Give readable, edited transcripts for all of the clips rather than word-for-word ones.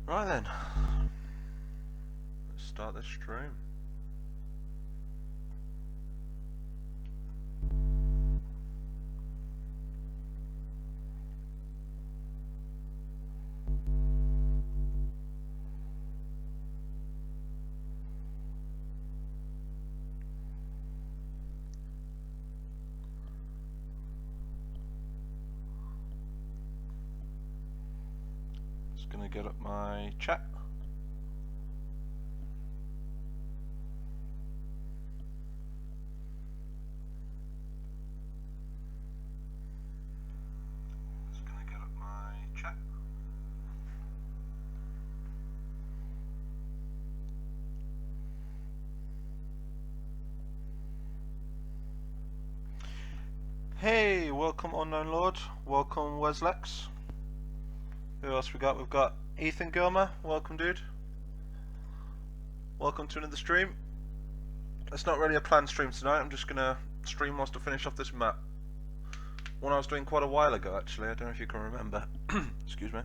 Right then, let's start this stream. Just gonna get up my chat. Hey, welcome Unknown Lord, welcome Weslex. Who else we got? We've got Ethan Gilmer, welcome dude. Welcome to another stream. It's not really a planned stream tonight, I'm just gonna stream whilst I finish off this map. One I was doing quite a while ago actually, I don't know if you can remember. Excuse me.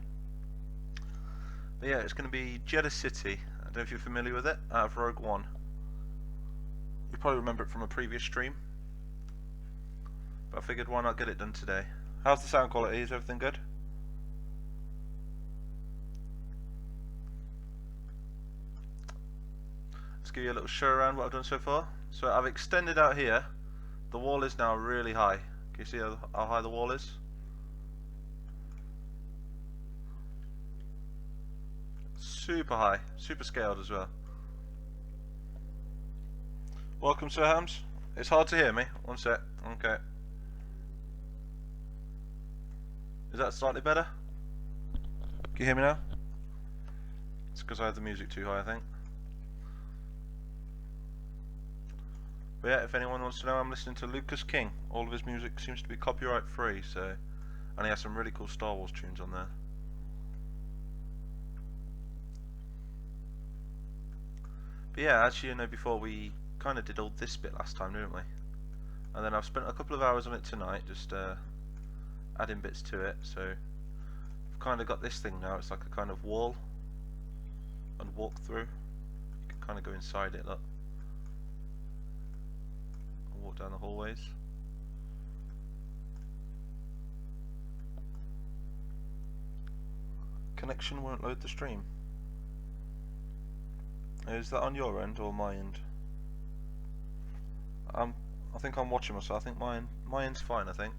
But yeah, it's gonna be Jedha City, I don't know if you're familiar with it, out of Rogue One. You probably remember it from a previous stream. But I figured why not get it done today. How's the sound quality? Is everything good? Let's give you a little show around what I've done so far. So I've extended out here. The wall is now really high. Can you see how high the wall is? Super high. Super scaled as well. Welcome, Sir Hams. It's hard to hear me. One sec. Okay. Is that slightly better? Can you hear me now? It's because I had the music too high, I think. But yeah, if anyone wants to know, I'm listening to Lucas King. All of his music seems to be copyright free, so... And he has some really cool Star Wars tunes on there. But yeah, as you know before, we kind of did all this bit last time, didn't we? And then I've spent a couple of hours on it tonight, just adding bits to it, so... I've kind of got this thing now, it's like a kind of wall and walk through. You can kind of go inside it, look. And walk down the hallways. Connection won't load the stream. Is that on your end or my end? I think I'm watching myself. I think my end's fine, I think.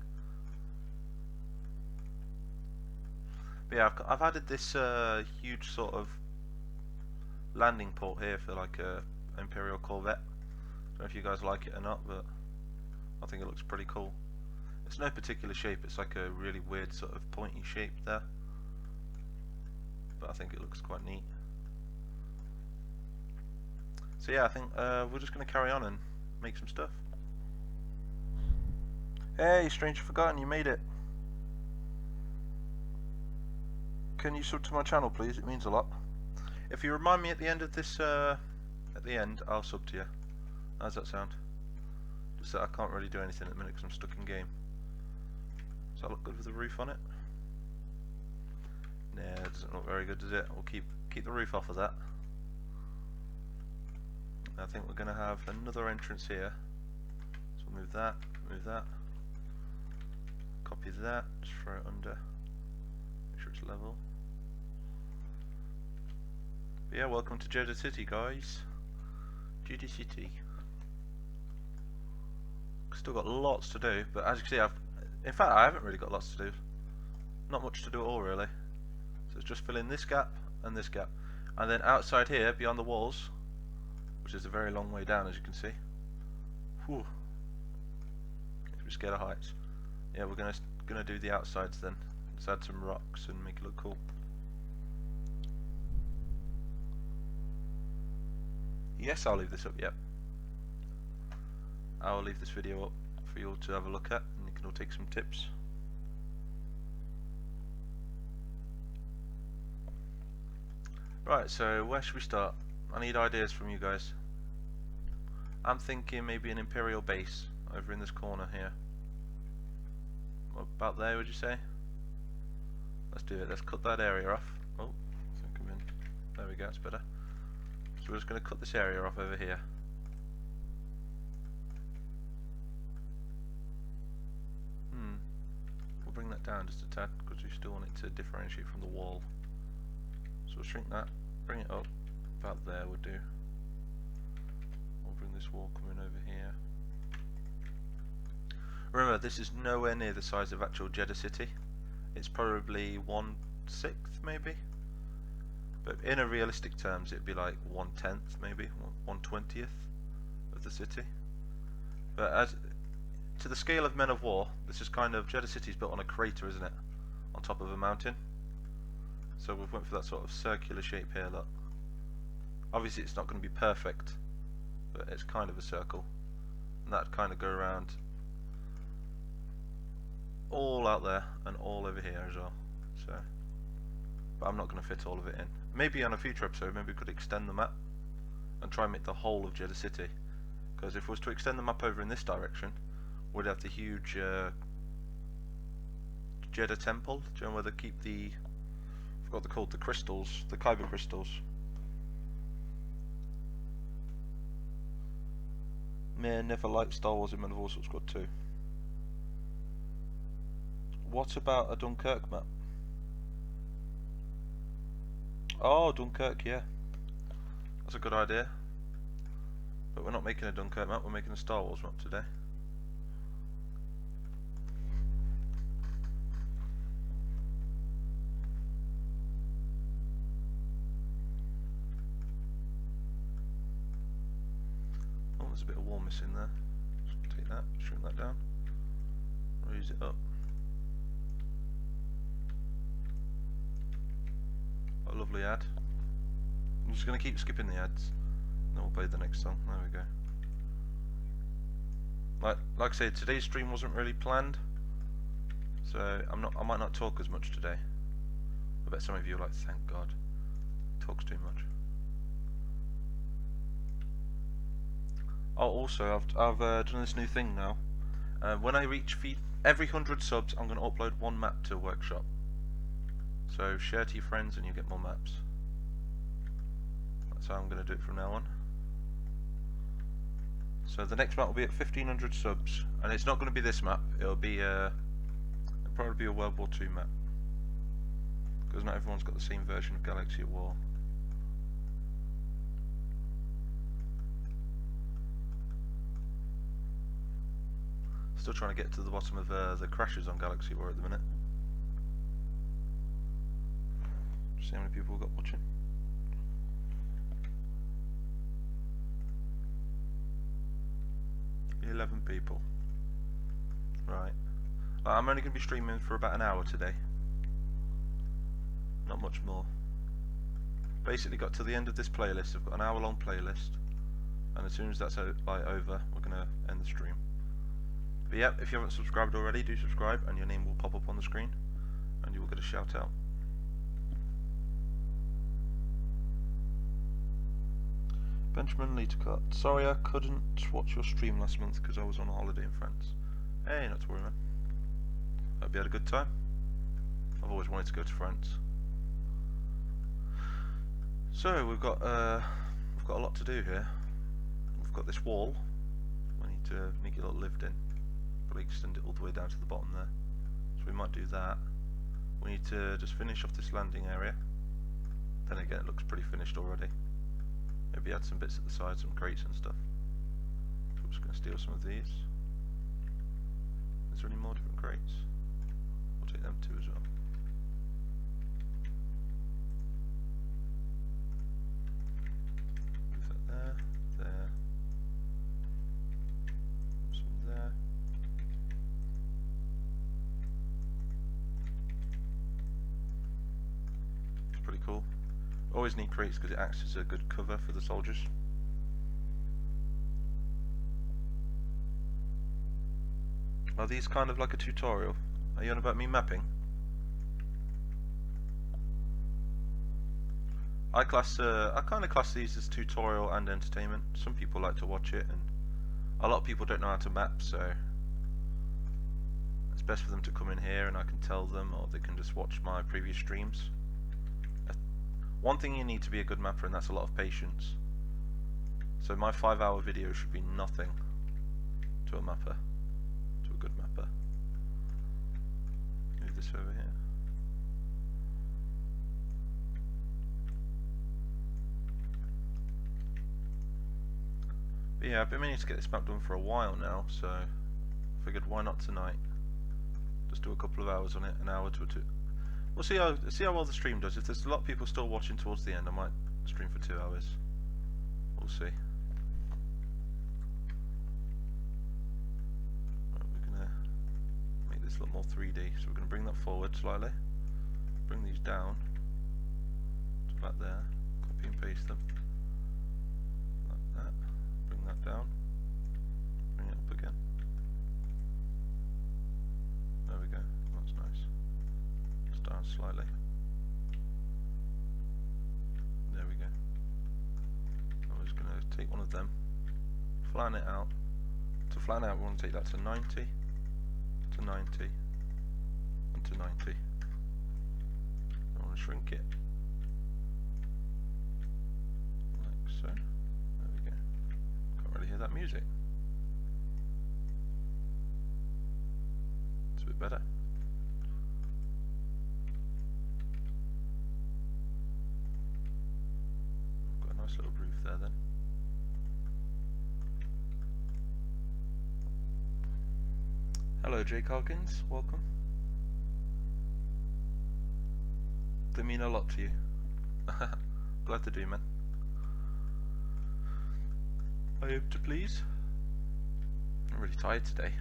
But yeah, I've added this huge sort of landing port here for like a Imperial Corvette. Don't know if you guys like it or not, but I think it looks pretty cool. It's no particular shape, it's like a really weird sort of pointy shape there. But I think it looks quite neat. So yeah, I think we're just going to carry on and make some stuff. Hey, Stranger Forgotten, you made it. Can you sub to my channel, please? It means a lot. If you remind me at the end of this, at the end, I'll sub to you. How's that sound? Just that I can't really do anything at the minute because I'm stuck in game. Does that look good with the roof on it? Nah, it doesn't look very good, does it? We'll keep the roof off of that. I think we're going to have another entrance here. So we'll move that, copy that, just throw it under, make sure it's level. But yeah, welcome to Jedha City, guys. Jedha City. Still got lots to do, but as you can see, in fact I haven't really got lots to do. Not much to do at all, really. So it's just fill in this gap and this gap. And then outside here, beyond the walls, which is a very long way down, as you can see. Whew. We're scared of heights. Yeah, we're gonna do the outsides then. Let's add some rocks and make it look cool. Yes, I'll leave this up. Yep. I'll leave this video up for you all to have a look at, and you can all take some tips. Right, so where should we start? I need ideas from you guys. I'm thinking maybe an Imperial base over in this corner here. About there, would you say? Let's do it. Let's cut that area off. Oh, I think I'm in. There we go, it's better. So we're just going to cut this area off over here. We'll bring that down just a tad because we still want it to differentiate from the wall. So we'll shrink that, bring it up, about there would do. We'll bring this wall coming over here. Remember, this is nowhere near the size of actual Jedha City. It's probably 1/6 maybe. But in a realistic terms, it'd be like 1/10 maybe, 1/20 of the city. But as to the scale of Men of War, this is kind of, Jedha City's built on a crater, isn't it? On top of a mountain. So we've went for that sort of circular shape here, look. Obviously it's not going to be perfect, but it's kind of a circle. And that'd kind of go around all out there and all over here as well. So, but I'm not going to fit all of it in. Maybe on a future episode, maybe we could extend the map and try and make the whole of Jedha City. Because if we was to extend the map over in this direction, we'd have the huge Jedha Temple. Do you know where they keep the, I forgot what they're called, the crystals, the kyber crystals. May never liked Star Wars in Men of War Squad 2. What about a Dunkirk map? Oh, Dunkirk, yeah. That's a good idea. But we're not making a Dunkirk map, we're making a Star Wars map today. Oh, there's a bit of wall missing there. Just take that, shrink that down, raise it up. A lovely ad. I'm just going to keep skipping the ads, then we'll play the next song. There we go. Like I said, today's stream wasn't really planned, so I might not talk as much today. I bet some of you are like, thank God, he talks too much. Oh, also I've done this new thing now. When I reach every 100 subs, I'm going to upload one map to Workshop. So share to your friends and you get more maps. That's how I'm going to do it from now on. So the next map will be at 1500 subs, and it's not going to be this map. It'll probably be a World War II map, because not everyone's got the same version of Galaxy at War. Still trying to get to the bottom of the crashes on Galaxy War at the minute. See how many people we've got watching. $11 people. Right. I'm only going to be streaming for about an hour today. Not much more. Basically got to the end of this playlist. I've got an hour-long playlist, and as soon as that's over, we're going to end the stream. But yeah, if you haven't subscribed already, do subscribe, and your name will pop up on the screen, and you will get a shout out. Benjamin Leitercott, sorry I couldn't watch your stream last month because I was on a holiday in France. Hey, not to worry, man. Hope you had a good time. I've always wanted to go to France. So we've got a lot to do here. We've got this wall. We need to make it look lived in. Probably extend it all the way down to the bottom there. So we might do that. We need to just finish off this landing area. Then again, it looks pretty finished already. Maybe add some bits at the side, some crates and stuff. So I'm just going to steal some of these. Is there any more different crates? We'll take them too as well. Move that there, there. Some there. It's pretty cool. Always need crates because it acts as a good cover for the soldiers. Are these kind of like a tutorial? Are you on about me mapping? I kind of class these as tutorial and entertainment. Some people like to watch it, and a lot of people don't know how to map, so it's best for them to come in here and I can tell them, or they can just watch my previous streams. One thing you need to be a good mapper, and that's a lot of patience. So my 5-hour video should be nothing to a mapper, to a good mapper. Move this over here. But yeah, I've been meaning to get this map done for a while now, so I figured why not tonight? Just do a couple of hours on it, an hour to 2. We'll see how well the stream does. If there's a lot of people still watching towards the end, I might stream for 2 hours. We'll see. Right, we're gonna make this look more 3D, so we're gonna bring that forward slightly. Bring these down to about there. Copy and paste them. Like that. Bring that down. Bring it up again. There we go. That's nice. Just down slightly. There we go. I'm just going to take one of them, flatten it out. To flatten out, we want to take that to 90, to 90, and to 90. I want to shrink it like so. There we go. Can't really hear that music. It's a bit better. I've got a nice little roof there then. Hello Jake Harkins, welcome. They mean a lot to you. Glad to do, man. I hope to please. I'm really tired today.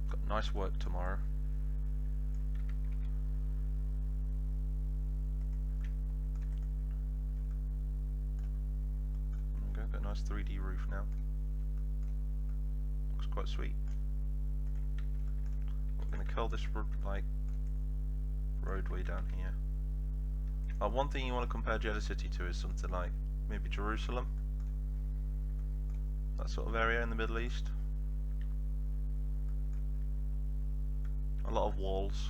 Got nice work tomorrow. There we go, got a nice 3D roof now. Looks quite sweet. We're going to curl this like roadway down here. One thing you want to compare Jedha City to is something like maybe Jerusalem. That sort of area in the Middle East. A lot of walls.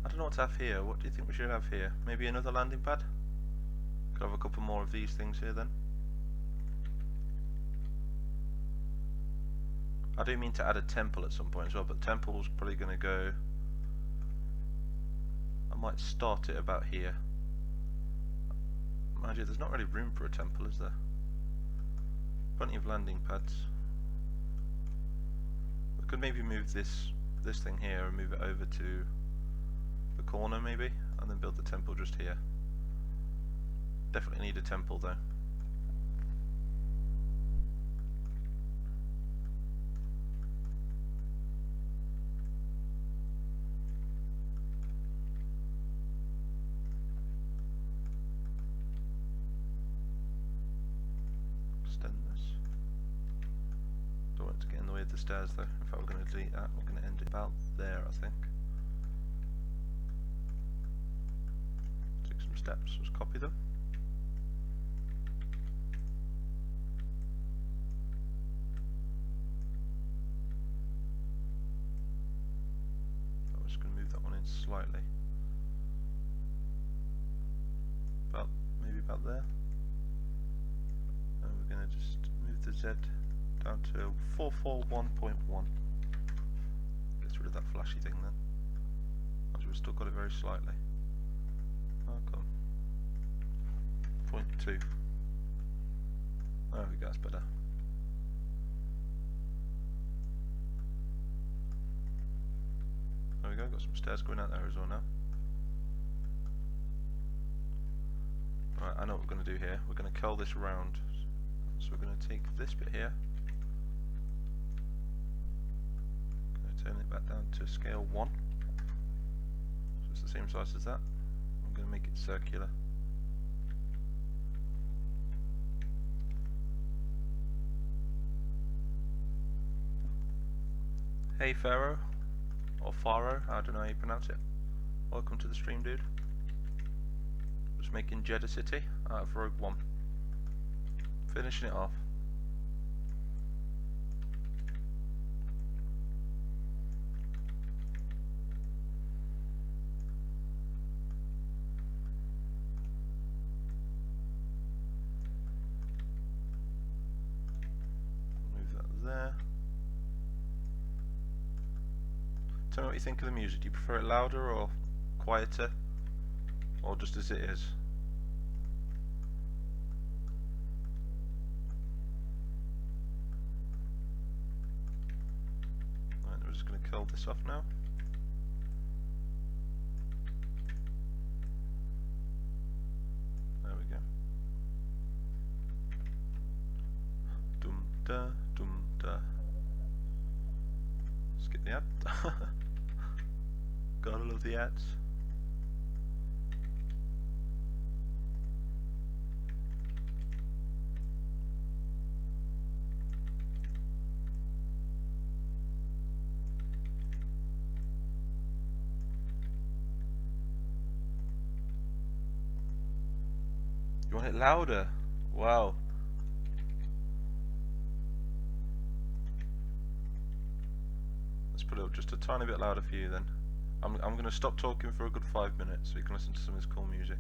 I don't know what to have here. What do you think we should have here? Maybe another landing pad? Could have a couple more of these things here then. I do mean to add a temple at some point as well, but temple's probably going to go... I might start it about here. Mind you, there's not really room for a temple, is there? Plenty of landing pads. We could maybe move this thing here and move it over to the corner maybe, and then build the temple just here. Definitely need a temple though. The stairs though. In fact, we're going to delete that. We're going to end it about there, I think. Take some steps. Just copy them. I'm just going to move that one in slightly. Maybe about there. And we're going to just move the Z down to 441.1. Gets rid of that flashy thing then. We've still got it very slightly. Oh, come on. 0.2. There we go, that's better. There we go, got some stairs going out there as well now. Right, I know what we're going to do here. We're going to curl this around. So we're going to take this bit here. Turn it back down to scale 1. So it's the same size as that. I'm going to make it circular. Hey Pharaoh, or Pharaoh, I don't know how you pronounce it. Welcome to the stream, dude. Just making Jedha City out of Rogue One. Finishing it off. Tell me what you think of the music. Do you prefer it louder or quieter, or just as it is? Right, we're just going to kill this off now. There we go. Dum da, dum da. Skip the ad. Gotta love the ads. You want it louder? Wow. Let's put it up just a tiny bit louder for you then. I'm going to stop talking for a good 5 minutes so you can listen to some of this cool music.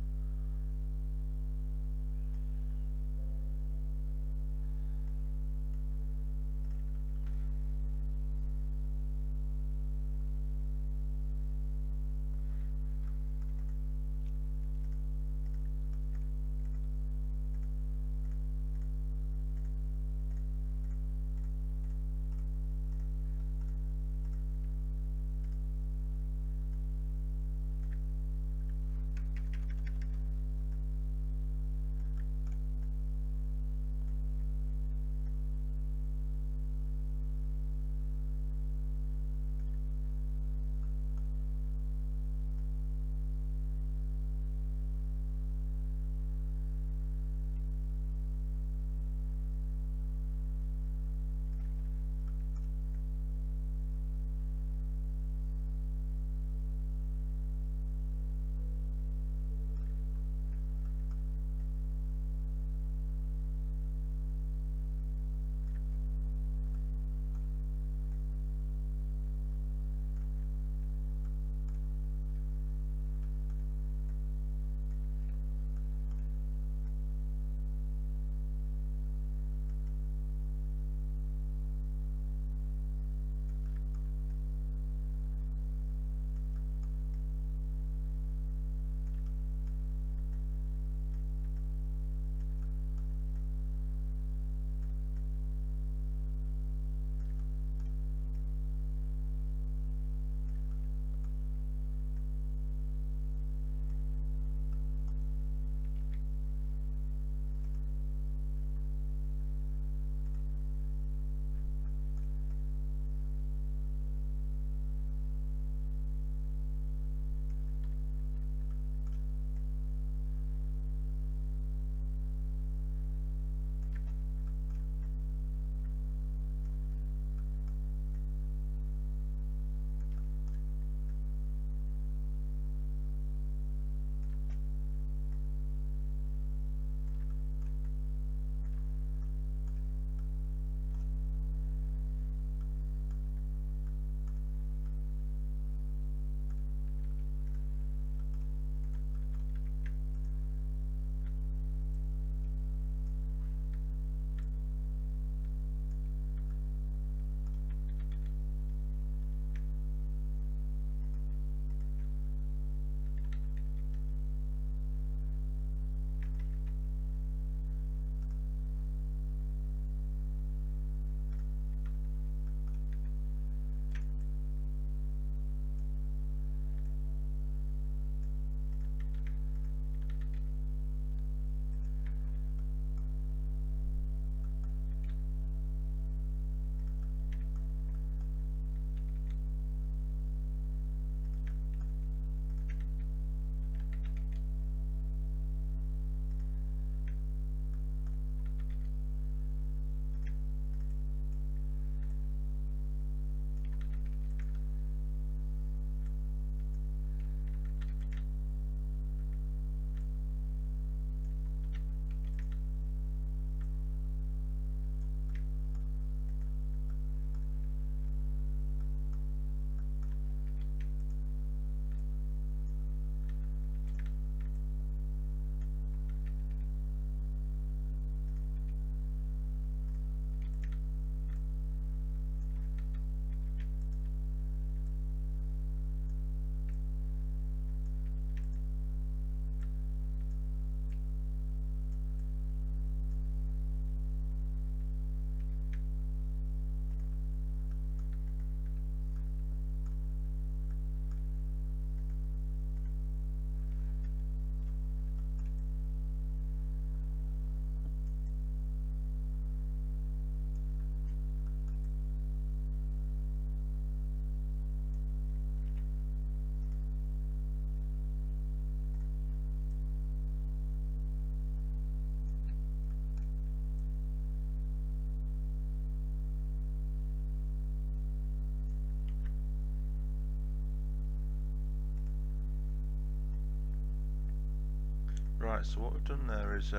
Right, so what we've done there is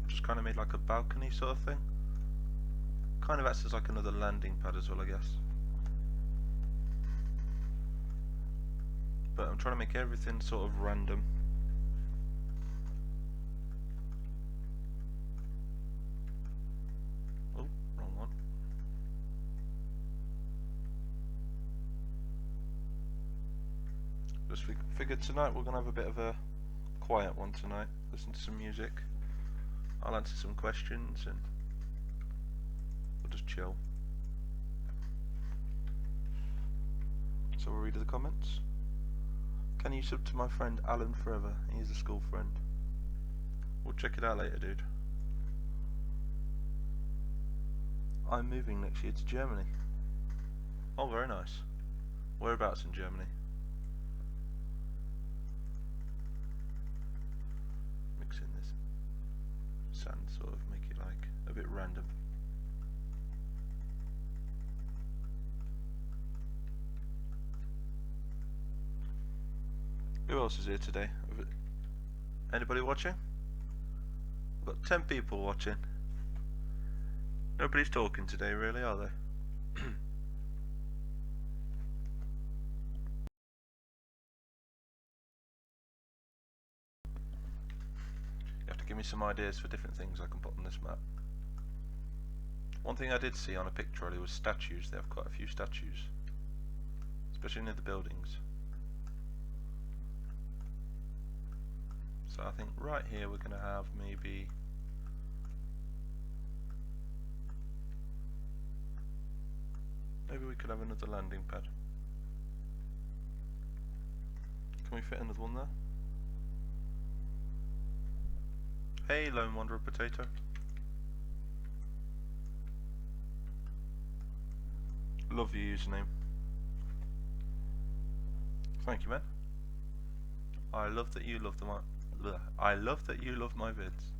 just kind of made like a balcony sort of thing. Kind of acts as like another landing pad as well, I guess. But I'm trying to make everything sort of random. Oh, wrong one. Just figured tonight we're going to have a bit of a quiet one tonight. Listen to some music. I'll answer some questions and we'll just chill. So we'll read the comments. Can you sub to my friend Alan Forever? He's a school friend. We'll check it out later, dude. I'm moving next year to Germany. Oh, very nice. Whereabouts in Germany? Mixing this sand, sort of make it like a bit random. Who else is here today? Anybody watching? We've got 10 people watching. Nobody's talking today, really, are they? You have to give me some ideas for different things I can put on this map. One thing I did see on a picture earlier was statues. They have quite a few statues, especially near the buildings. So I think right here we're going to have maybe we could have another landing pad. Can we fit another one there? Hey, Lone Wanderer Potato. Love your username. Thank you, man. I love that you love I love that you love my vids.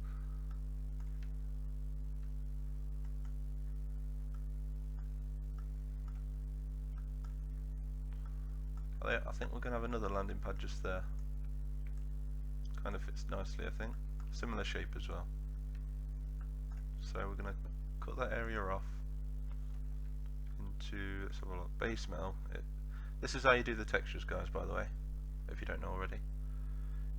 I think we're going to have another landing pad just there. Kind of fits nicely, I think. Similar shape as well. So we're going to cut that area off into, let's have a look, base metal. This is how you do the textures, guys, by the way, if you don't know already.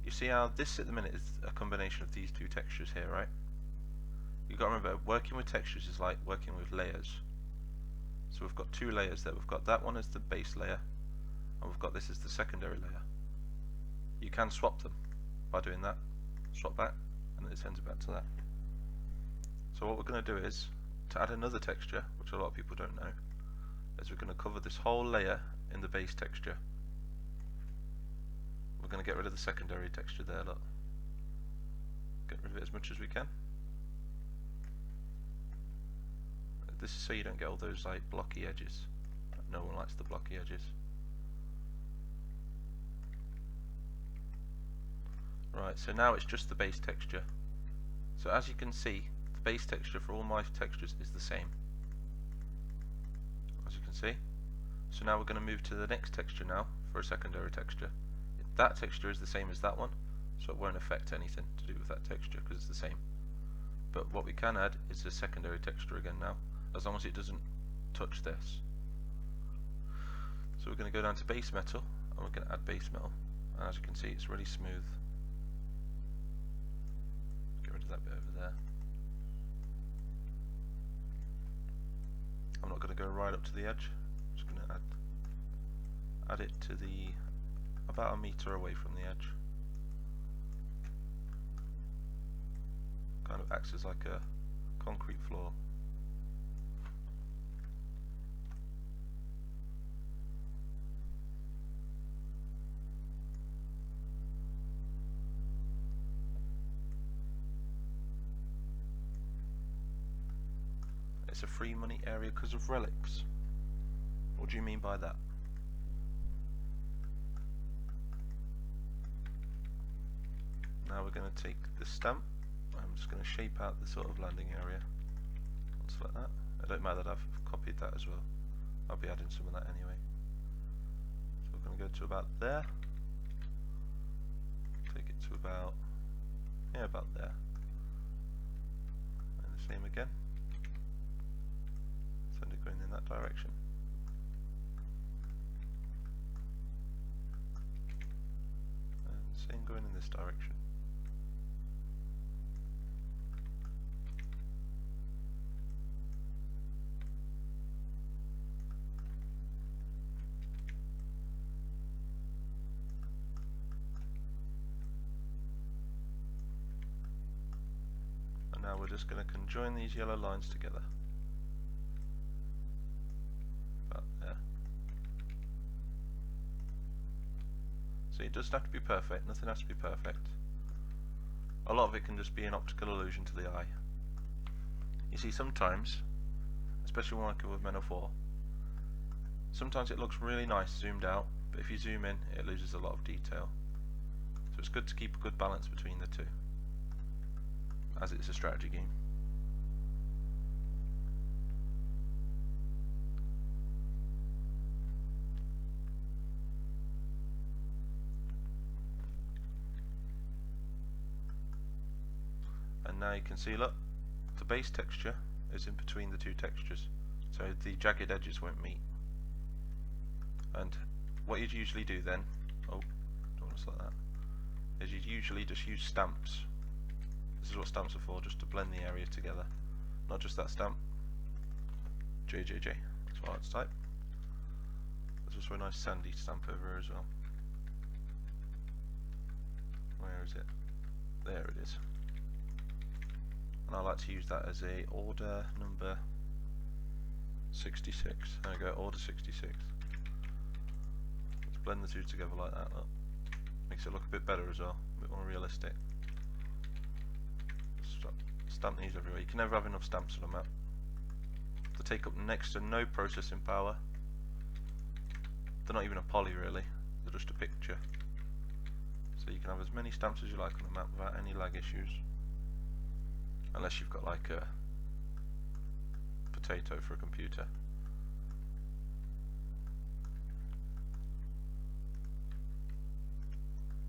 You see how this at the minute is a combination of these two textures here, right? You've got to remember, working with textures is like working with layers. So we've got two layers there. We've got that one as the base layer, and we've got this as the secondary layer. You can swap them by doing that. Swap back, and then it sends it back to that. So what we're going to do is, to add another texture, which a lot of people don't know, is we're going to cover this whole layer in the base texture. We're going to get rid of the secondary texture there, look. Get rid of it as much as we can. This is so you don't get all those like blocky edges. No one likes the blocky edges. Right, so now it's just the base texture. So as you can see, the base texture for all my textures is the same. As you can see. So now we're going to move to the next texture now for a secondary texture. That texture is the same as that one, so it won't affect anything to do with that texture because it's the same. But what we can add is a secondary texture again now, as long as it doesn't touch this. So we're going to go down to base metal, and we're going to add base metal. And as you can see, it's really smooth. Get rid of that bit over there. I'm not going to go right up to the edge. I'm just going to add it to the about a meter away from the edge. Kind of acts as like a concrete floor. It's a free money area because of relics. What do you mean by that? Now we're going to take the stamp. I'm just going to shape out the sort of landing area. Just like that. It don't matter that I've copied that as well. I'll be adding some of that anyway. So we're going to go to about there. Take it to about Yeah, about there. And the same again. Send it going in that direction. And same going in this direction. And now we're just going to conjoin these yellow lines together. About there. So it doesn't have to be perfect, nothing has to be perfect. A lot of it can just be an optical illusion to the eye. You see, sometimes, especially when working with Men of War, sometimes it looks really nice zoomed out, but if you zoom in, it loses a lot of detail. So it's good to keep a good balance between the two, as it's a strategy game. And now you can see, look, the base texture is in between the two textures, so the jagged edges won't meet. And what you'd usually do then, oh, don't want to select that, is you'd usually just use stamps. This is what stamps are for, just to blend the area together. Not just that stamp, JJJ, that's what I'd type. There's also a nice sandy stamp over here as well. Where is it? There it is. And I like to use that as a order number 66. There we go, order 66. Let's blend the two together like that. Look. Makes it look a bit better as well, a bit more realistic. Stamp these everywhere. You can never have enough stamps on a map. They take up next to no processing power. They're not even a poly really, they're just a picture. So you can have as many stamps as you like on the map without any lag issues. Unless you've got like a potato for a computer.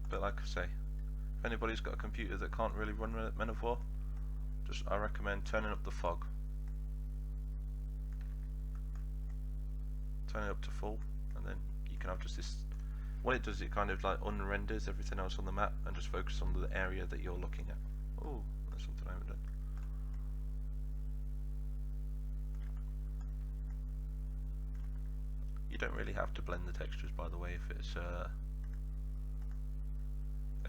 But like I say, if anybody's got a computer that can't really run Men of War, I recommend turning up the fog. Turn it up to full, and then you can have just this. What it does, it kind of like unrenders everything else on the map and just focus on the area that you're looking at. Oh, that's something I haven't done. You don't really have to blend the textures, by the way, if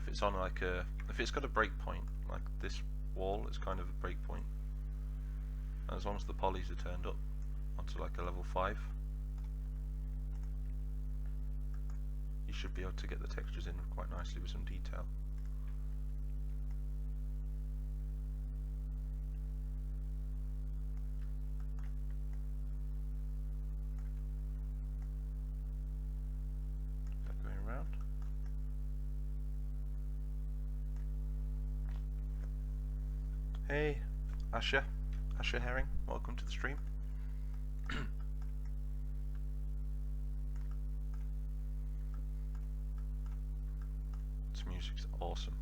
it's on like a, if it's got a breakpoint, like this wall is kind of a breakpoint. And as long as the polys are turned up onto like a level 5, you should be able to get the textures in quite nicely with some detail. Going around. Hey, Asher Herring, welcome to the stream. This music's awesome.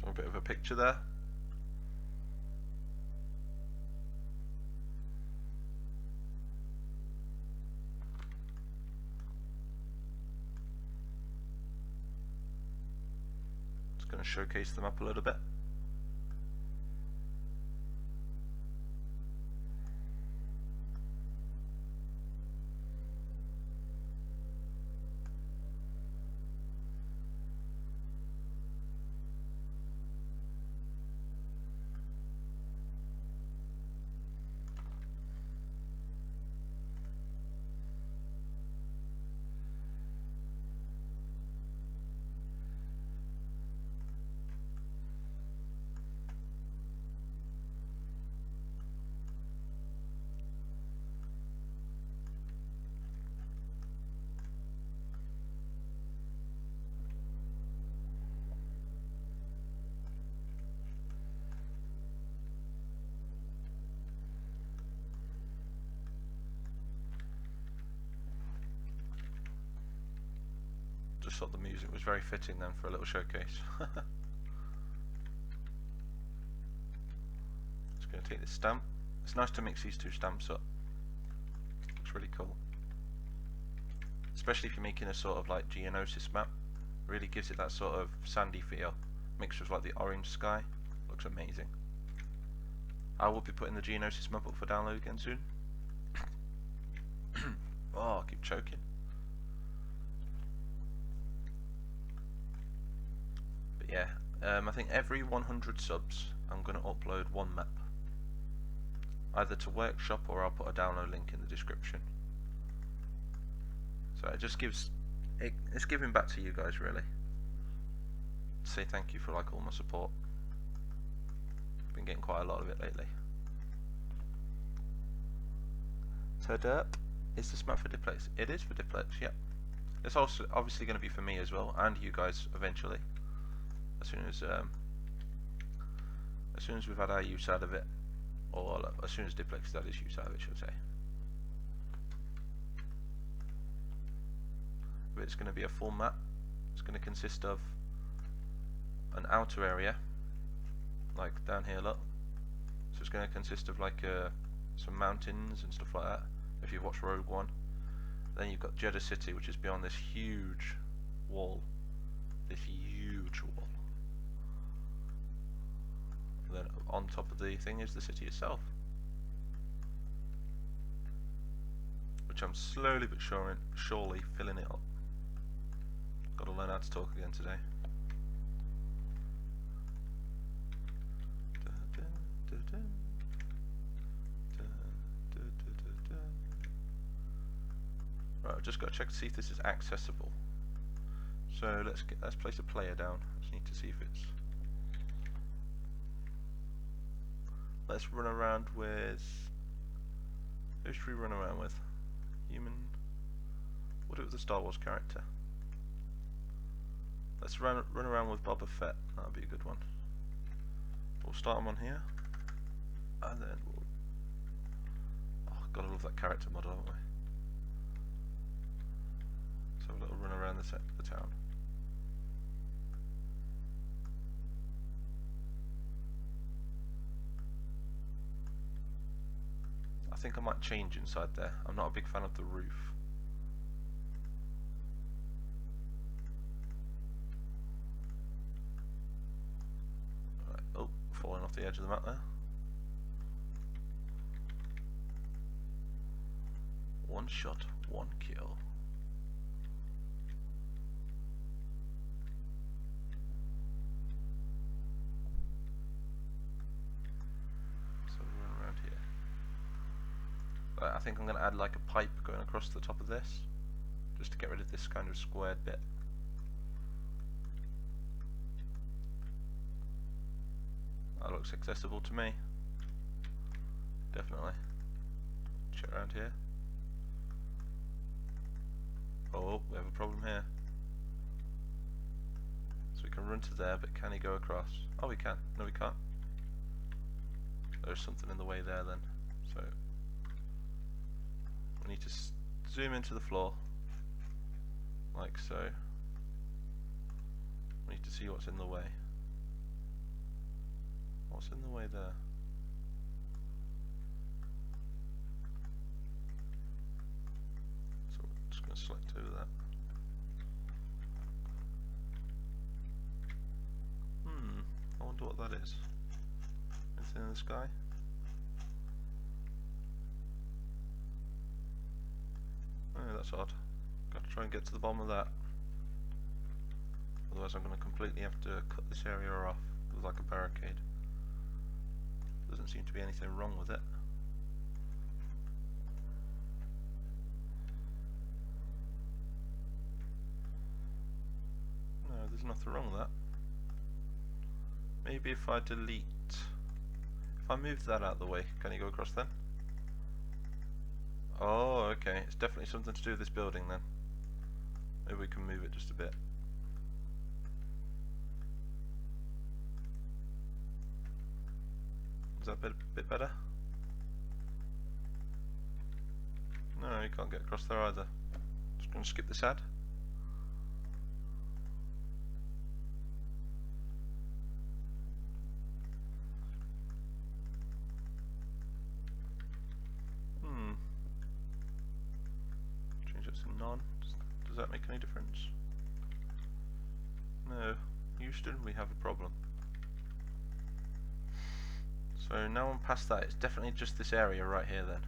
So a bit of a picture there. Going to showcase the map a little bit. just thought the music was very fitting then for a little showcase. Just going to take this stamp. It's nice to mix these two stamps up. Looks really cool. Especially if you're making a sort of like Geonosis map. Really gives it that sort of sandy feel. Mixed with like the orange sky. Looks amazing. I will be putting the Geonosis map up for download again soon. Oh, I keep choking. But yeah, I think every 100 subs I'm going to upload one map. Either to Workshop or I'll put a download link in the description. So it just gives, it's giving back to you guys really. Say thank you for like all my support. Been getting quite a lot of it lately. So derp, is this map for Diplex? It is for Diplex, yeah. It's also obviously going to be for me as well, and you guys eventually. As soon as we've had our use out of it, or as soon as Diplex has had his use out of it, should I say. But it's going to be a full map. It's going to consist of an outer area, like down here, look. So it's going to consist of like some mountains and stuff like that. If you've watched Rogue One, then you've got Jedha City, which is beyond this huge wall. This huge wall. And then on top of the thing is the city itself, which I'm slowly but surely filling it up. Got to learn how to talk again today. Right, I've just got to check to see if this is accessible. So let's place a player down. Just need to see if it's. Let's run around with. Who should we run around with? Human. We'll do it with the Star Wars character. Let's run around with Boba Fett. That'll be a good one. We'll start him on here, and then we'll. Oh, gotta love that character model, haven't we? Let's have a little run around the town. I think I might change inside there. I'm not a big fan of the roof. Right. Oh, falling off the edge of the map there. One shot, one kill. I think I'm going to add like a pipe going across the top of this, just to get rid of this kind of squared bit. That looks accessible to me. Definitely. Check around here. Oh, we have a problem here. So we can run to there, but can he go across? Oh, we can. No, we can't. There's something in the way there then. So we need to zoom into the floor, like so. We need to see what's in the way. What's in the way there? So we're just going to select over that. I wonder what that is. Anything in the sky? Oh, that's odd. Got to try and get to the bottom of that. Otherwise I'm going to completely have to cut this area off with like a barricade. Doesn't seem to be anything wrong with it. No, there's nothing wrong with that. Maybe if I delete... If I move that out of the way, can you go across then? Oh, okay. It's definitely something to do with this building then. Maybe we can move it just a bit. Is that a bit better? No, you can't get across there either. Just going to skip this ad. that make any difference? No. Houston, we have a problem. So now I'm past that, it's definitely just this area right here then.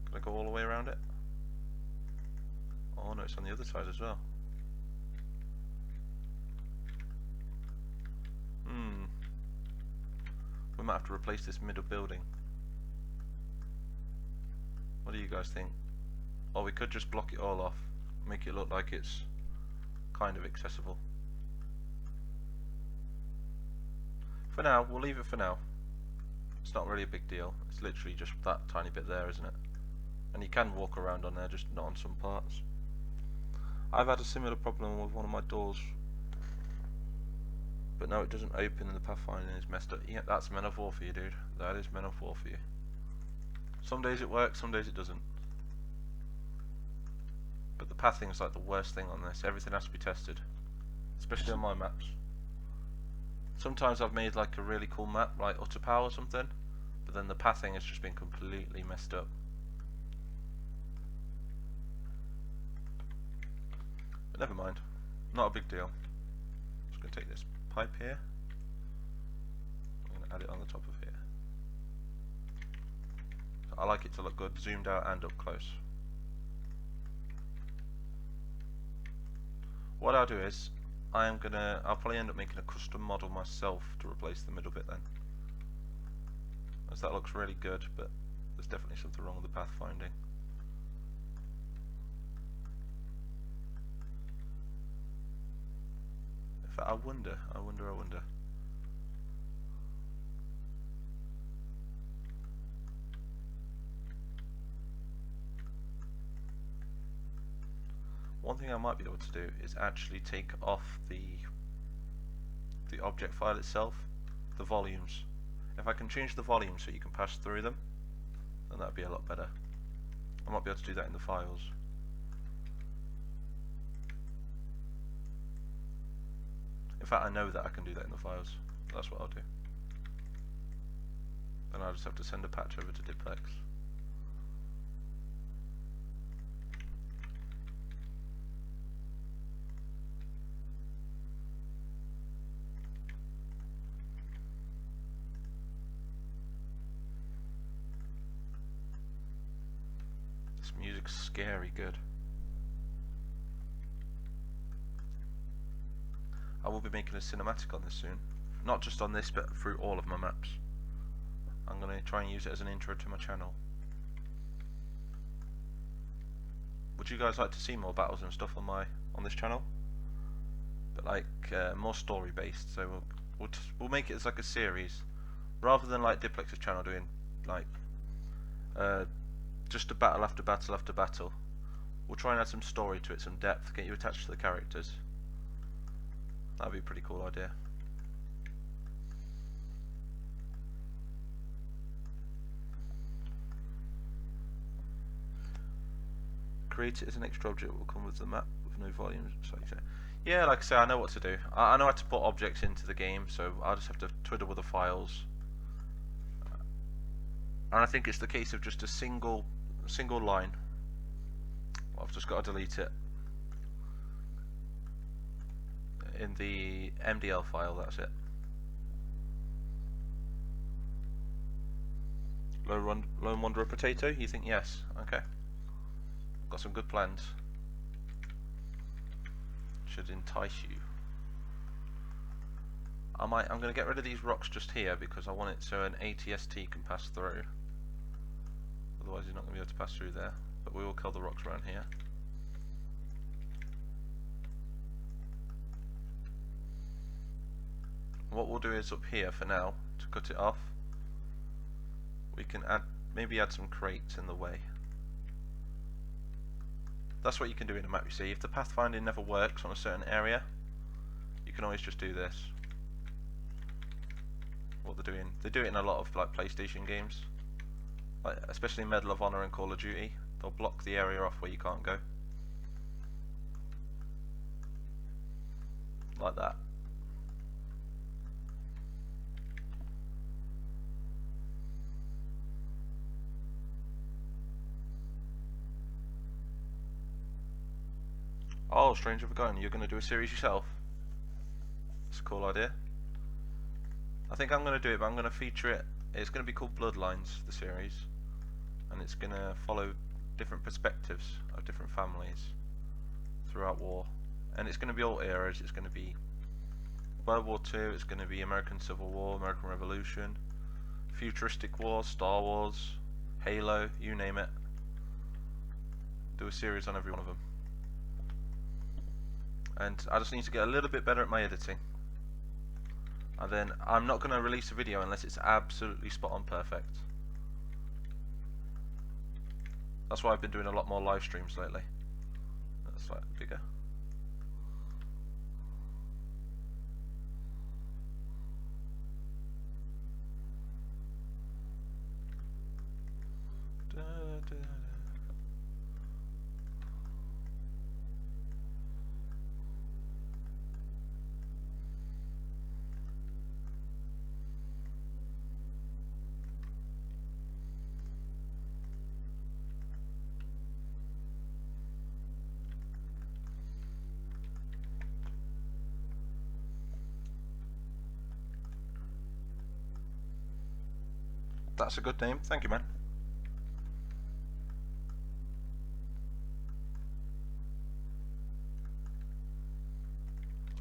Can I go all the way around it? Oh no, it's on the other side as well. We might have to replace this middle building. What do you guys think? Or we could just block it all off, make it look like it's kind of accessible. For now, we'll leave it for now. It's not really a big deal. It's literally just that tiny bit there, isn't it? And you can walk around on there, just not on some parts. I've had a similar problem with one of my doors, but now it doesn't open and the pathfinding is messed up. Yeah, that's Men of War for you, dude. That is Men of War for you. Some days it works, some days it doesn't. But the pathing is like the worst thing on this. Everything has to be tested, especially on my maps. Sometimes I've made like a really cool map, like Utter Power or something, but then the pathing has just been completely messed up. But never mind, not a big deal. Just going to take this pipe here. I'm going to add it on the top of here. I like it to look good, zoomed out and up close. What I'll do is, I'll probably end up making a custom model myself to replace the middle bit then. As that looks really good, but there's definitely something wrong with the pathfinding. In fact, I wonder. One thing I might be able to do is actually take off the object file itself, the volumes. If I can change the volume so you can pass through them, then that'd be a lot better. I might be able to do that in the files. In fact, I know that I can do that in the files. That's what I'll do. Then I'll just have to send a patch over to Diplex. This music's scary good. I will be making a cinematic on this soon. Not just on this, but through all of my maps. I'm going to try and use it as an intro to my channel. Would you guys like to see more battles and stuff on this channel? But like more story based. So we'll make it as like a series, rather than like Diplex's channel doing like just a battle after battle after battle. We'll try and add some story to it, some depth, get you attached to the characters. That'd be a pretty cool idea. Create it as an extra object will come with the map with no volumes. So you say. Yeah, like I say, I know what to do. I know how to put objects into the game, so I'll just have to twiddle with the files. And I think it's the case of just a single line. I've just got to delete it in the MDL file. That's it. Lone Wanderer Potato? You think yes? Okay. Got some good plans. Should entice you. I'm going to get rid of these rocks just here because I want it so an ATST can pass through. Otherwise he's not going to be able to pass through there. But we will kill the rocks around here. What we'll do is up here for now, to cut it off, we can maybe add some crates in the way. That's what you can do in a map, you see. If the pathfinding never works on a certain area, you can always just do this. What they're doing, they do it in a lot of like PlayStation games, like especially Medal of Honor and Call of Duty. They'll block the area off where you can't go, like that. Oh, Stranger Forgotten, you're going to do a series yourself? It's a cool idea. I think I'm going to do it, but I'm going to feature it. It's going to be called Bloodlines, the series. And it's going to follow different perspectives of different families throughout war. And it's going to be all eras. It's going to be World War II, it's going to be American Civil War, American Revolution, Futuristic War, Star Wars, Halo, you name it. Do a series on every one of them. And I just need to get a little bit better at my editing. And then I'm not going to release a video unless it's absolutely spot on perfect. That's why I've been doing a lot more live streams lately. That's slightly bigger. That's a good name, thank you, man.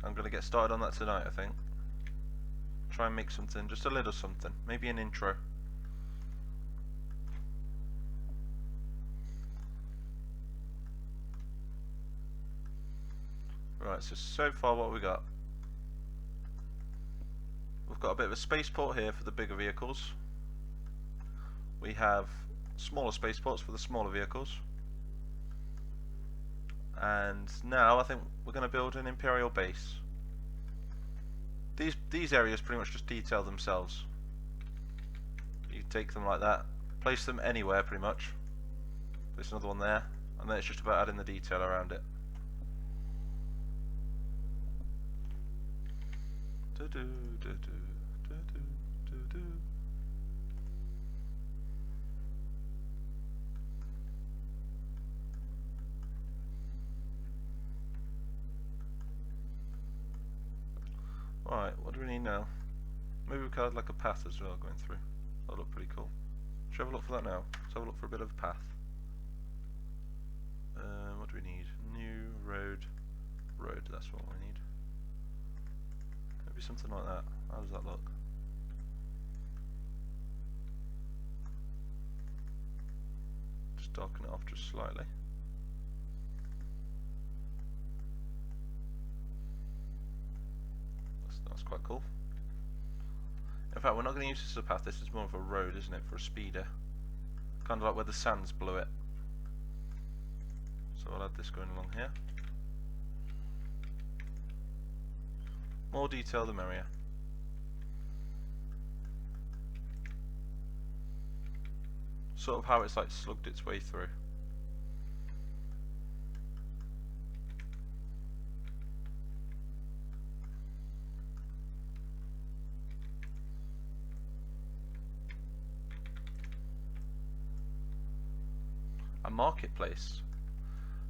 I'm going to get started on that tonight, I think. Try and make something, just a little something, maybe an intro. Right, so far what we got? We've got a bit of a spaceport here for the bigger vehicles. We have smaller spaceports for the smaller vehicles. And now I think we're going to build an Imperial base. These areas pretty much just detail themselves. You take them like that, place them anywhere pretty much. Place another one there, and then it's just about adding the detail around it. Alright, what do we need now? Maybe we could add like a path as well going through. That'll look pretty cool. Should we have a look for that now? Let's have a look for a bit of a path. What do we need? New road. Road, that's what we need. Maybe something like that. How does that look? Just darken it off just slightly. That's quite cool. In fact, we're not going to use this as a path, this is more of a road, isn't it, for a speeder. Kind of like where the sands blew it. So I'll add this going along here. More detail the merrier. Sort of how it's like slugged its way through. A marketplace.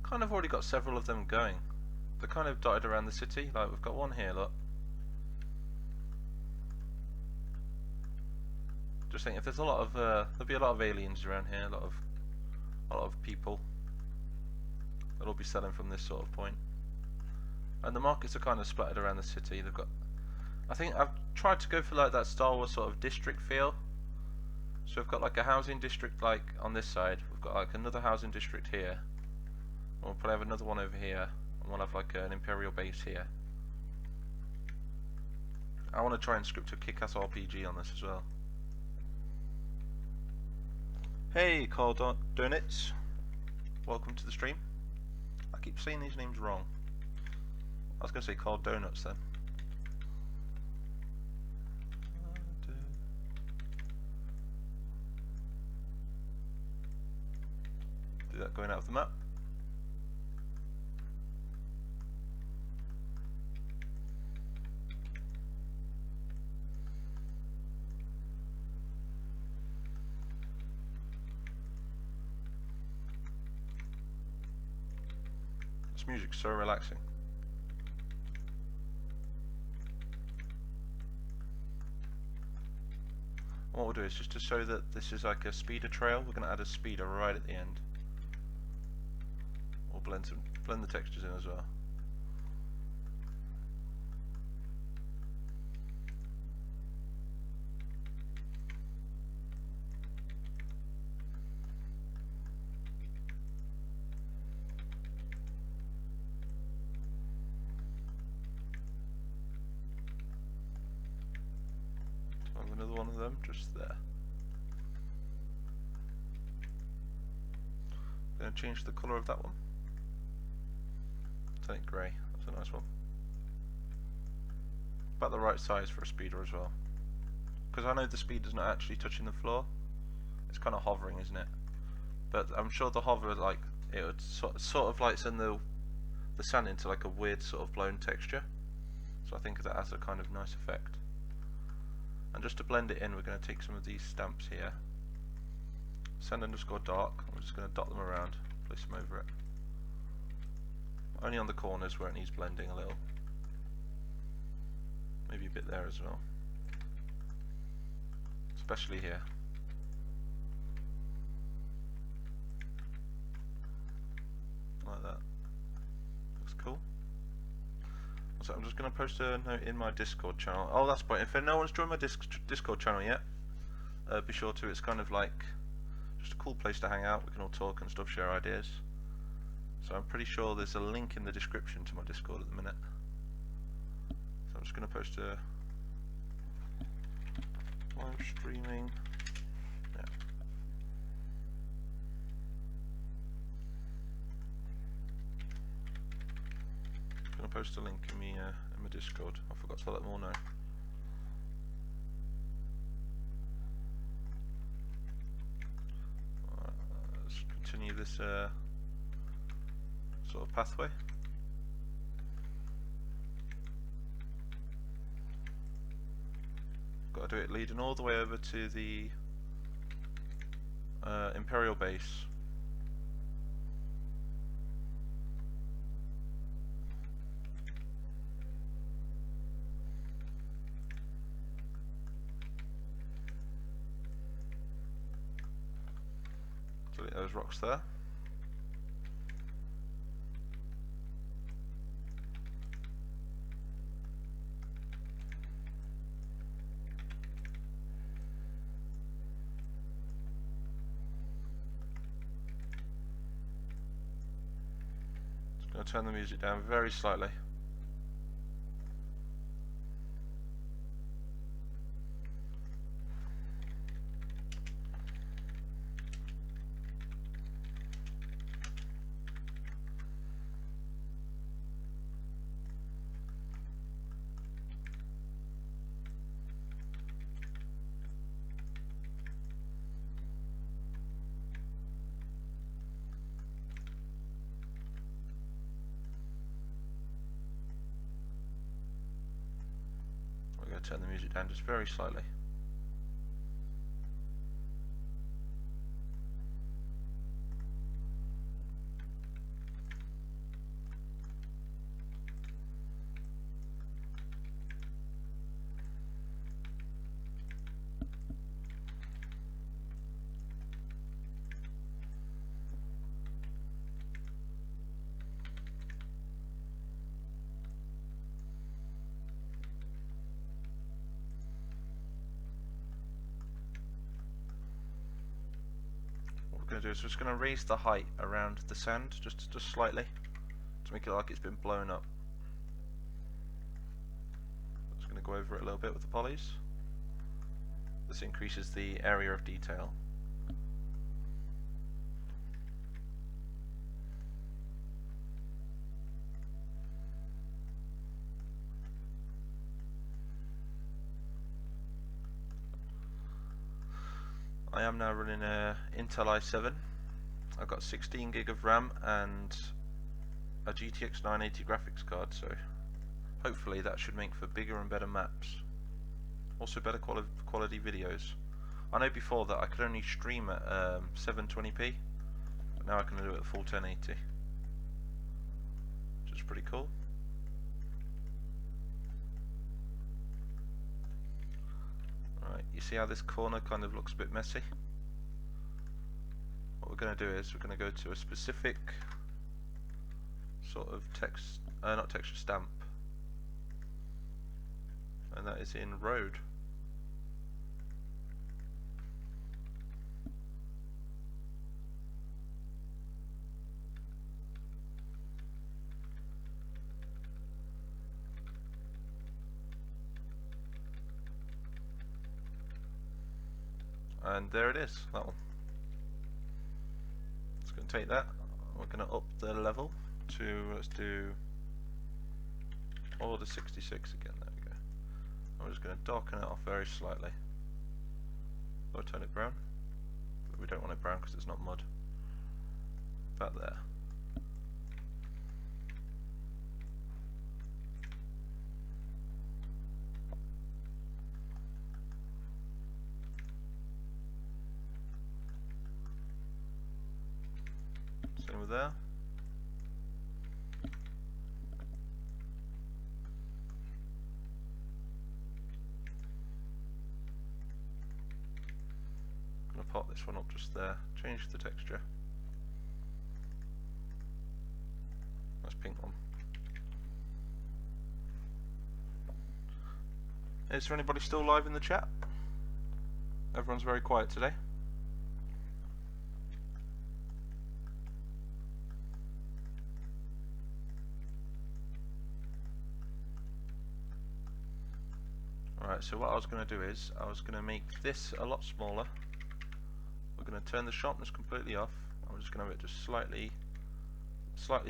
Kind of already got several of them going. They're kind of dotted around the city. Like we've got one here, look. Just think if there's a lot of there'll be a lot of aliens around here, a lot of people that'll be selling from this sort of point. And the markets are kind of splattered around the city. They've got, I think I've tried to go for like that Star Wars sort of district feel. So we've got like a housing district like on this side. We've got like another housing district here. And we'll probably have another one over here. And we'll have like an Imperial base here. I want to try and script a kick-ass RPG on this as well. Hey, Carl Donitz. Welcome to the stream. I keep saying these names wrong. I was going to say Carl Donuts then. Do that going out of the map. music's so relaxing. What we'll do is just to show that this is like a speeder trail, we're going to add a speeder right at the end. We'll blend the textures in as well. Another one of them just there. I'm going to change the colour of that one. Turn it grey. That's a nice one. About the right size for a speeder as well. Because I know the speeder's not actually touching the floor. It's kind of hovering, isn't it? But I'm sure the hover, like, it would sort of like send the sand into like a weird sort of blown texture. So I think that has a kind of nice effect. And just to blend it in, we're going to take some of these stamps here, sand underscore dark, we're just going to dot them around, place them over it. Only on the corners where it needs blending a little. Maybe a bit there as well. Especially here. Like that. Looks cool. So I'm just going to post a note in my Discord channel. Oh, that's point. If no one's joined my Discord channel yet, be sure to. It's kind of like just a cool place to hang out. We can all talk and stuff, share ideas. So I'm pretty sure there's a link in the description to my Discord at the minute. So I'm just going to post a live streaming. Yeah. I'm going to post a link in my Discord. I forgot to let them all know. Alright, let's continue this sort of pathway. Got to do it leading all the way over to the Imperial base. Delete those rocks there. Just going to turn the music down very slightly. We're going to turn the music down just very slightly. Going to do is just going to raise the height around the sand just slightly to make it like it's been blown up. Just going to go over it a little bit with the polys. This increases the area of detail. I am now running a Intel i7. I've got 16 gig of RAM and a GTX 980 graphics card, so hopefully that should make for bigger and better maps. Also better quality videos. I know before that I could only stream at 720p, but now I can do it at full 1080. pretty cool. Right, you see how this corner kind of looks a bit messy? What we're going to do is we're going to go to a specific sort of text, not texture, stamp, and that is in road. And there it is, that one. It's going to take that, we're going to up the level to, let's do order 66 again, there we go. I'm just going to darken it off very slightly. Or turn it brown, but we don't want it brown because it's not mud. About there. Same with there. I'm going to pop this one up just there, change the texture. Nice pink one. Is there anybody still live in the chat? Everyone's very quiet today. Alright, so what I was going to do is, I was going to make this a lot smaller. We're going to turn the sharpness completely off. I'm just going to have it just slightly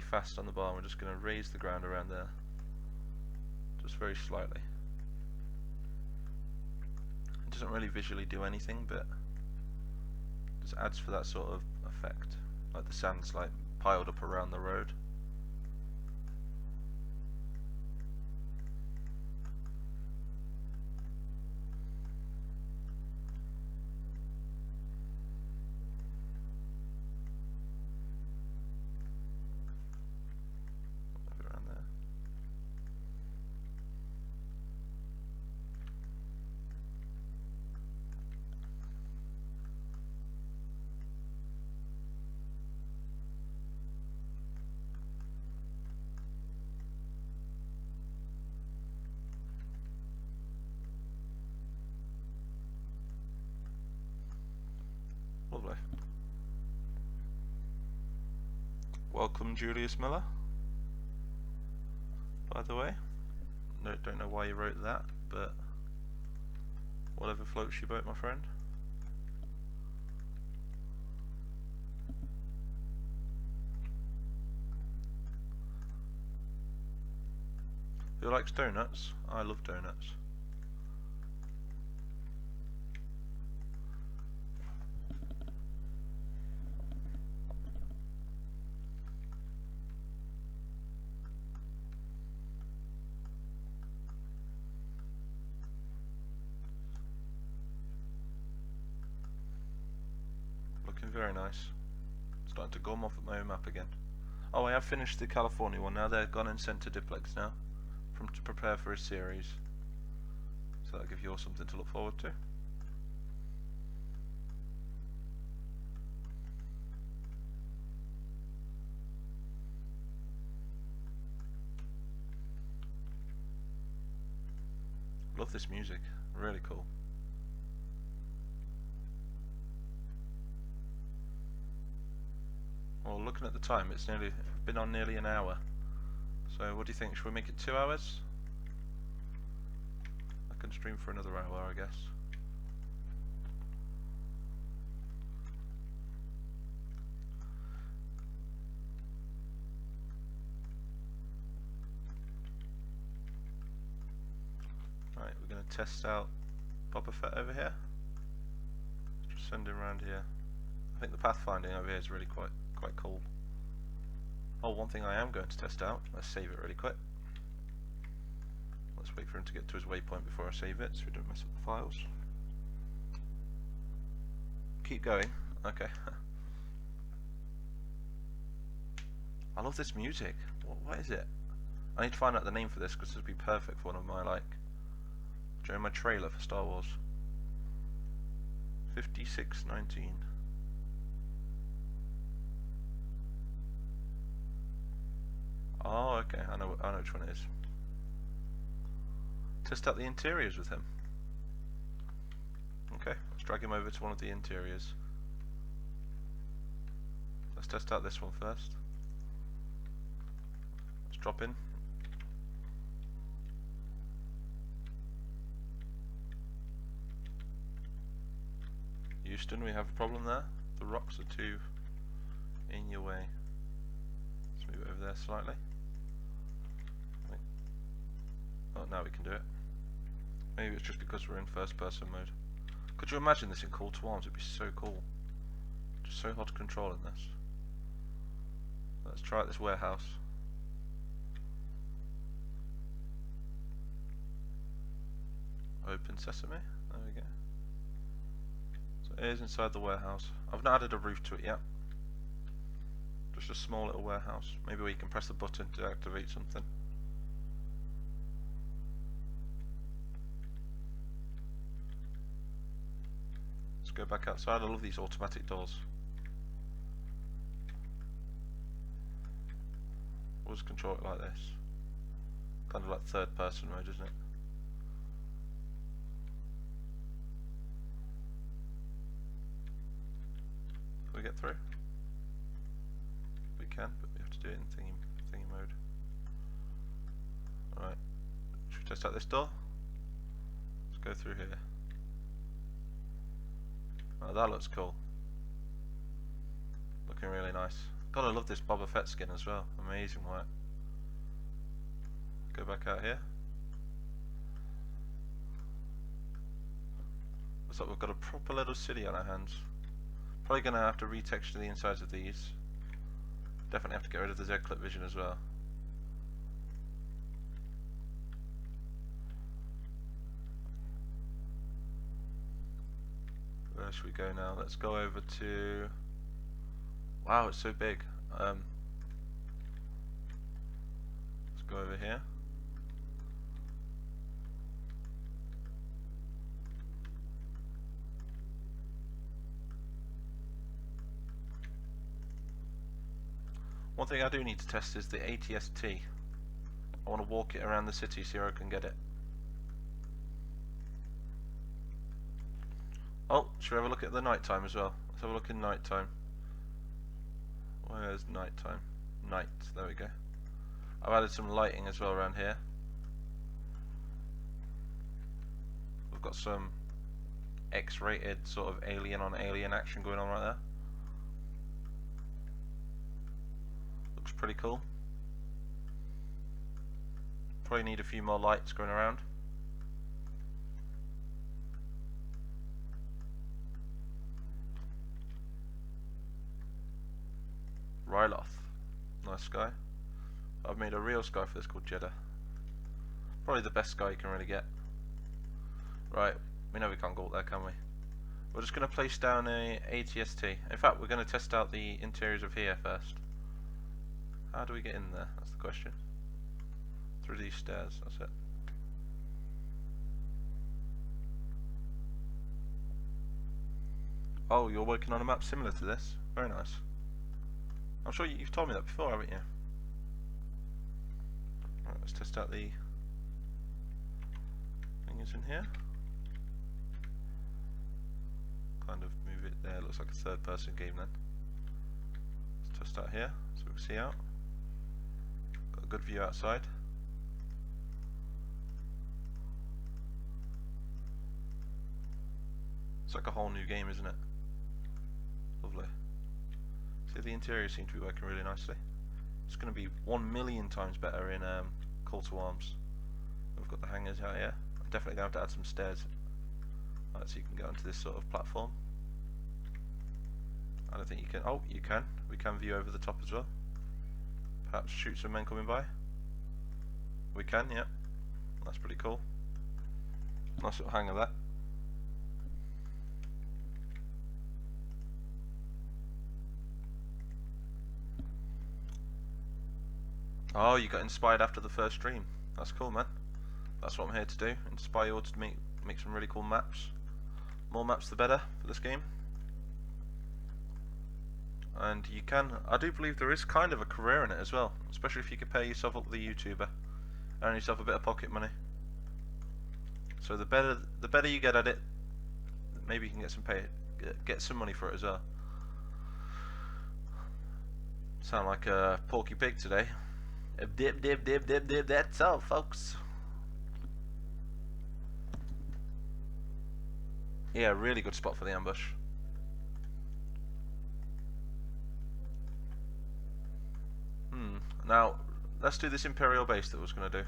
fast on the bar. We're just going to raise the ground around there. Just very slightly. It doesn't really visually do anything, but just adds for that sort of effect. Like the sand's like piled up around the road. Lovely. Welcome, Julius Miller. By the way, don't know why you wrote that, but whatever floats your boat, my friend. Who likes donuts? I love donuts. Looking very nice. Starting to gum off at my own map again. Oh, I have finished the California one now. They're gone and sent to Duplex now, to prepare for a series. So that'll give you all something to look forward to. Love this music, really cool. Well, looking at the time, it's been on nearly an hour. So what do you think? Should we make it 2 hours? I can stream for another hour, I guess. Right, we're going to test out Boba Fett over here. Just send him around here. I think the pathfinding over here is really quite cool. Oh, one thing I am going to test out. Let's save it really quick. Let's wait for him to get to his waypoint before I save it, so we don't mess up the files. Keep going. Okay. I love this music. What is it? I need to find out the name for this because this would be perfect for one of my, like, during my trailer for Star Wars. 5619. Oh, okay. I know which one it is. Test out the interiors with him. Okay, let's drag him over to one of the interiors. Let's test out this one first. Let's drop in. Houston, we have a problem there. The rocks are too in your way. Let's move it over there slightly. Oh, now we can do it. Maybe it's just because we're in first person mode. Could you imagine this in Call to Arms? It'd be so cool. Just so hard to control in this. Let's try out this warehouse. Open sesame. There we go. So it is inside the warehouse. I've not added a roof to it yet. Just a small little warehouse. Maybe we can press the button to activate something. Let's go back outside. I love these automatic doors. We'll just control it like this. Kind of like third person mode, isn't it? Can we get through? We can, but we have to do it in thingy mode. Alright. Should we test out this door? Let's go through here. Oh, that looks cool. Looking really nice. God, I love this Boba Fett skin as well. Amazing work. Go back out here. Looks like we've got a proper little city on our hands. Probably going to have to retexture the insides of these. Definitely have to get rid of the Z-clip vision as well. Where should we go now? Let's go over to... Wow, it's so big. Let's go over here. One thing I do need to test is the ATST. I want to walk it around the city, see where I can get it. Oh, should we have a look at the nighttime as well? Let's have a look in nighttime. Where's nighttime? Night, there we go. I've added some lighting as well around here. We've got some X-rated sort of alien on alien action going on right there. Looks pretty cool. Probably need a few more lights going around. Ryloth. Nice sky. I've made a real sky for this called Jedha. Probably the best sky you can really get. Right, we know we can't go up there, can we? We're just going to place down a ATST. In fact, we're going to test out the interiors of here first. How do we get in there? That's the question. Through these stairs, that's it. Oh, you're working on a map similar to this? Very nice. I'm sure you've told me that before, haven't you? Right, let's test out the things in here. Kind of move it there, looks like a third person game then. Let's test out here, so we can see out. Got a good view outside. It's like a whole new game, isn't it? Lovely. See, the interiors seem to be working really nicely. It's going to be 1,000,000 times better in Call to Arms. We've got the hangars out here. I'm definitely going to have to add some stairs. Right, so you can get onto this sort of platform. I don't think you can. Oh, you can. We can view over the top as well. Perhaps shoot some men coming by. We can, yeah. That's pretty cool. Nice little hangar there. Oh, you got inspired after the first stream. That's cool, man. That's what I'm here to do. Inspire you all to make some really cool maps. More maps the better for this game. And you can, I do believe there is kind of a career in it as well, especially if you compare yourself up with a YouTuber, earn yourself a bit of pocket money. So the better you get at it, maybe you can get some money for it as well. Sound like a Porky Pig today. Dib dib dib dib dib. That's all, folks. Yeah, really good spot for the ambush. Now, let's do this Imperial base that I was going to do.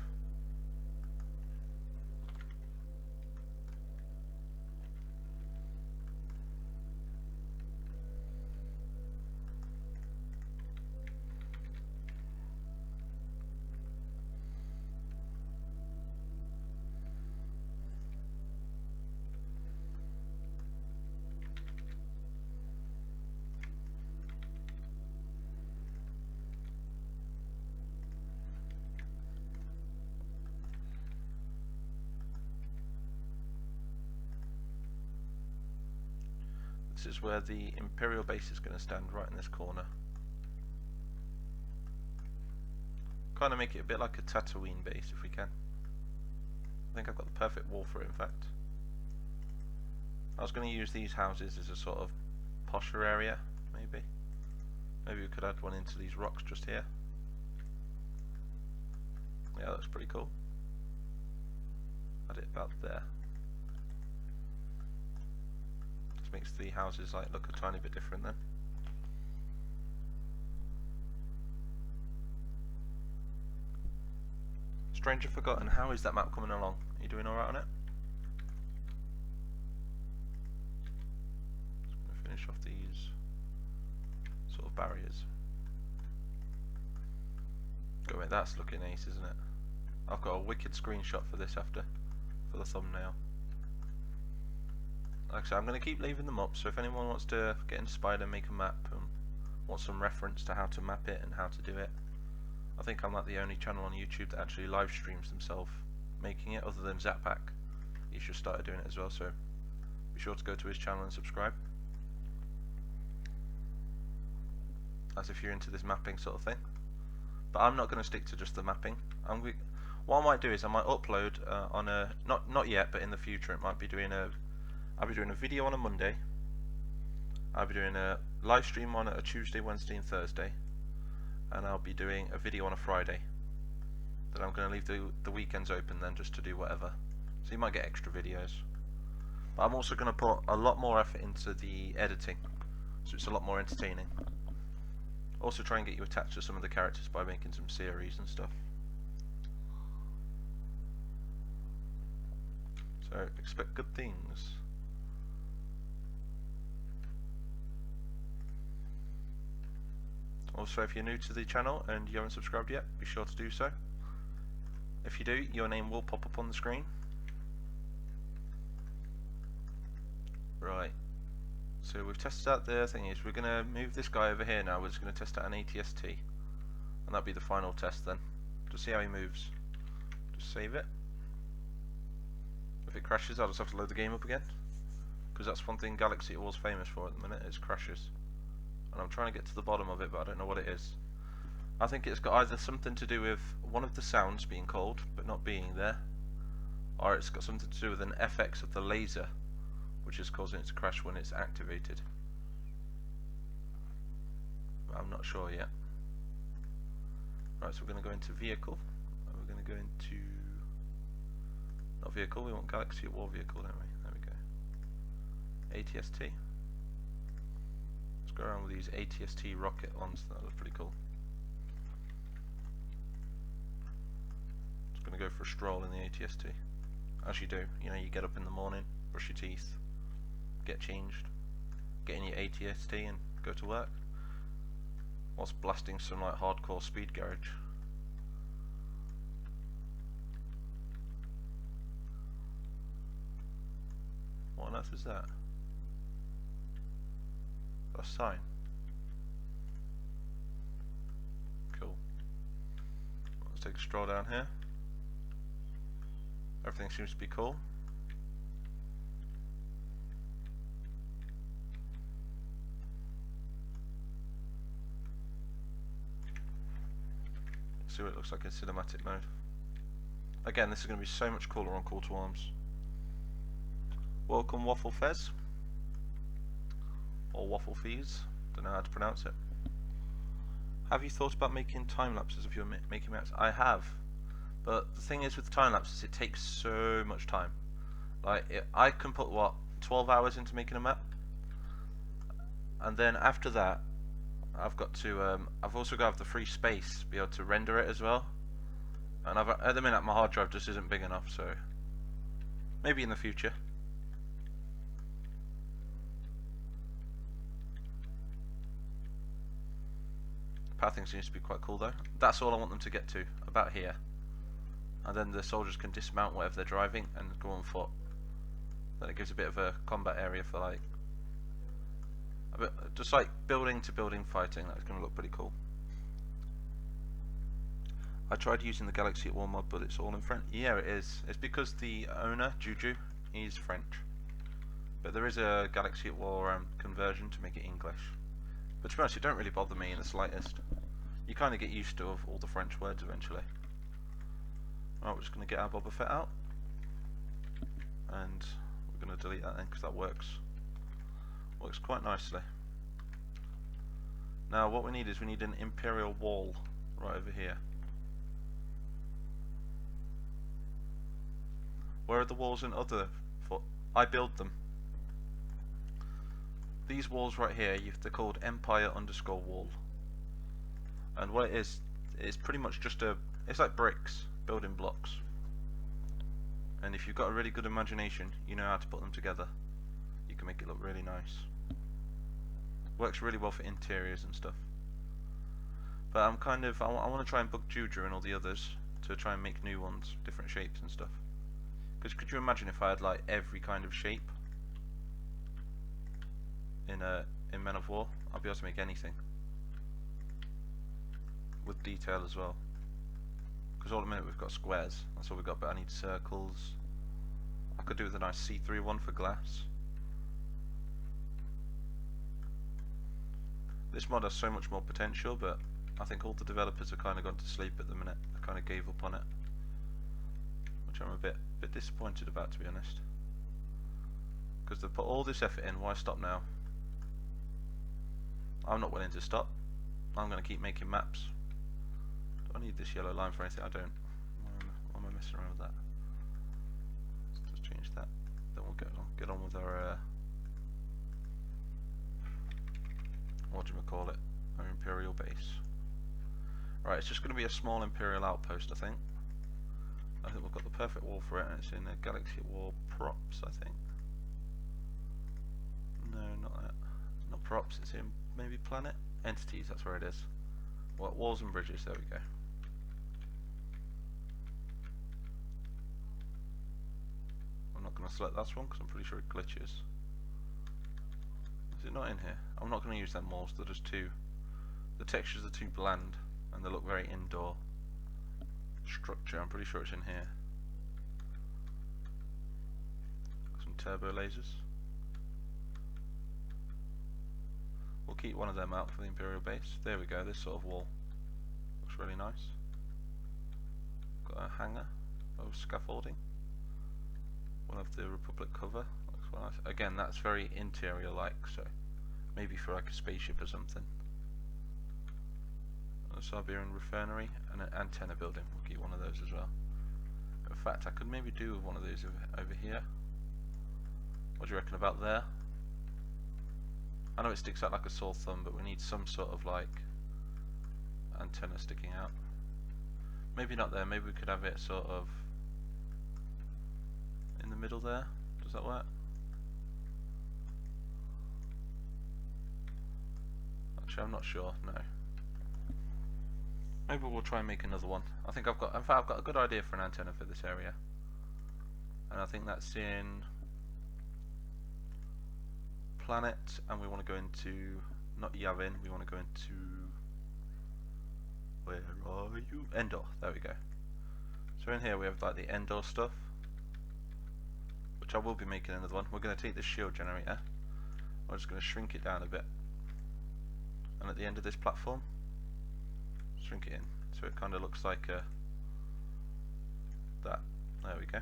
This is where the Imperial base is going to stand, right in this corner. Kind of make it a bit like a Tatooine base if we can. I think I've got the perfect wall for it, in fact. I was going to use these houses as a sort of posher area, maybe. Maybe we could add one into these rocks just here. Yeah, that looks pretty cool. Add it about there. Just makes the houses like look a tiny bit different then. Stranger Forgotten, how is that map coming along? Are you doing alright on it? Just going to finish off these sort of barriers. Go away, that's looking ace, isn't it? I've got a wicked screenshot for this after, for the thumbnail. Like I said, I'm going to keep leaving them up, so if anyone wants to get inspired and make a map and wants some reference to how to map it and how to do it, I think I'm like the only channel on YouTube that actually live streams themselves making it, other than Zappack. He's just started doing it as well, so be sure to go to his channel and subscribe. As if you're into this mapping sort of thing. But I'm not going to stick to just the mapping. What I might do is I might upload on a not yet, but in the future it might be doing a. I'll be doing a video on a Monday. I'll be doing a live stream on a Tuesday, Wednesday, and Thursday. And I'll be doing a video on a Friday. Then I'm going to leave the weekends open then just to do whatever. So you might get extra videos. But I'm also going to put a lot more effort into the editing, so it's a lot more entertaining. Also try and get you attached to some of the characters by making some series and stuff. So expect good things. Also, if you're new to the channel and you haven't subscribed yet, be sure to do so. If you do, your name will pop up on the screen. Right. So we've tested out the thing is we're going to move this guy over here now. We're just going to test out an ATST. And that'll be the final test then. To see how he moves. Just save it. If it crashes, I'll just have to load the game up again. Because that's one thing Galaxy was famous for at the minute, is crashes. And I'm trying to get to the bottom of it, but I don't know what it is. I think it's got either something to do with one of the sounds being called, but not being there. Or it's got something to do with an FX of the laser, which is causing it to crash when it's activated. But I'm not sure yet. Right, so we're going to go into vehicle. And we're going to go into... Not vehicle, we want Galaxy at War vehicle, don't we? There we go. ATST. Let's go around with these ATST rocket ones, that looks pretty cool. Just going to go for a stroll in the ATST. As you do, you know, you get up in the morning, brush your teeth, get changed, get in your ATST and go to work. Whilst blasting some like hardcore speed garage. What on earth is that? A sign. Cool. Let's take a stroll down here. Everything seems to be cool. See what it looks like in cinematic mode. Again, this is going to be so much cooler on Call to Arms. Welcome Waffle Fez. Or Waffle Fees. Don't know how to pronounce it. Have you thought about making time lapses of your making maps? I have. But the thing is with time lapses, it takes so much time. Like, I can put, what, 12 hours into making a map? And then after that, I've got to, I've also got to have the free space to be able to render it as well. And at the minute my hard drive just isn't big enough, so maybe in the future. Pathing seems to be quite cool though. That's all I want them to get to, about here. And then the soldiers can dismount whatever they're driving and go on foot. Then it gives a bit of a combat area for like, a bit, just like building to building fighting. That's going to look pretty cool. I tried using the Galaxy at War mod, but it's all in French. Yeah, it is. It's because the owner, Juju, is French. But there is a Galaxy at War conversion to make it English. But to be honest, it don't really bother me in the slightest. You kind of get used to all the French words eventually. Alright, we're just going to get our Boba Fett out. And we're going to delete that then, because that works quite nicely. Now what we need is an Imperial wall right over here. Where are the walls in other I build them. These walls right here, they're called Empire_wall. And what it is, it's pretty much just it's like bricks, building blocks. And if you've got a really good imagination, you know how to put them together. You can make it look really nice. Works really well for interiors and stuff. But I want to try and book Jedha and all the others to try and make new ones, different shapes and stuff. Because could you imagine if I had like every kind of shape in Men of War? I'd be able to make anything with detail as well. Because all at the minute we've got squares, that's all we've got. But I need circles. I could do with a nice see-through one for glass. This mod has so much more potential, but I think all the developers have kind of gone to sleep at the minute. I kind of gave up on it, which I'm a bit disappointed about, to be honest. Because they've put all this effort in, why stop now? I'm not willing to stop. I'm going to keep making maps. Do I need this yellow line for anything? I don't. Why am I messing around with that? Let's just change that. Then we'll get on with our what do we call it? Our Imperial base. Right, it's just going to be a small Imperial outpost, I think. I think we've got the perfect wall for it, and it's in a Galaxy War props, I think. No, not that. Not props, it's in maybe planet? Entities, that's where it is. What, walls and bridges, there we go. I'm not going to select that one because I'm pretty sure it glitches. Is it not in here? I'm not going to use them walls, they're just the textures are too bland and they look very indoor. Structure, I'm pretty sure it's in here. Got some turbo lasers. We'll keep one of them out for the Imperial base. There we go, this sort of wall. Looks really nice. Got a hangar of scaffolding. One of the Republic cover. Looks quite nice. Again, that's very interior like, so maybe for like a spaceship or something. A Siberian refinery and an antenna building. We'll keep one of those as well. In fact, I could maybe do one of these over here. What do you reckon about there? I know it sticks out like a sore thumb, but we need some sort of like antenna sticking out. Maybe not there, maybe we could have it sort of in the middle there. Does that work? Actually, I'm not sure, no. Maybe we'll try and make another one. I think in fact I've got a good idea for an antenna for this area. And I think that's in planet, and we want to go into, not Yavin, we want to go into Where are you? Endor. There we go. So in here we have like the Endor stuff, which I will be making another one. We're going to take this shield generator. I'm just going to shrink it down a bit, and at the end of this platform, shrink it in so it kind of looks like that. There we go.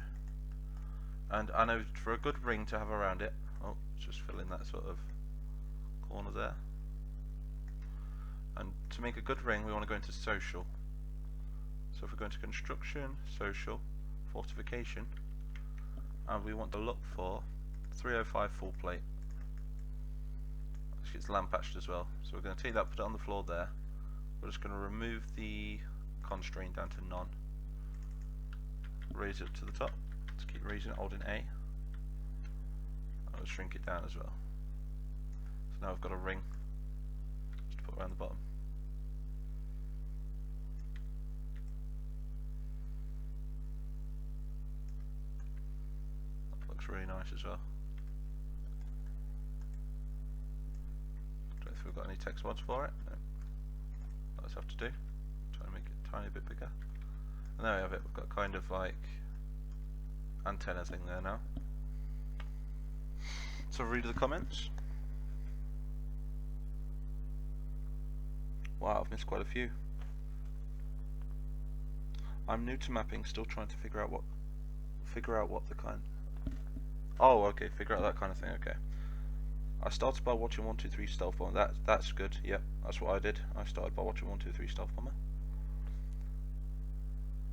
And I know for a good ring to have around it, oh, just fill in that sort of corner there. And to make a good ring, we want to go into social. So if we go into construction, social, fortification, and we want to look for 305 full plate. Actually, it's lamp patched as well. So we're going to take that, put it on the floor there. We're just going to remove the constraint down to none. Raise it up to the top. Let's keep raising it, holding A. I'll shrink it down as well. So now I've got a ring just to put around the bottom. That looks really nice as well. Don't know if we've got any text mods for it. No. That's have to do. Try to make it a tiny bit bigger. And there we have it. We've got kind of like antenna thing there now. So read the comments. Wow, I've missed quite a few. I'm new to mapping, still trying to figure out what the kind. Oh, okay, figure out that kind of thing. Okay. I started by watching 123 Stealth Bomber. That's good. Yep, that's what I did. I started by watching 123 Stealth Bomber.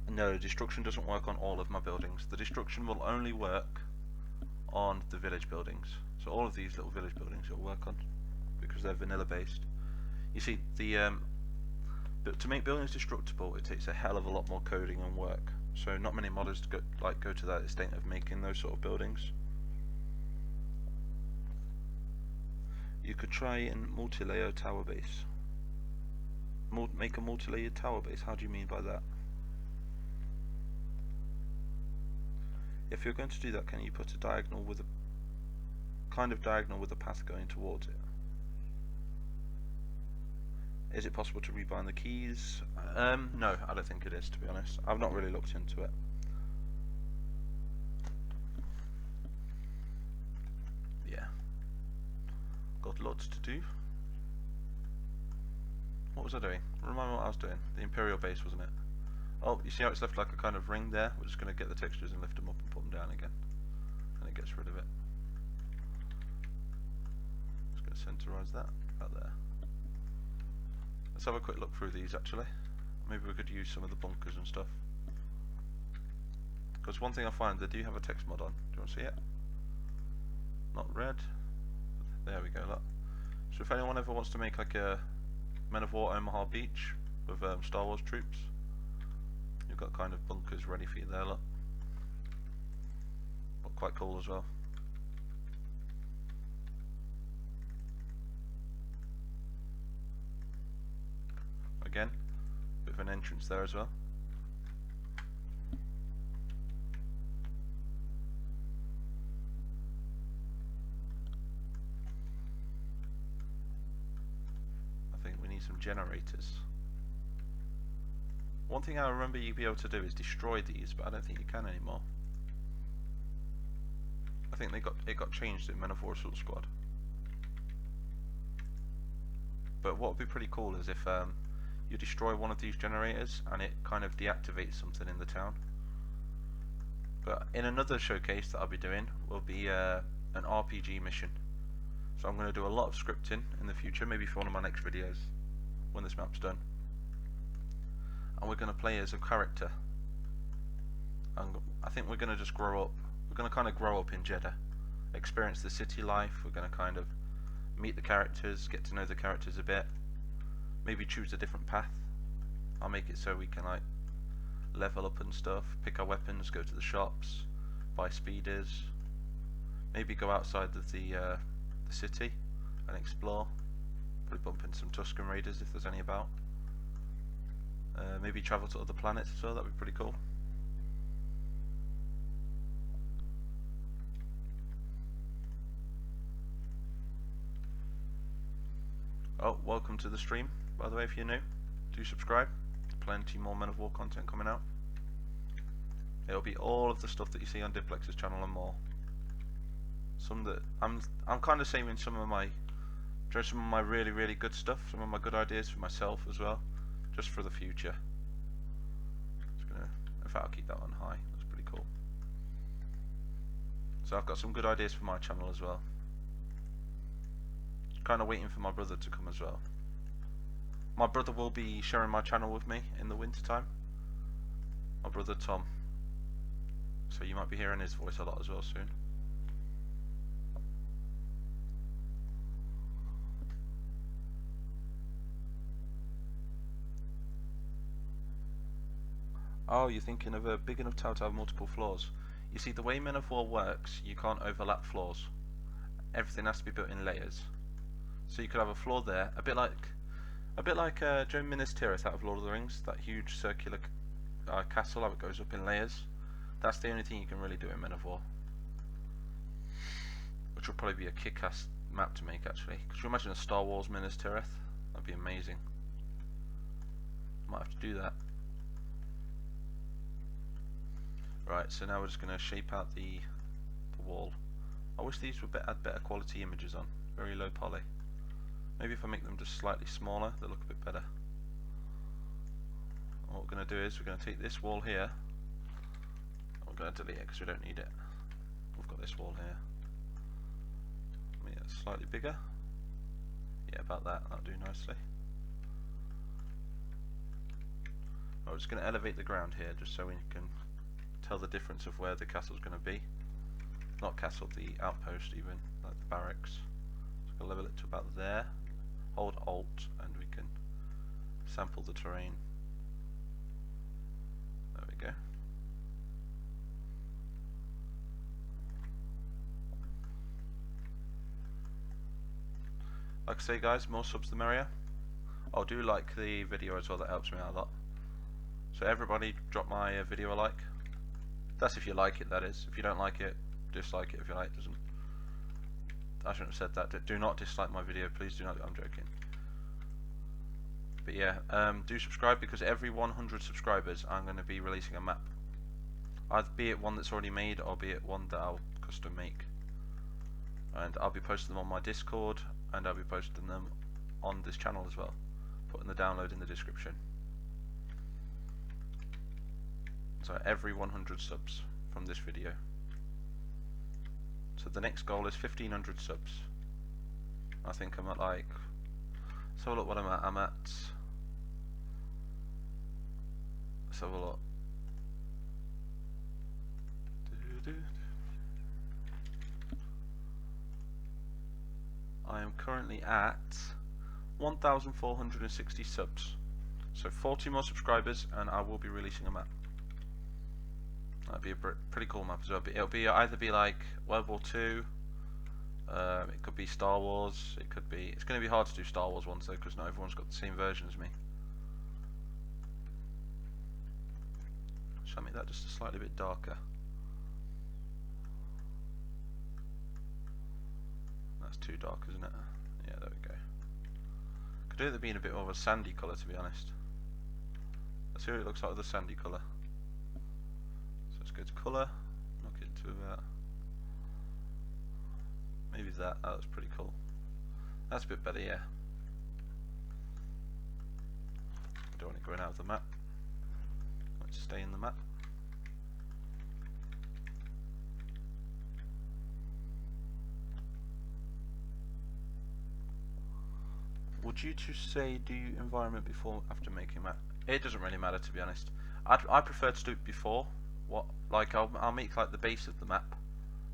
No, destruction doesn't work on all of my buildings. The destruction will only work on the village buildings. So all of these little village buildings it'll work on because they're vanilla based. You see, to make buildings destructible, it takes a hell of a lot more coding and work. So not many modders go to that extent of making those sort of buildings. You could try in multi-layer tower base. Make a multi-layered tower base. How do you mean by that? If you're going to do that, can you put a diagonal with a kind of diagonal with a path going towards it? Is it possible to rebind the keys? No, I don't think it is, to be honest. I've not really looked into it. Yeah. Got lots to do. What was I doing? Remind me what I was doing. The Imperial base, wasn't it? Oh, you see how it's left like a kind of ring there? We're just going to get the textures and lift them up and put them down again. And it gets rid of it. Just going to centerize that about there. Let's have a quick look through these actually. Maybe we could use some of the bunkers and stuff. Because one thing I find, they do have a text mod on. Do you want to see it? Not red. There we go, look. So if anyone ever wants to make like a Men of War Omaha Beach with Star Wars troops, you've got kind of bunkers ready for you there, look. But quite cool as well. Again, bit of an entrance there as well. I think we need some generators. One thing I remember you'd be able to do is destroy these, but I don't think you can anymore. I think it got changed in Men of War Assault Squad. But what would be pretty cool is if you destroy one of these generators and it kind of deactivates something in the town. But in another showcase that I'll be doing will be an RPG mission. So I'm going to do a lot of scripting in the future, maybe for one of my next videos when this map's done. And we're going to play as a character. And I think we're going to just grow up. We're going to kind of grow up in Jedha, experience the city life. We're going to kind of meet the characters, get to know the characters a bit. Maybe choose a different path. I'll make it so we can like level up and stuff, pick our weapons, go to the shops, buy speeders, maybe go outside of the city and explore. Probably bump into some Tusken Raiders if there's any about. Maybe travel to other planets as well, that'd be pretty cool. Oh, welcome to the stream, by the way, if you're new. Do subscribe. plenty more Men of War content coming out. It'll be all of the stuff that you see on Diplex's channel and more. Some that I'm kind of saving some of my really good stuff, some of my good ideas for myself as well, just for the future. In fact, I'll keep that on high. That's pretty cool. So I've got some good ideas for my channel as well. Kind of waiting for my brother to come as well. My brother will be sharing my channel with me in the winter time. My brother Tom. So you might be hearing his voice a lot as well soon. Oh, you're thinking of a big enough tower to have multiple floors. You see, the way Men of War works, you can't overlap floors. Everything has to be built in layers. So you could have a floor there, a bit like do you know Minas Tirith out of Lord of the Rings, that huge circular castle, how it goes up in layers. That's the only thing you can really do in Men of War. Which will probably be a kick-ass map to make, actually. Could you imagine a Star Wars Minas Tirith? That'd be amazing. Might have to do that. Right, so now we're just going to shape out the wall. I wish these would had better quality images on. Very low poly. Maybe if I make them just slightly smaller, they'll look a bit better. What we're going to do is we're going to take this wall here. We're going to delete it because we don't need it. We've got this wall here. Make it slightly bigger. Yeah, about that. That'll do nicely. We're just going to elevate the ground here just so we can tell the difference of where the castle's going to be. Not castle, the outpost even, like the barracks. So we'll level it to about there. Hold Alt and we can sample the terrain. There we go. Like I say guys, more subs the merrier. I'll do like the video as well, that helps me out a lot. So everybody drop my video a like. That's if you like it, that is. If you don't like it, dislike it if you like it. Doesn't. I shouldn't have said that. Do not dislike my video, please do not. I'm joking. But yeah, do subscribe because every 100 subscribers I'm going to be releasing a map. Either be it one that's already made or be it one that I'll custom make. And I'll be posting them on my Discord and I'll be posting them on this channel as well. Putting the download in the description. So every 100 subs from this video. So the next goal is 1500 subs. I think I'm at like, let's have a look what I'm at. Let's have a look. I am currently at 1460 subs. So 40 more subscribers and I will be releasing a map. That'd be a pretty cool map as well. It'll be either be like World War II, it could be Star Wars, it could be. It's going to be hard to do Star Wars ones though because not everyone's got the same version as me. Shall I make that just a slightly bit darker? That's too dark, isn't it? Yeah, there we go. Could do with it being a bit more of a sandy colour, to be honest. Let's see what it looks like with a sandy colour. Go to colour, knock it to maybe that. That looks pretty cool. That's a bit better, yeah. I don't want it going out of the map. I want it to stay in the map. Would you two say do environment before after making map? It doesn't really matter, to be honest. I prefer to do it before. I'll make like the base of the map,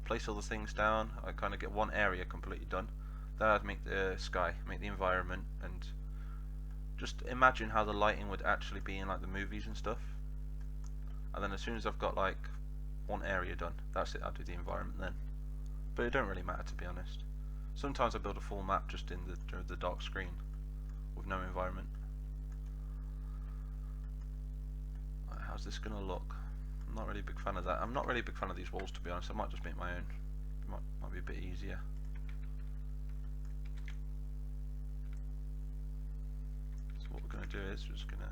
place all the things down. I kind of get one area completely done. Then I'd make the sky, make the environment, and just imagine how the lighting would actually be in like the movies and stuff. And then as soon as I've got like one area done, that's it. I'll do the environment then. But it don't really matter, to be honest. Sometimes I build a full map just in the dark screen with no environment. Right, how's this gonna look? I'm not really a big fan of that. I'm not really a big fan of these walls, to be honest. I might just make my own. Might be a bit easier. So what we're going to do is we're just going to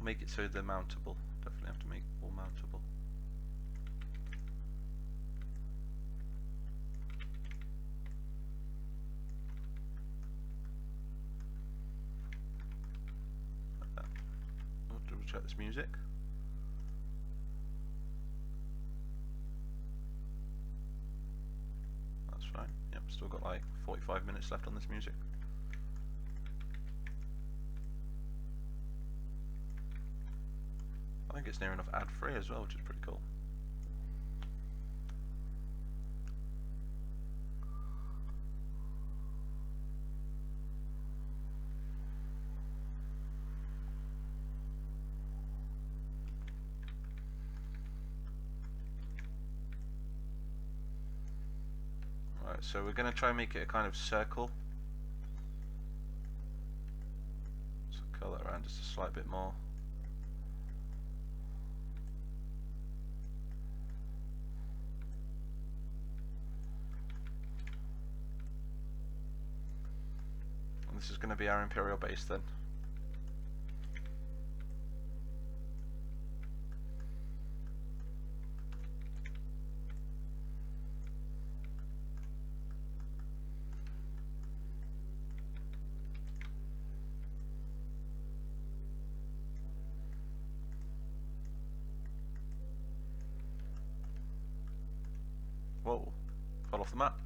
We'll make it so they're mountable. Definitely have to make all mountable. Like that. Oh, double check this music. That's fine. Yep, still got like 45 minutes left on this music. I think it's near enough ad-free as well, which is pretty cool. Right, so we're going to try and make it a kind of circle. So curl that around just a slight bit more. And this is going to be our Imperial base then. Whoa, fell off the map.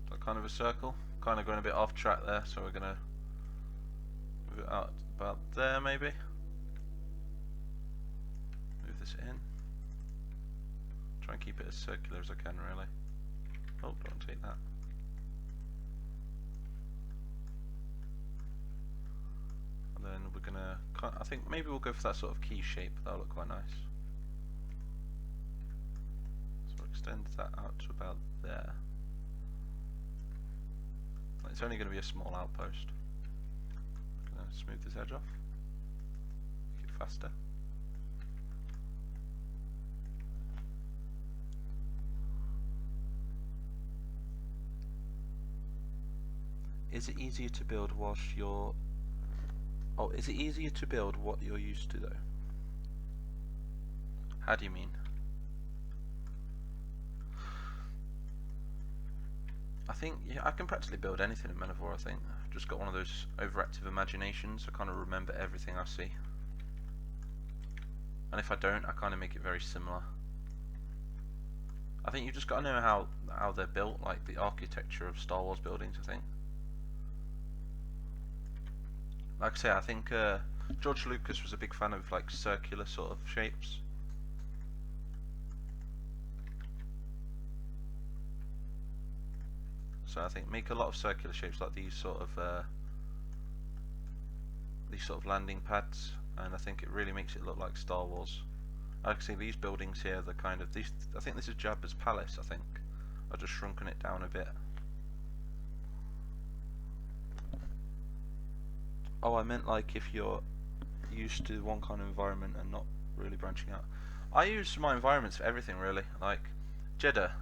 So kind of a circle, kind of going a bit off track there, so we're going to move it out about there maybe. Move this in. Try and keep it as circular as I can really. Oh, don't take that. And then we're going to, I think maybe we'll go for that sort of key shape, that'll look quite nice. So we'll extend that out to about there. It's only going to be a small outpost. Going to smooth this edge off. Make it faster. Is it easier to build whilst you're... Oh, is it easier to build what you're used to though? How do you mean? I think, yeah, I can practically build anything in Manivore, I think. I've just got one of those overactive imaginations. I kind of remember everything I see. And if I don't, I kind of make it very similar. I think you just got to know how they're built, like the architecture of Star Wars buildings, I think. Like I say, I think George Lucas was a big fan of like circular sort of shapes. So I think make a lot of circular shapes like these sort of landing pads, and I think it really makes it look like Star Wars. I can see these buildings here, the kind of these. I think this is Jabba's palace. I think I've just shrunken it down a bit. Oh, I meant like if you're used to one kind of environment and not really branching out. I use my environments for everything really. Like Jedha,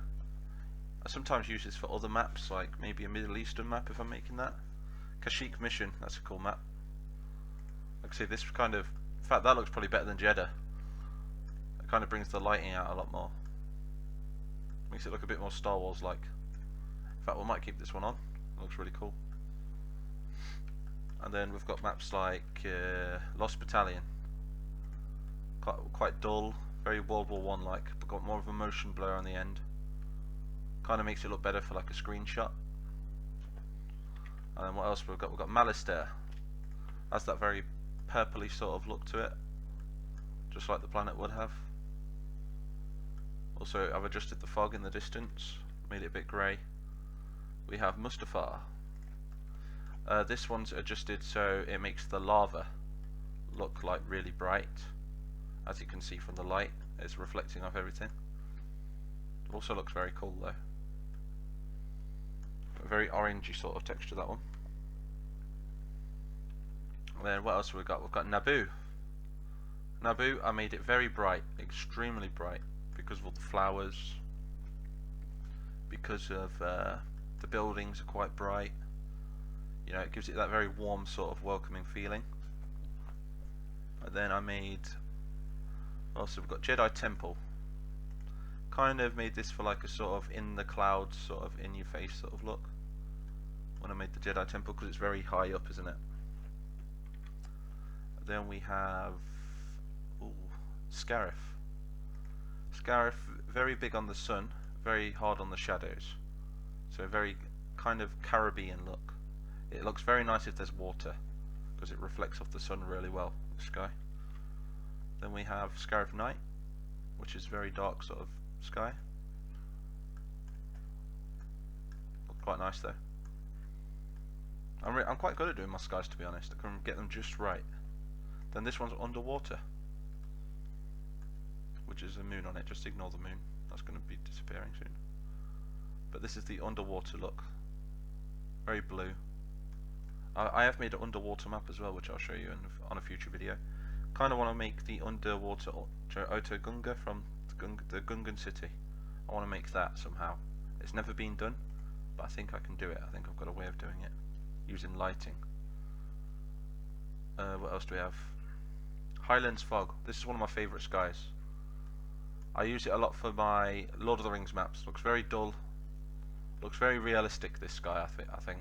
I sometimes use this for other maps, like maybe a Middle Eastern map if I'm making that. Kashyyyk Mission, that's a cool map. Like I say, this kind of, in fact that looks probably better than Jedha. It kind of brings the lighting out a lot more. Makes it look a bit more Star Wars like. In fact we might keep this one on, it looks really cool. And then we've got maps like Lost Battalion. Quite dull, very World War I like, but got more of a motion blur on the end. Kind of makes it look better for like a screenshot. And then what else we've got? We've got Malistaire. Has that very purpley sort of look to it, just like the planet would have. Also, I've adjusted the fog in the distance, made it a bit grey. We have Mustafar. This one's adjusted so it makes the lava look like really bright. As you can see from the light, it's reflecting off everything. It also looks very cool though. A very orangey sort of texture, that one. And then what else have we got? We've got Naboo. Naboo, I made it very bright, extremely bright, because of all the flowers, because of the buildings are quite bright. You know, it gives it that very warm sort of welcoming feeling. And then I made, also we've got Jedi Temple. Kind of made this for like a sort of in the clouds, sort of in your face sort of look. When I made the Jedi Temple, because it's very high up, isn't it? Then we have Scarif. Scarif, very big on the sun, very hard on the shadows. So very kind of Caribbean look. It looks very nice if there's water, because it reflects off the sun really well, the sky. Then we have Scarif Night, which is very dark sort of sky. Look quite nice though. I'm quite good at doing my skies, to be honest. I can get them just right. Then this one's underwater, which is a moon on it. Just ignore the moon. That's going to be disappearing soon. But this is the underwater look. Very blue. I have made an underwater map as well, which I'll show you on a future video. Kind of want to make the underwater Oto Gunga from the Gungan city. I want to make that somehow. It's never been done, but I think I can do it. I think I've got a way of doing it using lighting. What else do we have? Highlands Fog. This is one of my favourite skies. I use it a lot for my Lord of the Rings maps. Looks very dull. Looks very realistic, this sky, I think.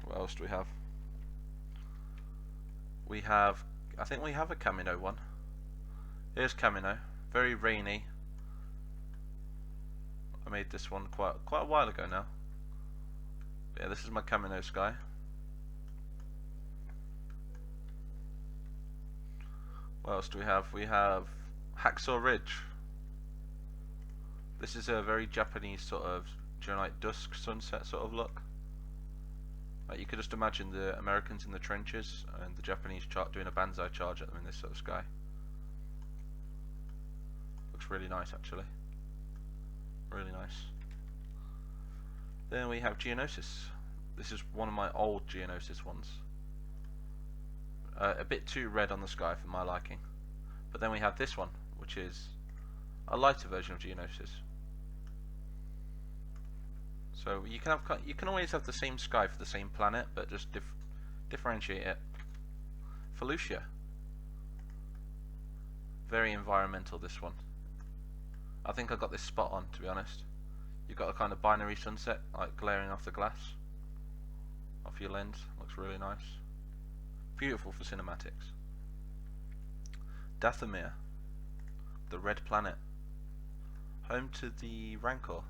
What else do we have? We have, I think we have a Camino one. Here's Camino. Very rainy. I made this one quite a while ago now. But yeah, this is my Camino sky. What else do we have? We have Hacksaw Ridge. This is a very Japanese sort of, do you know, like dusk sunset sort of look. Like you could just imagine the Americans in the trenches and the Japanese doing a banzai charge at them in this sort of sky. Looks really nice, actually. Really nice. Then we have Geonosis. This is one of my old Geonosis ones. A bit too red on the sky for my liking. But then we have this one, which is a lighter version of Geonosis. So you can always have the same sky for the same planet, but just differentiate it. Felucia. Very environmental, this one. I think I got this spot on, to be honest. You've got a kind of binary sunset, like glaring off the glass, off your lens. Looks really nice. Beautiful for cinematics. Dathomir, the red planet, home to the Rancor,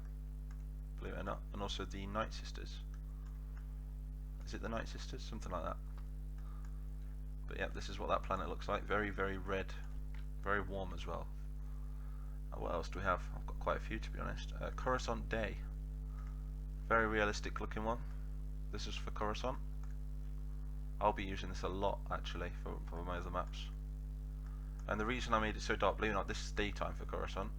believe it or not, and also the Night Sisters. Is it the Night Sisters? Something like that. But yeah, this is what that planet looks like. Very, very red, very warm as well. What else do we have? I've got quite a few, to be honest. Coruscant Day, very realistic looking one. This is for Coruscant. I'll be using this a lot actually for my other maps. And the reason I made it so dark blue, not this is daytime for Coruscant,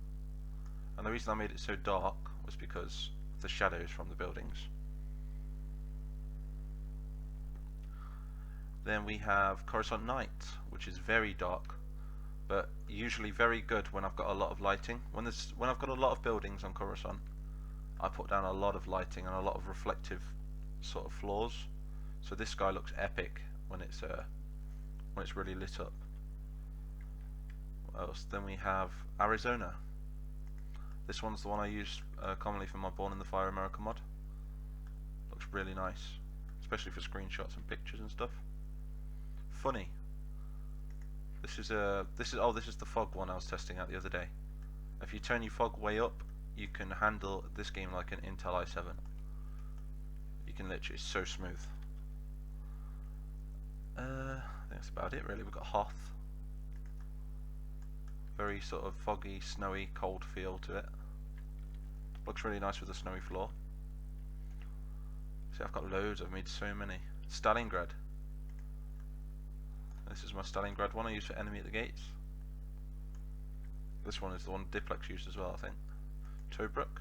and the reason I made it so dark was because of the shadows from the buildings. Then we have Coruscant Night, which is very dark, but usually very good when I've got a lot of lighting. When I've got a lot of buildings on Coruscant, I put down a lot of lighting and a lot of reflective sort of floors. So this sky looks epic when it's really lit up. What else? Then we have Arizona. This one's the one I use commonly for my Born in the Fire America mod. Looks really nice, especially for screenshots and pictures and stuff. Funny. This is the fog one I was testing out the other day. If you turn your fog way up, you can handle this game like an Intel i7. You can literally, it's so smooth. I think that's about it really. We've got Hoth. Very sort of foggy, snowy, cold feel to it. Looks really nice with the snowy floor. See, I've got loads, I've made so many. Stalingrad. This is my Stalingrad one I use for Enemy at the Gates. This one is the one Diplex used as well, I think. Tobruk.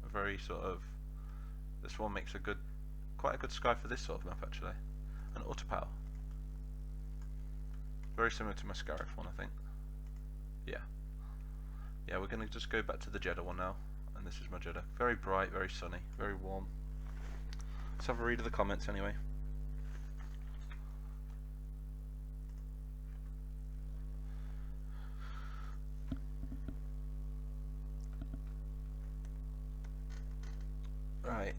A very sort of This one makes quite a good sky for this sort of map actually. An autopal. Very similar to my Scarif one, I think. Yeah. Yeah, we're going to just go back to the Jedha one now. And this is my Jedha. Very bright, very sunny, very warm. Let's have a read of the comments anyway. Right.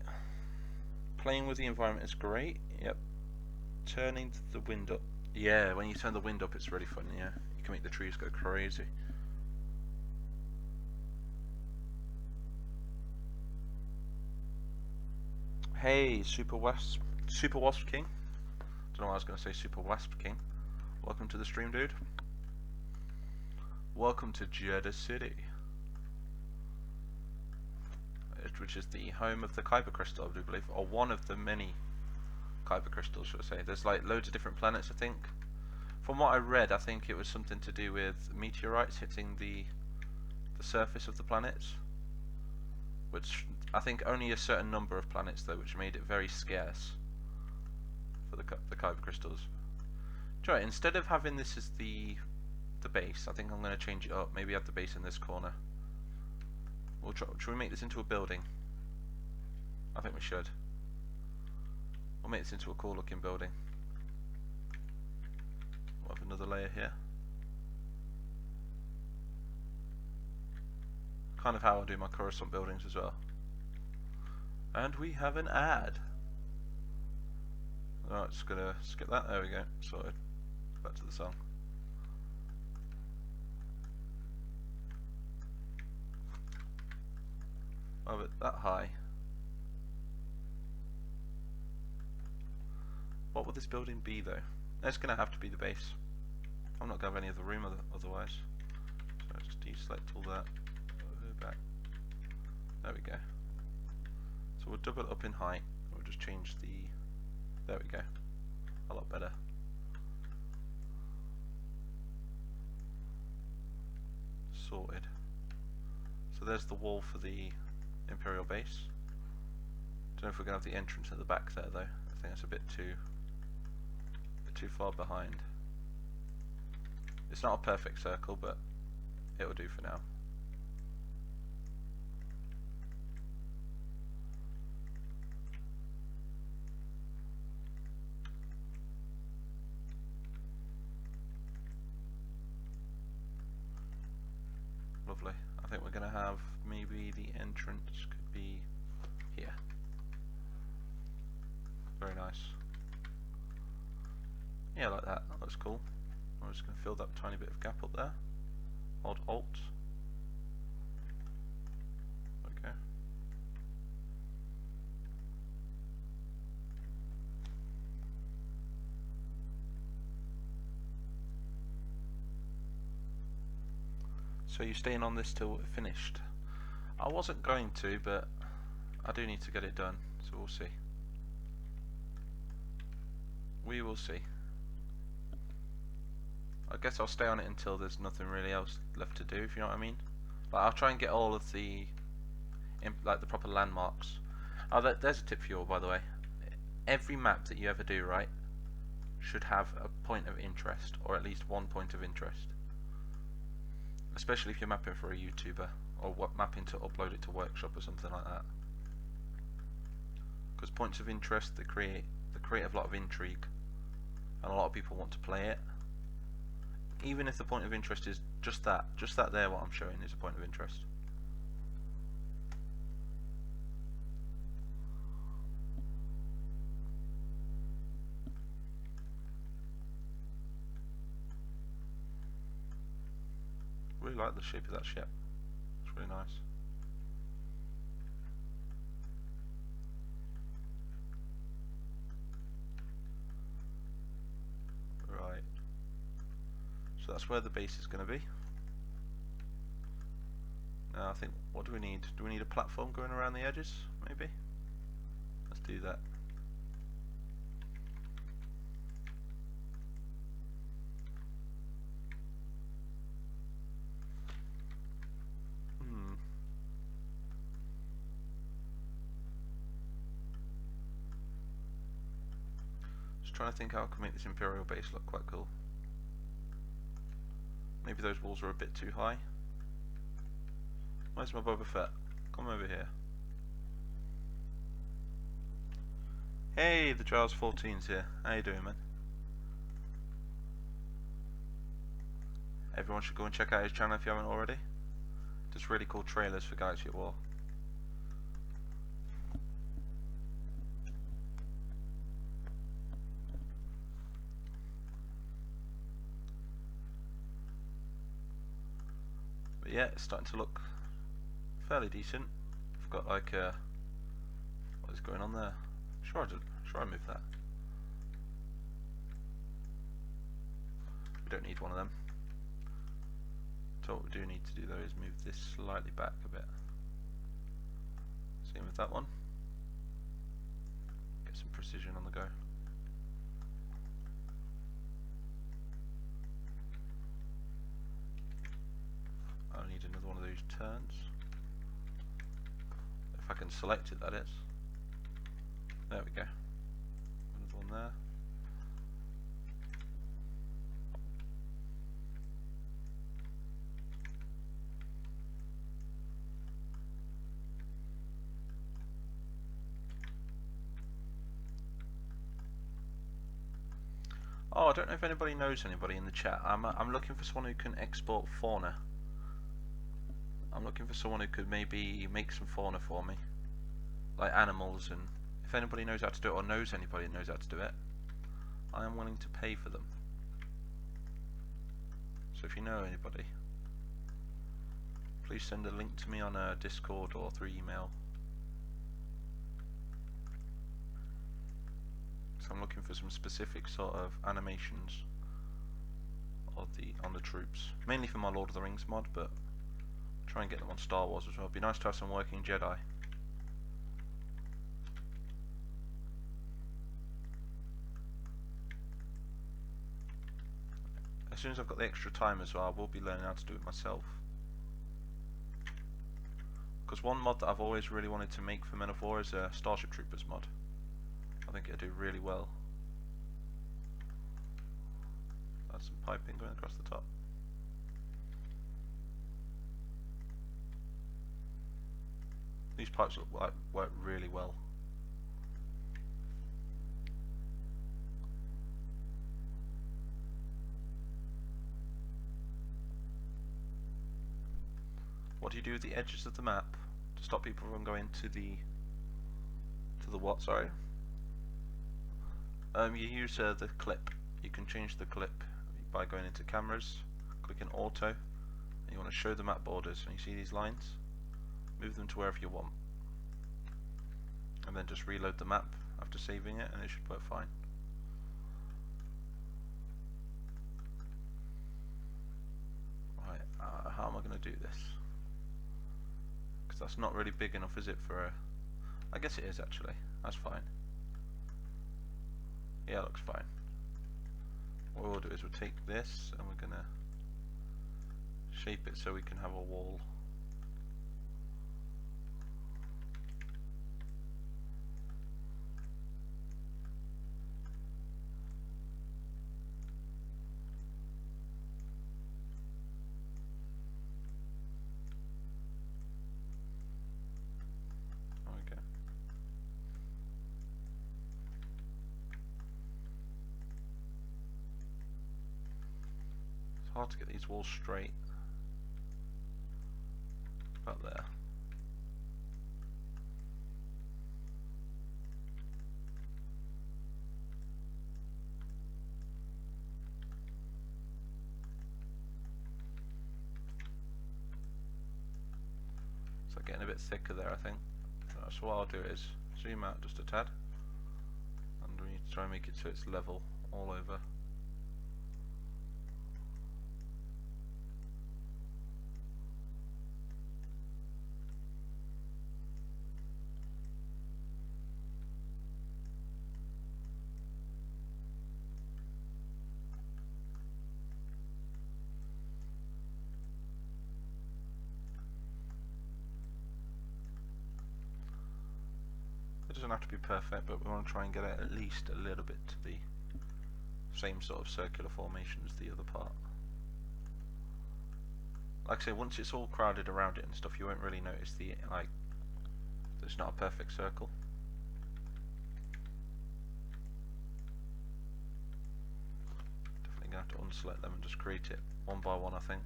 Playing with the environment is great. Yep. Turning the wind up. Yeah, when you turn the wind up it's really fun, yeah. You can make the trees go crazy. Hey, Super Wasp King. Don't know why I was going to say Super Wasp King. Welcome to the stream, dude. Welcome to Jedha City, which is the home of the Kyber Crystal, I do believe, or one of the many Kyber Crystals, should I say. There's like loads of different planets, I think. From what I read, I think it was something to do with meteorites hitting the surface of the planets, which I think only a certain number of planets though, which made it very scarce for the Kyber Crystals. Right, instead of having this as the base, I think I'm going to change it up. Maybe have the base in this corner. We'll try. Should we make this into a building? I think we should. We'll make this into a cool looking building. We'll have another layer here. Kind of how I do my Coruscant buildings as well. And we have an ad. Alright, just gonna skip that. There we go. Sorted. Back to the song. Have it that high. What would this building be though? It's gonna have to be the base. I'm not gonna have any other room otherwise. So just deselect all that. Back. There we go. So we'll double it up in height. We'll just change the. There we go. A lot better. Sorted. So there's the wall for the Imperial base. Don't know if we're gonna have the entrance at the back there though. I think that's a bit too far behind. It's not a perfect circle, but it will do for now. Lovely. I think we're going to have maybe the entrance could be here. Very nice. Yeah, like that. That looks cool. I'm just going to fill that tiny bit of gap up there. Hold Alt. Okay. So you're staying on this till finished? I wasn't going to, but I do need to get it done, so we'll see. We will see. I guess I'll stay on it until there's nothing really else left to do, if you know what I mean. Like, I'll try and get all of the like the proper landmarks. Oh, there's a tip for you all, by the way. Every map that you ever do, right, should have a point of interest, or at least one point of interest. Especially if you're mapping for a YouTuber, or mapping to upload it to Workshop or something like that. Because points of interest, they create a lot of intrigue, and a lot of people want to play it. Even if the point of interest is just that there, what I'm showing is a point of interest. Really like the shape of that ship. It's really nice. Right. So that's where the base is going to be. Now I think, what do we need? Do we need a platform going around the edges? Maybe? Let's do that. Just trying to think how I can make this Imperial base look quite cool. Maybe those walls are a bit too high. Where's my Boba Fett? Come over here. Hey, the Giles 14's here. How you doing, man? Everyone should go and check out his channel if you haven't already. Just really cool trailers for Galaxy at War. But yeah, it's starting to look fairly decent. I've got like what is going on there? Sure I moved that. We don't need one of them. So what we do need to do though is move this slightly back a bit. Same with that one. Get some precision on the go. I need another one of those turns. If I can select it, that is. There we go. Another one there. Oh, I don't know if anybody knows anybody in the chat. I'm looking for someone who can export fauna. I'm looking for someone who could maybe make some fauna for me, like animals, and if anybody knows how to do it or knows anybody who knows how to do it, I am willing to pay for them. So if you know anybody, please send a link to me on Discord or through email. So I'm looking for some specific sort of animations of on the troops, mainly for my Lord of the Rings mod, but try and get them on Star Wars as well. It'd be nice to have some working Jedi. As soon as I've got the extra time as well, I will be learning how to do it myself. Because one mod that I've always really wanted to make for Men of War is a Starship Troopers mod. I think it'll do really well. That's some piping going across the top. These pipes work really well. What do you do with the edges of the map to stop people from going to the what? Sorry. You use the clip. You can change the clip by going into cameras, clicking auto, and you want to show the map borders. And you see these lines? Move them to wherever you want, and then just reload the map after saving it, and it should work fine. Right, how am I going to do this? Because that's not really big enough, is it, for a... I guess it is actually. That's fine. Yeah, it looks fine. What we'll do is we'll take this and we're going to shape it so we can have a wall. Hard to get these walls straight. About there. It's like getting a bit thicker there, I think. So what I'll do is zoom out just a tad, and we need to try and make it so it's level all over. It doesn't have to be perfect, but we want to try and get it at least a little bit to the same sort of circular formation as the other part. Like I say, once it's all crowded around it and stuff, you won't really notice the it's not a perfect circle. Definitely gonna have to unselect them and just create it one by one, I think.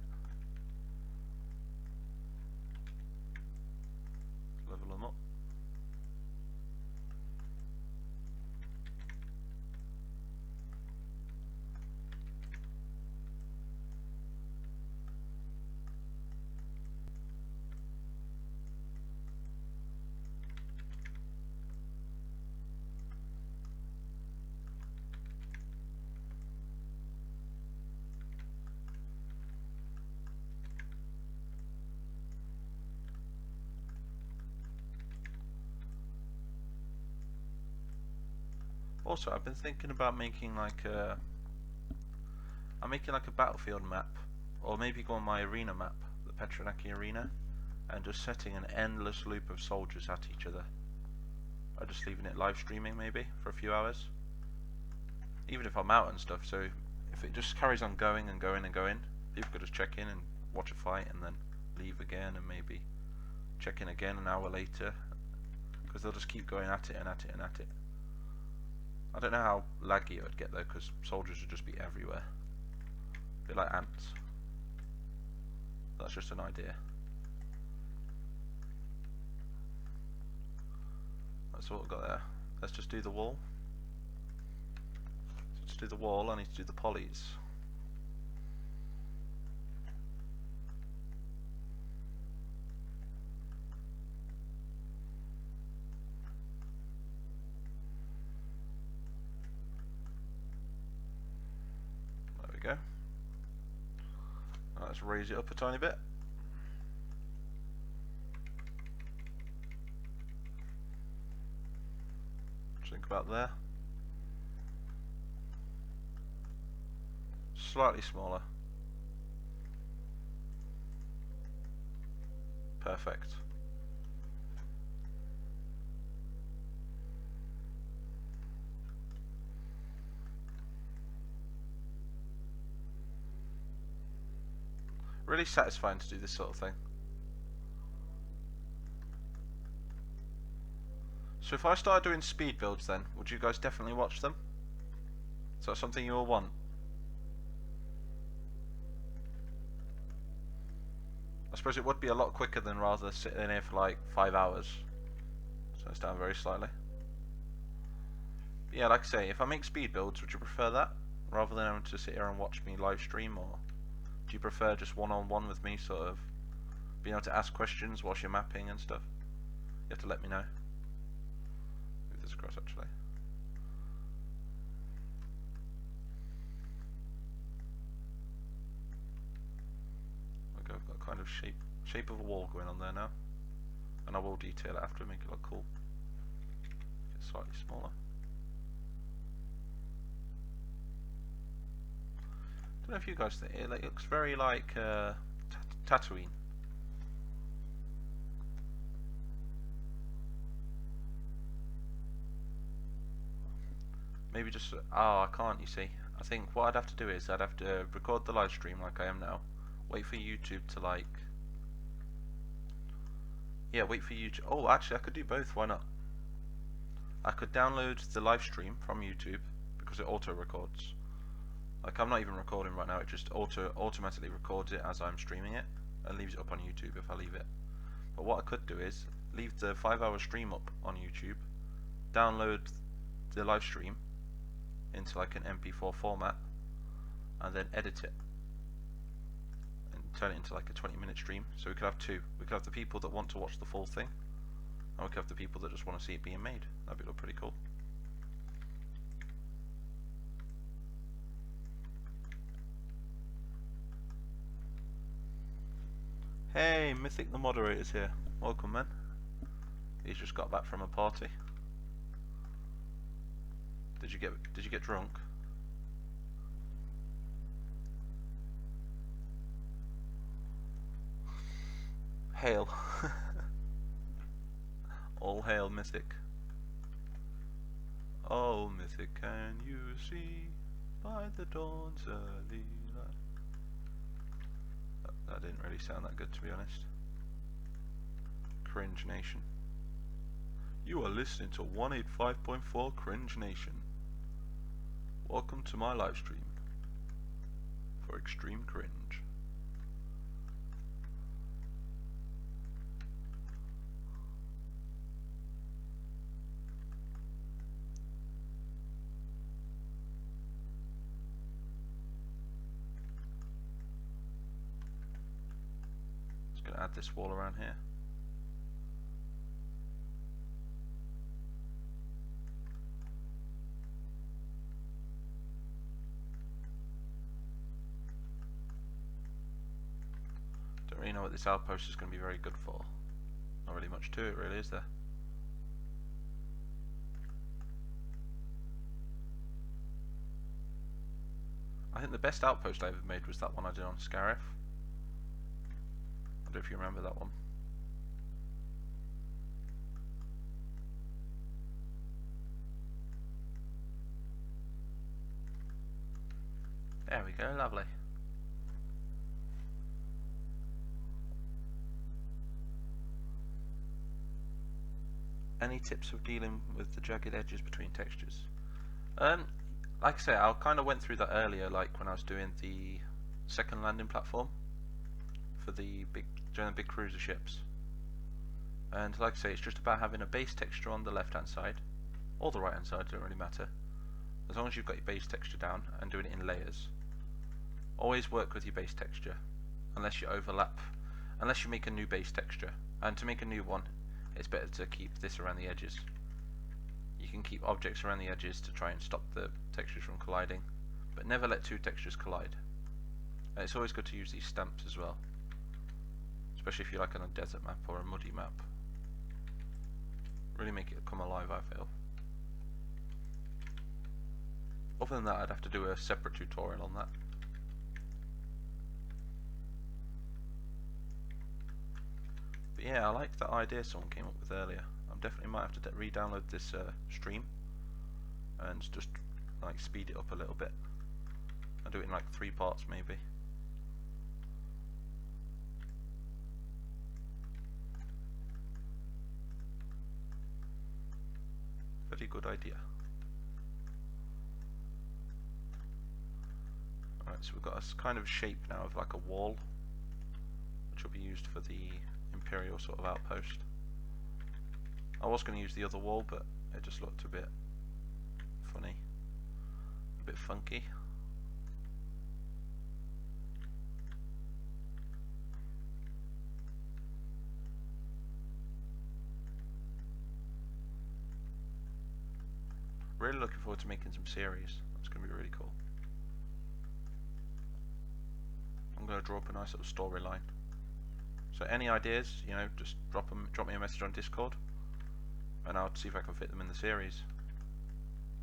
Level them up. Also, I've been thinking about making like a battlefield map, or maybe go on my arena map, the Petronaki Arena, and just setting an endless loop of soldiers at each other. Or just leaving it live streaming maybe for a few hours, even if I'm out and stuff. So if it just carries on going and going and going, people could just check in and watch a fight and then leave again and maybe check in again an hour later, because they'll just keep going at it and at it and at it. I don't know how laggy it would get though, because soldiers would just be everywhere. A bit like ants. That's just an idea. That's what we've got there. Let's just do the wall. So to do the wall, I need to do the polys. There we go. Now let's raise it up a tiny bit. Think about there. Slightly smaller. Perfect. Really satisfying to do this sort of thing. So if I start doing speed builds then, would you guys definitely watch them? Is that something you all want? I suppose it would be a lot quicker than rather sitting in here for like 5 hours. So it's down very slightly. But yeah, like I say, if I make speed builds, would you prefer that? Rather than having to sit here and watch me live stream, or do you prefer just one-on-one with me, sort of being able to ask questions whilst you're mapping and stuff? You have to let me know. Move this across actually. Okay, I've got a kind of shape of a wall going on there now, and I will detail it after to make it look cool. Make it slightly smaller. I don't know if you guys think it looks very like Tatooine. Maybe just I can't, you see. I think what I'd have to do is I'd have to record the live stream like I am now, wait for YouTube to like, yeah, wait for YouTube. Oh, actually I could do both, why not? I could download the live stream from YouTube because it auto records. Like, I'm not even recording right now, it just automatically records it as I'm streaming it and leaves it up on YouTube if I leave it. But what I could do is leave the 5-hour stream up on YouTube, download the live stream into like an MP4 format, and then edit it and turn it into like a 20-minute stream. So we could have two. We could have the people that want to watch the full thing, and we could have the people that just want to see it being made. That'd look pretty cool. Hey, Mythic the moderator's here. Welcome, man. He's just got back from a party. Did you get drunk? Hail. All hail, Mythic. Oh, Mythic, can you see by the dawn's early light. That didn't really sound that good, to be honest. Cringe Nation. You are listening to 185.4 Cringe Nation. Welcome to my live stream for extreme cringe. Just gonna add this wall around here. Don't really know what this outpost is going to be very good for. Not really much to it, really, is there? I think the best outpost I ever made was that one I did on Scarif. I don't know if you remember that one. There we go, lovely. Any tips of dealing with the jagged edges between textures? Like I say, I kind of went through that earlier, like when I was doing the second landing platform for the during the big cruiser ships. And like I say, it's just about having a base texture on the left hand side, or the right hand side, don't really matter. As long as you've got your base texture down and doing it in layers. Always work with your base texture, unless you overlap, unless you make a new base texture. And to make a new one, it's better to keep this around the edges. You can keep objects around the edges to try and stop the textures from colliding, but never let two textures collide. And it's always good to use these stamps as well, especially if you like on a desert map or a muddy map. Really make it come alive, I feel. Other than that, I'd have to do a separate tutorial on that. But yeah, I like that idea someone came up with earlier. I definitely might have to re-download this stream and just like speed it up a little bit. I'll do it in like 3 parts maybe. Very good idea. Alright, so we've got a kind of shape now of like a wall, which will be used for the Imperial sort of outpost. I was going to use the other wall, but it just looked a bit funny, a bit funky. Really looking forward to making some series. That's going to be really cool. I'm going to draw up a nice little storyline. So any ideas, you know, just drop me a message on Discord, and I'll see if I can fit them in the series.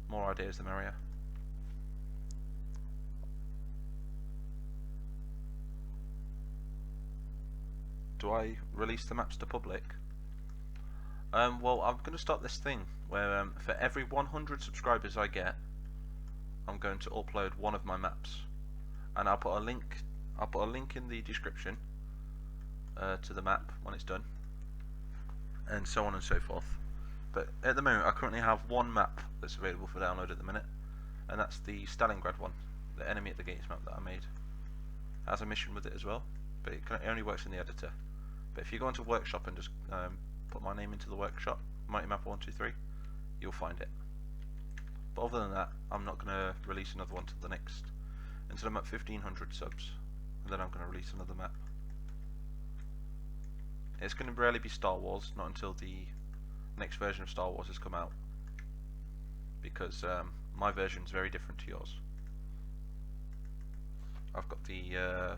More ideas the merrier. Do I release the maps to public? Well, I'm going to start this thing where for every 100 subscribers I get, I'm going to upload one of my maps, and I'll put a link. I'll put a link in the description to the map when it's done, and so on and so forth. But at the moment, I currently have one map that's available for download at the minute, and that's the Stalingrad one, the Enemy at the Gates map that I made. It has a mission with it as well, but it only works in the editor. But if you go into Workshop and just put my name into the Workshop, MIGHTYmapper123, you'll find it. But other than that, I'm not going to release another one until I'm at 1500 subs, and then I'm going to release another map. It's going to rarely be Star Wars, not until the next version of Star Wars has come out, because my version is very different to yours. I've got the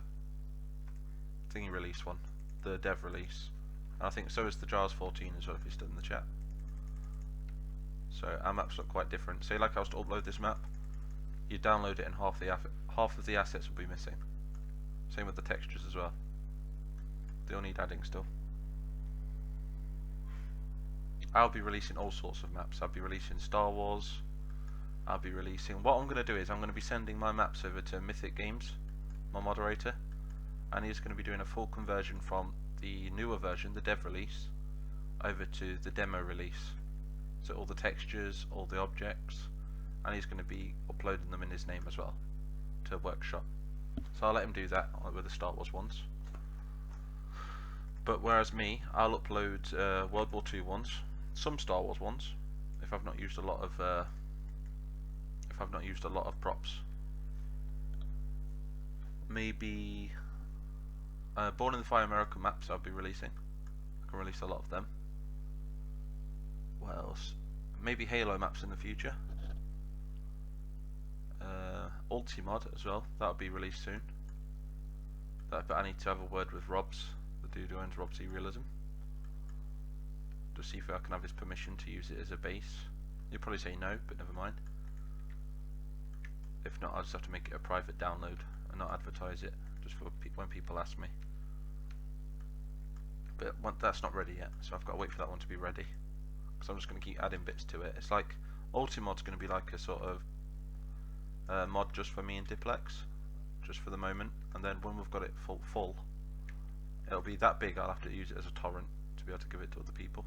thingy release one, the dev release, and I think so is the JARS 14 as well, if you're still in the chat. So our maps look quite different. Say like I was to upload this map, you download it and half of the assets will be missing. Same with the textures as well. They'll need adding still. I'll be releasing all sorts of maps. I'll be releasing Star Wars, I'll be releasing. What I'm going to do is I'm going to be sending my maps over to Mythic Games, my moderator, and he's going to be doing a full conversion from the newer version, the dev release, over to the demo release. So all the textures, all the objects, and he's going to be uploading them in his name as well to Workshop. So I'll let him do that with the Star Wars ones. But whereas me, I'll upload World War II ones, some Star Wars ones, if I've not used a lot of props. Maybe Born in the Fire American maps I'll be releasing. I can release a lot of them. What else? Maybe Halo maps in the future. Ultimod as well, that'll be released soon. But I need to have a word with Robs, the dude who owns Rob's E-Realism, to see if I can have his permission to use it as a base. He'll probably say no, but never mind. If not, I'll just have to make it a private download and not advertise it, just for when people ask me. But that's not ready yet, so I've got to wait for that one to be ready. Because I'm just going to keep adding bits to it. It's like Ultimod's going to be like a sort of mod just for me and Diplex, just for the moment. And then when we've got it full, it'll be that big. I'll have to use it as a torrent to be able to give it to other people.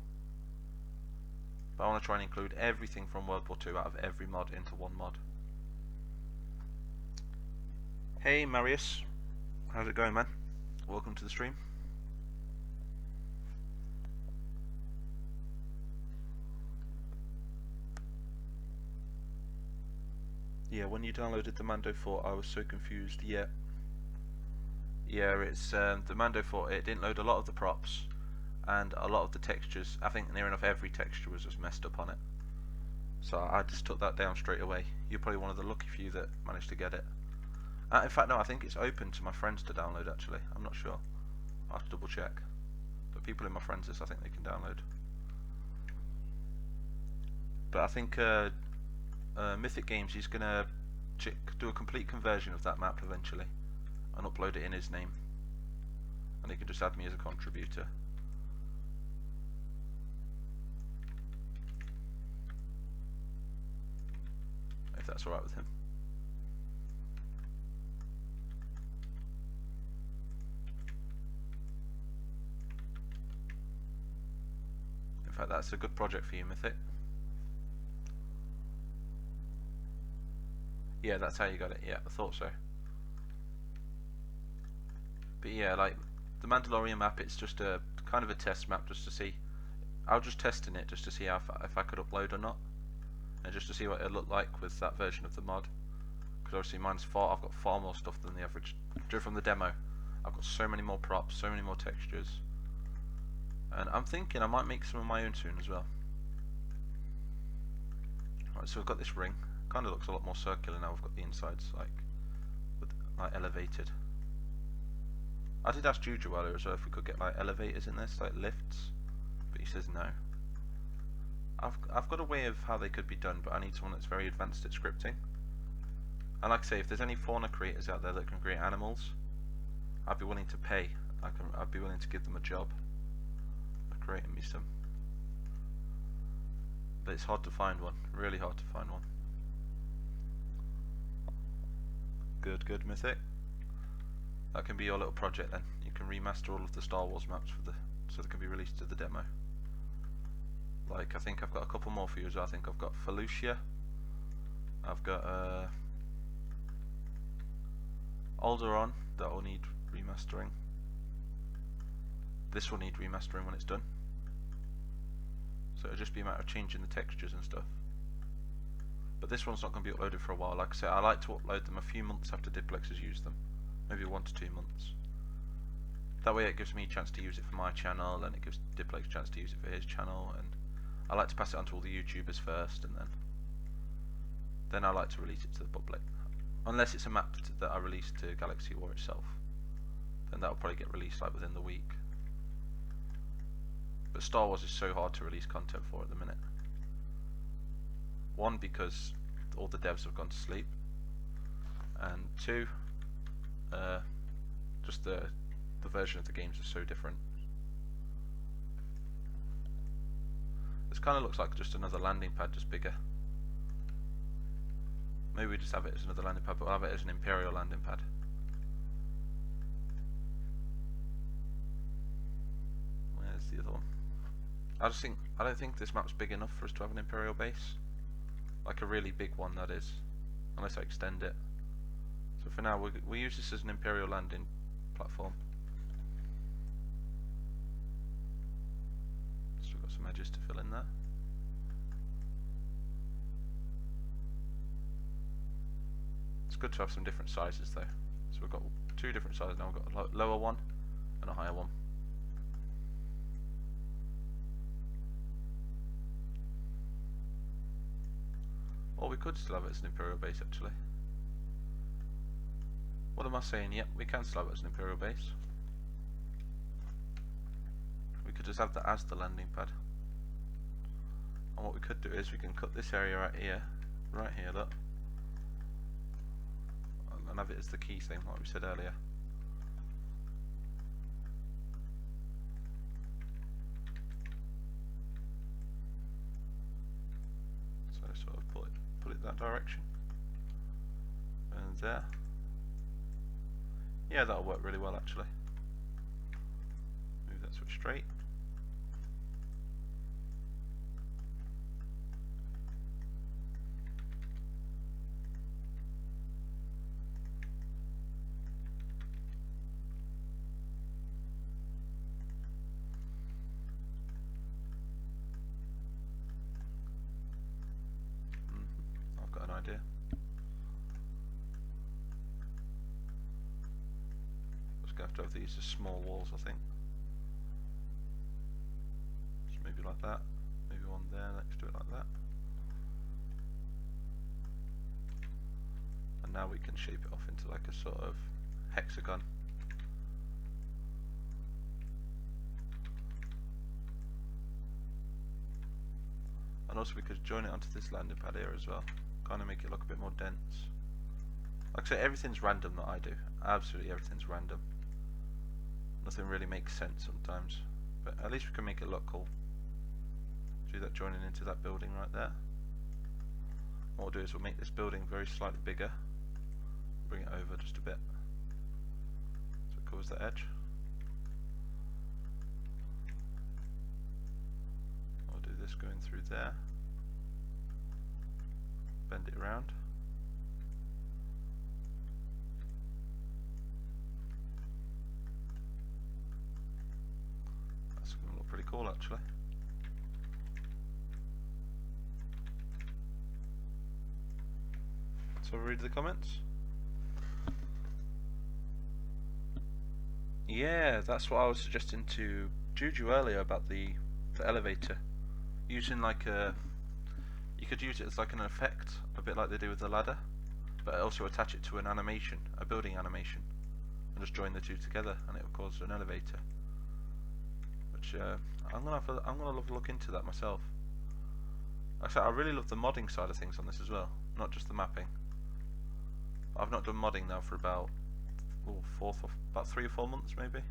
But I want to try and include everything from World War II out of every mod into one mod. Hey Marius, how's it going, man? Welcome to the stream. Yeah, when you downloaded the Mando Fort, I was so confused. Yeah, it's the Mando Fort. It didn't load a lot of the props and a lot of the textures. I think near enough every texture was just messed up on it. So I just took that down straight away. You're probably one of the lucky few that managed to get it. In fact, no, I think it's open to my friends to download. Actually, I'm not sure. I'll have to double check. But people in my friends list, I think they can download. But I think Mythic Games, he's gonna do a complete conversion of that map eventually and upload it in his name, and he can just add me as a contributor. If that's alright with him. In fact, that's a good project for you, Mythic. Yeah, that's how you got it. Yeah, I thought so. But yeah, like the Mandalorian map, it's just a kind of a test map just to see. I was just testing it just to see if I could upload or not, and just to see what it looked like with that version of the mod. Because obviously I've got far more stuff than the average. Just from the demo, I've got so many more props, so many more textures, and I'm thinking I might make some of my own soon as well. Right, so we've got this ring. Kind of looks a lot more circular now. We've got the insides like elevated. I did ask Juju earlier as well if we could get like elevators in this, like lifts, but he says no. I've got a way of how they could be done, but I need someone that's very advanced at scripting. And like I say, if there's any fauna creators out there that can create animals, I'd be willing to pay. I'd be willing to give them a job of creating me some. But it's hard to find one. Really hard to find one. Good, Mythic. That can be your little project then. You can remaster all of the Star Wars maps so they can be released to the demo. Like, I think I've got a couple more for you as well. I think I've got Felucia. I've got Alderaan, that will need remastering. This will need remastering when it's done. So it'll just be a matter of changing the textures and stuff. But this one's not going to be uploaded for a while. Like I said, I like to upload them a few months after Diplex has used them. Maybe 1 to 2 months. That way it gives me a chance to use it for my channel, and it gives Diplex a chance to use it for his channel, and I like to pass it on to all the YouTubers first, and then I like to release it to the public. Unless it's a map that I release to Galaxy War itself, then that'll probably get released like within the week. But Star Wars is so hard to release content for at the minute. 1, because all the devs have gone to sleep, and 2, just the version of the games is so different. This kind of looks like just another landing pad, just bigger. Maybe we just have it as another landing pad, but we'll have it as an Imperial landing pad. Where's the other one? I don't think this map's big enough for us to have an Imperial base. Like a really big one, that is. Unless I extend it. So for now, we use this as an Imperial landing platform. Still got some edges to fill in there. It's good to have some different sizes though. So we've got two different sizes now. We've got a lower one and a higher one. Or we could still have it as an Imperial base actually. What am I saying? Yep, we can still have it as an Imperial base. We could just have that as the landing pad. And what we could do is we can cut this area out here, right here, look. And have it as the key thing, like we said earlier. So sort of put it that direction. And there. Yeah, that'll work really well actually. Move that switch straight. I've got an idea. Have to have these as small walls, I think. So maybe like that, maybe one there next to it like that. And now we can shape it off into like a sort of hexagon. And also we could join it onto this landing pad here as well, kind of make it look a bit more dense. Like I say, everything's random that I do. Absolutely everything's random. Nothing really makes sense sometimes, but at least we can make it look cool. Do that joining into that building right there. What we'll do is we'll make this building very slightly bigger, bring it over just a bit so it covers the edge. I'll do this going through there, bend it around. Pretty cool actually. So read the comments. Yeah, that's what I was suggesting to Juju earlier about the elevator. Using like you could use it as like an effect, a bit like they do with the ladder, but also attach it to an animation, a building animation, and just join the two together, and it will cause an elevator. Which I'm gonna have a look into that myself. Like I said, I really love the modding side of things on this as well, not just the mapping. I've not done modding now for about about 3 or 4 months maybe.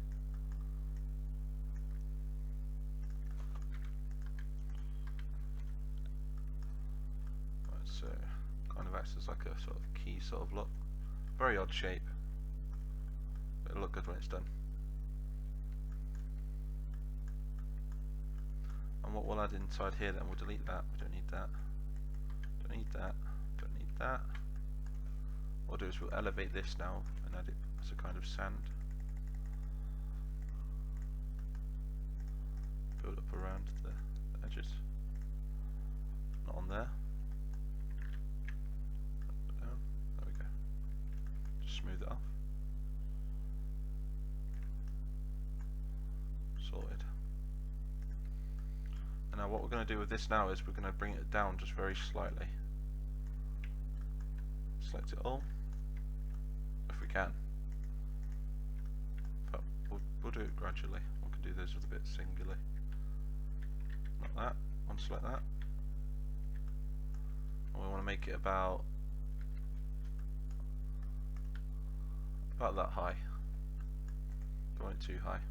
Right, so kind of acts as like a sort of key sort of look. Very odd shape, but it'll look good when it's done. And what we'll add inside here then, we'll delete that, we don't need that, don't need that, don't need that. What we'll do is we'll elevate this now and add it as a kind of sand. Build up around the edges. Not on there. Down. There we go. Just smooth it off. Sorted. And now what we're going to do with this now is we're going to bring it down just very slightly. Select it all, if we can. But we'll do it gradually. We can do those with a bit singularly. Like that. Unselect that. And we want to make it about that high. Don't want it too high.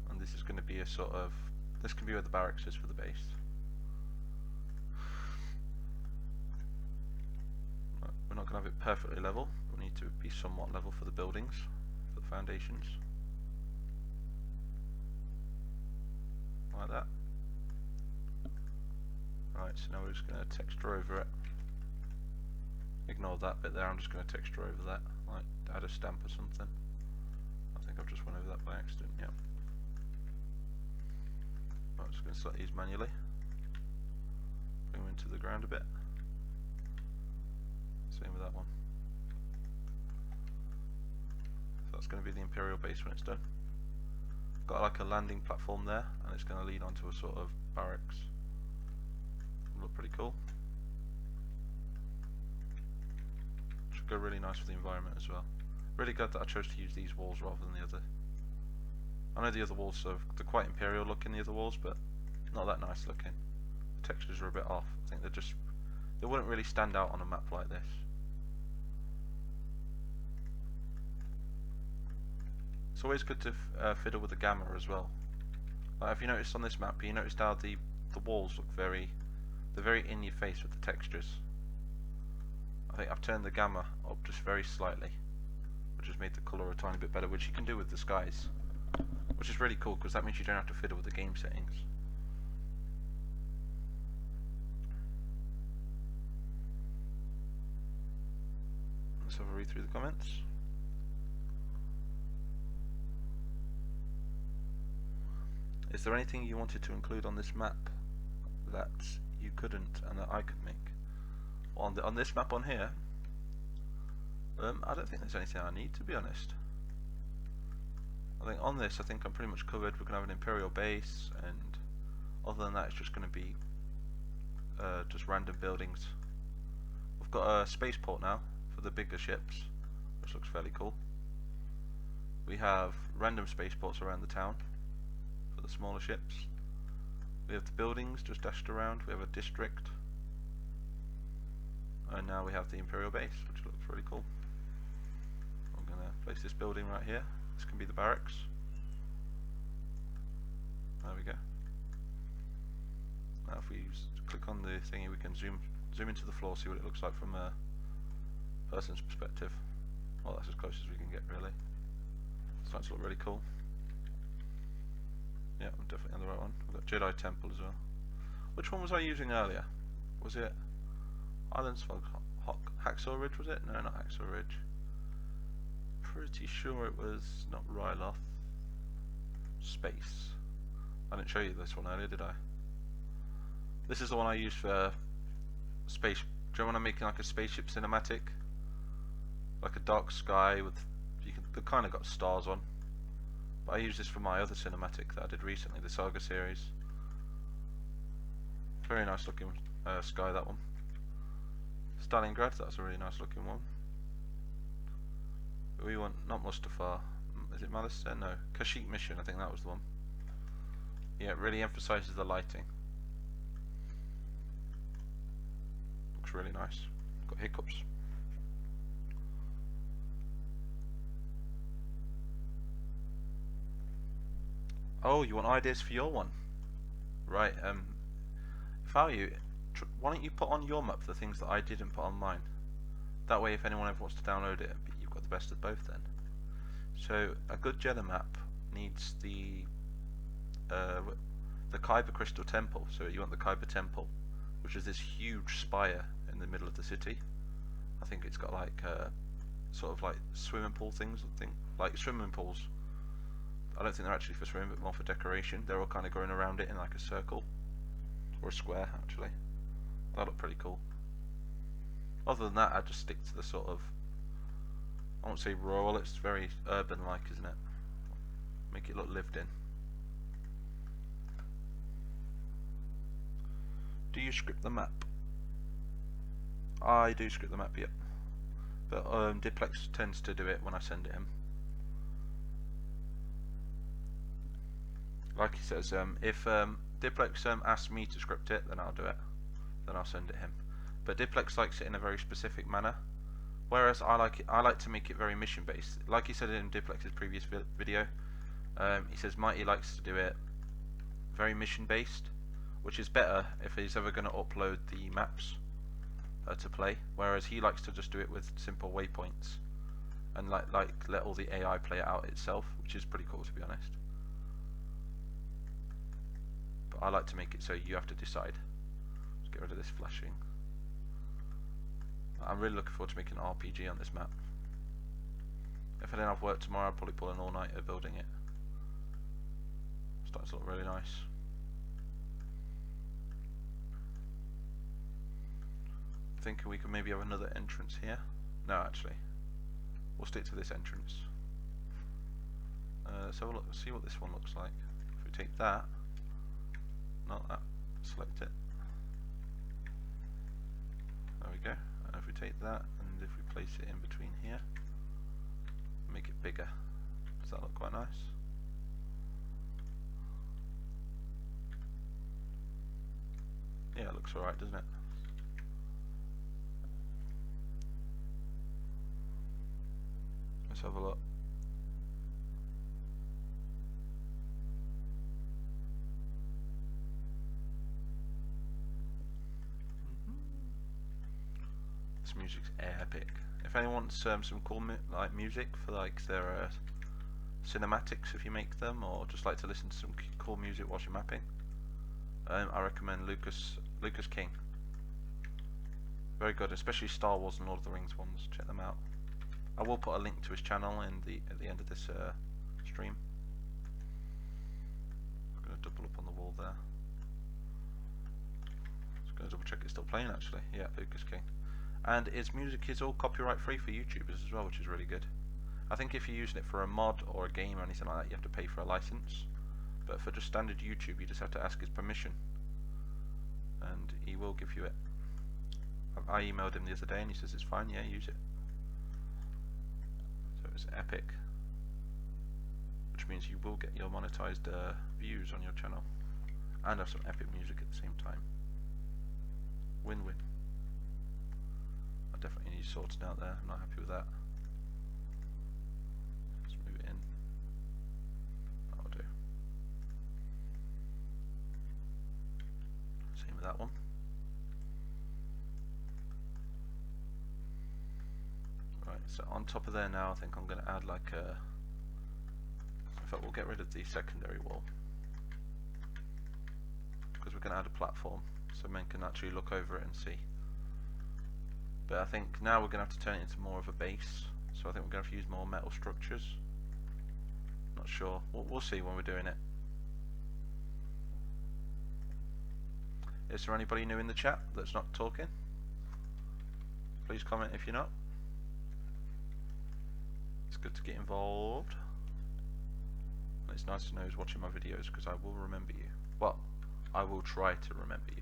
And this is going to be a sort of, this can be where the barracks is for the base. going to have it perfectly level. We need to be somewhat level for the buildings, for the foundations. Like that. Right, so now we're just going to texture over it. Ignore that bit there, I'm just going to texture over that, like add a stamp or something. I think I've just went over that by accident, yeah. Right, I'm just going to select these manually. Bring them into the ground a bit. Same with that one. So that's going to be the Imperial base when it's done. Got like a landing platform there, and it's going to lead onto a sort of barracks. Look pretty cool. Should go really nice for the environment as well. Really glad that I chose to use these walls rather than the other. I know the other walls they're quite Imperial looking, the other walls, but not that nice looking. The textures are a bit off. I think they wouldn't really stand out on a map like this. It's always good to fiddle with the gamma as well. Like if you noticed on this map, you noticed how the walls look they're very in your face with the textures. I think I've turned the gamma up just very slightly, which has made the colour a tiny bit better, which you can do with the skies, which is really cool because that means you don't have to fiddle with the game settings. Let's have a read through the comments. Is there anything you wanted to include on this map that you couldn't and that I could make? On this map on here, I don't think there's anything I need, to be honest. I think on this, I think I'm pretty much covered. We're going to have an Imperial base, and other than that, it's just going to be just random buildings. We've got a spaceport now for the bigger ships, which looks fairly cool. We have random spaceports around the town for the smaller ships. We have the buildings just dashed around. We have a district. And now we have the Imperial base, which looks really cool. I'm going to place this building right here. This can be the barracks. There we go. Now if we click on the thingy, we can zoom into the floor, see what it looks like from a person's perspective. Well, that's as close as we can get, really. It's starting to look really cool. Yeah, I'm definitely on the right one. We've got Jedha Temple as well. Which one was I using earlier? Was it Islands Fog Hacksaw Ridge, was it? No, not Hacksaw Ridge. Pretty sure it was not Ryloth. Space. I didn't show you this one earlier, did I? This is the one I use for space. Do you know when I'm making like a spaceship cinematic? Like a dark sky with they kind of got stars on. But I use this for my other cinematic that I did recently, the Saga series. Very nice looking sky, that one. Stalingrad, that's a really nice looking one. We want not Mustafar. Is it Malister? No, Kashyyyk Mission. I think that was the one. Yeah, it really emphasises the lighting. Looks really nice. Got hiccups. Oh, you want ideas for your one? Right. If I were you, why don't you put on your map the things that I didn't put on mine? That way, if anyone ever wants to download it, you've got the best of both then. So, a good Jedha map needs the Kyber Crystal Temple. So you want the Kyber Temple, which is this huge spire in the middle of the city. I think it's got like sort of like swimming pool things, like swimming pools. I don't think they're actually for swimming, but more for decoration. They're all kind of going around it in like a circle, or a square actually. That looked pretty cool. Other than that, I'd just stick to the sort of, I won't say rural, it's very urban-like, isn't it? Make it look lived in. Do you script the map? I do script the map, yep. But Diplex tends to do it when I send it him. Like he says, if Diplex asks me to script it, then I'll do it. Then I'll send it him. But Diplex likes it in a very specific manner, whereas I like to make it very mission based. Like he said in Diplex's previous video, he says Mighty likes to do it very mission based, which is better if he's ever going to upload the maps to play, whereas he likes to just do it with simple waypoints and like let all the AI play it out itself, which is pretty cool to be honest. But I like to make it so you have to decide. Let's get rid of this flashing. I'm really looking forward to making an RPG on this map. If I didn't have work tomorrow, I'd probably pull an all-nighter building it. Starts to look really nice. Thinking we could maybe have another entrance here. No, actually, we'll stick to this entrance. So we'll see what this one looks like. If we take that, not that, select it. There we go. And if we take that and if we place it in between here, make it bigger. Does that look quite nice? Yeah, it looks alright, doesn't it? Let's have a look. This music's epic. If anyone wants some cool like music for like their cinematics, if you make them, or just like to listen to some cool music whilst you're mapping, I recommend Lucas King. Very good, especially Star Wars and Lord of the Rings ones. Check them out. I will put a link to his channel at the end of this stream. I'm going to double up on the wall there. Just going to double check it's still playing actually. Yeah, Lucas King. And his music is all copyright free for YouTubers as well, which is really good. I think if you're using it for a mod or a game or anything like that, you have to pay for a license. But for just standard YouTube, you just have to ask his permission, and he will give you it. I emailed him the other day and he says it's fine, yeah, use it. So it's epic, which means you will get your monetized views on your channel and have some epic music at the same time. Win-win. I definitely need sorting out there. I'm not happy with that. Let's move it in. That'll do. Same with that one. Right, so on top of there now, I think I'm going to add like a... In fact, we'll get rid of the secondary wall, because we're going to add a platform so men can actually look over it and see. But I think now we're going to have to turn it into more of a base, so I think we're going to have to use more metal structures. Not sure. We'll see when we're doing it. Is there anybody new in the chat that's not talking? Please comment if you're not. It's good to get involved. And it's nice to know who's watching my videos, because I will remember you. Well, I will try to remember you.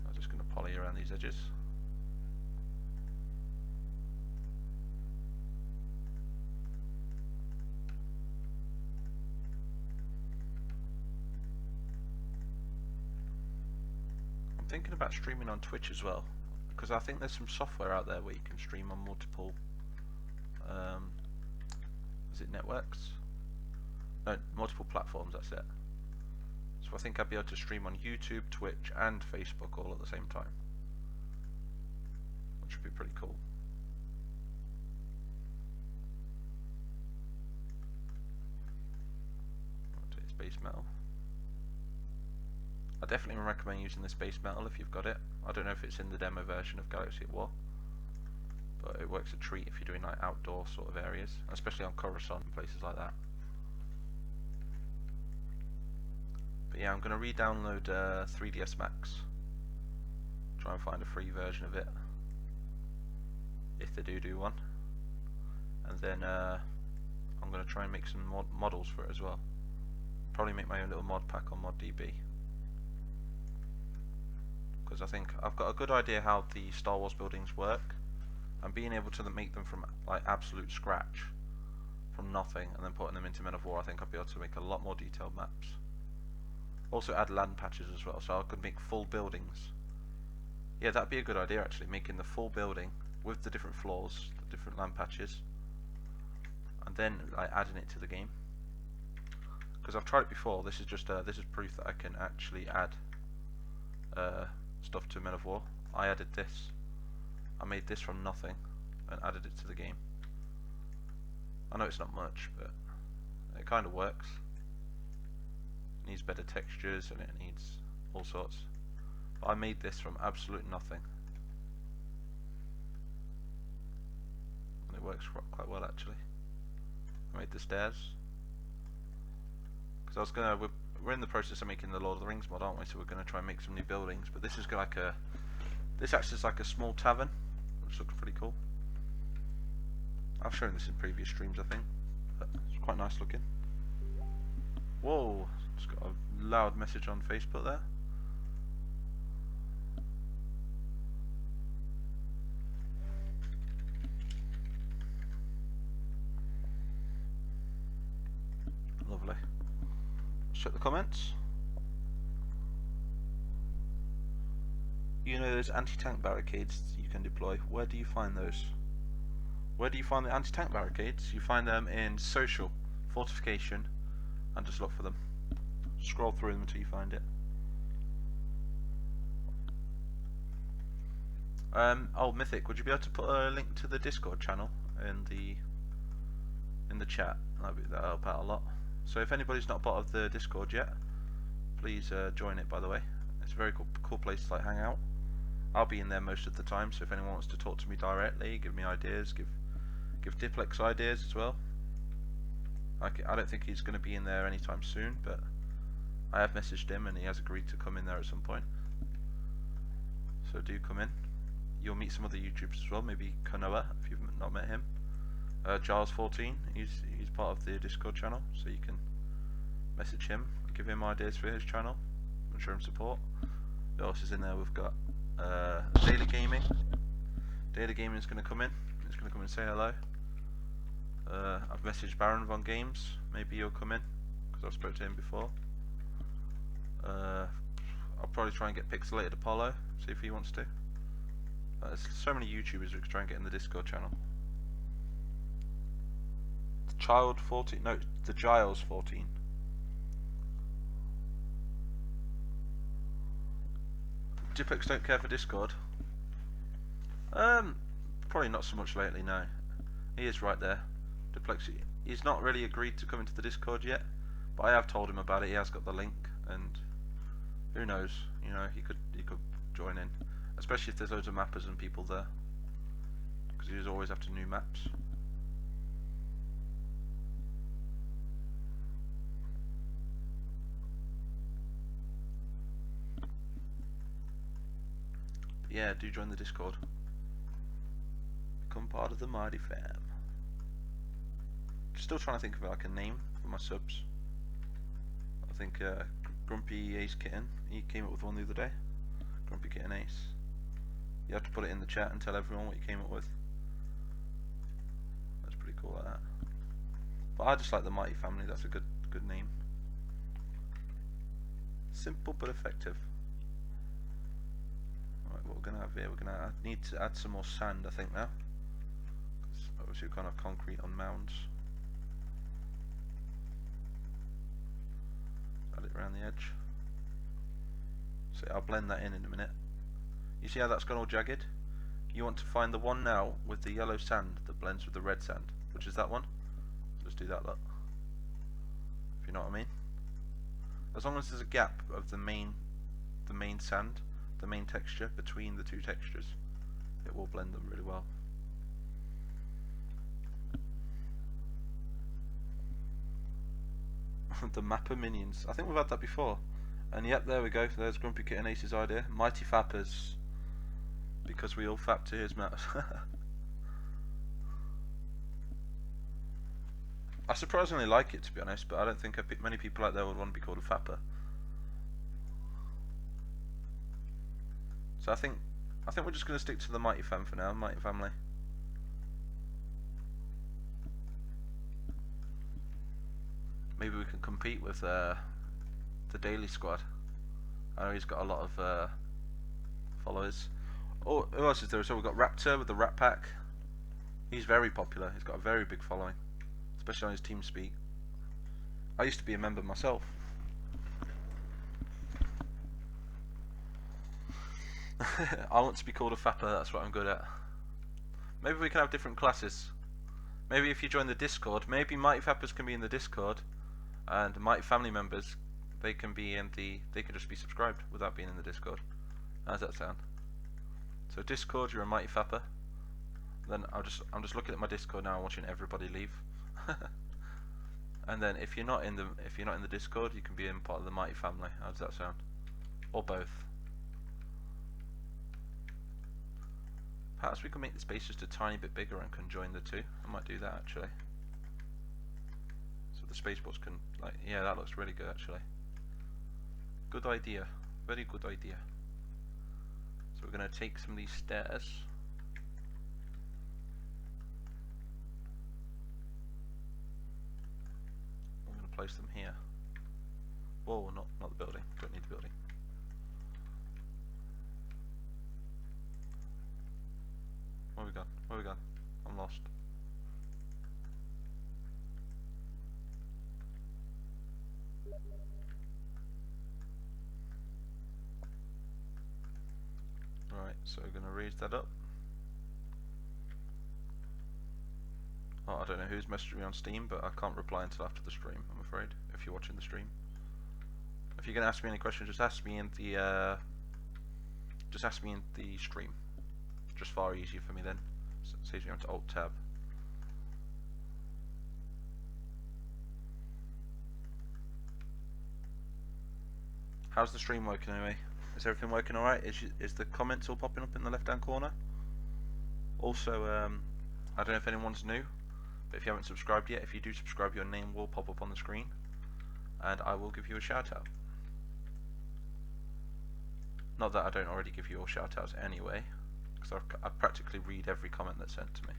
I'm just going to poly around these edges. Thinking about streaming on Twitch as well, because I think there's some software out there where you can stream on multiple is it networks? No, multiple platforms, that's it. So I think I'd be able to stream on YouTube, Twitch and Facebook all at the same time, which would be pretty cool. I'll take base metal. I definitely recommend using this base metal if you've got it. I don't know if it's in the demo version of Galaxy at War, but it works a treat if you're doing like outdoor sort of areas, especially on Coruscant and places like that. But yeah, I'm going to re-download 3ds Max. Try and find a free version of it, if they do one. And then I'm going to try and make some models for it as well. Probably make my own little mod pack on ModDB. Because I think I've got a good idea how the Star Wars buildings work, and being able to make them from like absolute scratch, from nothing, and then putting them into Men of War, I think I'll be able to make a lot more detailed maps. Also add land patches as well, so I could make full buildings. Yeah, that'd be a good idea actually, making the full building with the different floors, the different land patches, and then like adding it to the game. because I've tried it before. This is just this is proof that I can actually add stuff to Men of War. I added this. I made this from nothing and added it to the game. I know it's not much, but it kind of works. It needs better textures and it needs all sorts. But I made this from absolute nothing. And it works quite well actually. I made the stairs. Because I was gonna, we're in the process of making the Lord of the Rings mod, aren't we? So we're gonna try and make some new buildings. But this is like a, this acts as like a small tavern, which looks pretty cool. I've shown this in previous streams, I think. But it's quite nice looking. Whoa! Just got a loud message on Facebook there. Lovely. Let's check the comments. You know those anti-tank barricades you can deploy. Where do you find those? Where do you find the anti-tank barricades? You find them in social, fortification, and just look for them. Scroll through them until you find it. Oh, Mythic, would you be able to put a link to the Discord channel in the chat? That'll help out a lot. So if anybody's not part of the Discord yet, please join it. By the way, it's a very cool place to like hang out. I'll be in there most of the time, so if anyone wants to talk to me directly, give me ideas, give Diplex ideas as well. I don't think he's going to be in there anytime soon, but I have messaged him and he has agreed to come in there at some point. So do come in. You'll meet some other YouTubers as well, maybe Kanoa if you've not met him. Giles14, he's part of the Discord channel, so you can message him, give him ideas for his channel, and show him support. Who else is in there? We've got Daily Gaming. Daily Gaming is going to come in. He's going to come and say hello. I've messaged Baron Von Games. Maybe he'll come in because I've spoke to him before. I'll probably try and get Pixelated Apollo. See if he wants to. There's so many YouTubers we could try and get in the Discord channel. Child 14. No, the Giles 14. Diplex don't care for Discord. Probably not so much lately. No, he is right there. Diplex, he's not really agreed to come into the Discord yet, but I have told him about it. He has got the link, and who knows? You know, he could join in, especially if there's loads of mappers and people there, because he's always after new maps. But yeah, do join the Discord. Become part of the Mighty Fam. Still trying to think of like a name for my subs. I think Grumpy Ace Kitten, he came up with one the other day. Grumpy Kitten Ace. You have to put it in the chat and tell everyone what you came up with. That's pretty cool like that. But I just like the Mighty Family, that's a good name. Simple but effective. Alright, what we're gonna have here, I need to add some more sand I think now. Because obviously we can't have concrete on mounds. Add it around the edge. So I'll blend that in a minute. You see how that's gone all jagged? You want to find the one now with the yellow sand that blends with the red sand, which is that one. Just do that, look. If you know what I mean. As long as there's a gap of the main sand, the main texture between the two textures, it will blend them really well. The mapper minions. I think we've had that before. And yep, there we go. There's Grumpy Kitten Ace's idea. Mighty Fappers. Because we all fap to his maps. I surprisingly like it, to be honest, but I don't think many people out there would want to be called a fapper. So I think we're just going to stick to the Mighty Fam for now, Mighty Family. Maybe we can compete with the Daily Squad. I know he's got a lot of followers. Oh, who else is there? So we've got Raptor with the Rat Pack. He's very popular. He's got a very big following, especially on his TeamSpeak. I used to be a member myself. I want to be called a fapper, that's what I'm good at. Maybe we can have different classes. Maybe if you join the Discord, maybe Mighty Fappers can be in the Discord, and Mighty family members, they can be in the, they can just be subscribed without being in the Discord. How does that sound? So Discord, you're a Mighty Fapper. Then I'm just looking at my Discord now and watching everybody leave. And then if you're not in the Discord, you can be in part of the Mighty family. How does that sound? Or both. Perhaps we can make the space just a tiny bit bigger and can join the two. I might do that actually. So the spaceports can, like, yeah, that looks really good actually. Good idea. Very good idea. So we're going to take some of these stairs. I'm going to place them here. Whoa, not the building. Don't need the building. Where we gone? Where we gone? I'm lost. Right, so we're going to raise that up. Oh, I don't know who's messaged me on Steam, but I can't reply until after the stream, I'm afraid, if you're watching the stream. If you're going to ask me any questions, just ask me in the stream. Just far easier for me then. So it saves me on to Alt Tab. How's the stream working anyway? Is everything working alright? Is the comments all popping up in the left hand corner? Also, I don't know if anyone's new, but if you haven't subscribed yet, if you do subscribe, your name will pop up on the screen and I will give you a shout out. Not that I don't already give you all shout outs anyway, because I practically read every comment that's sent to me.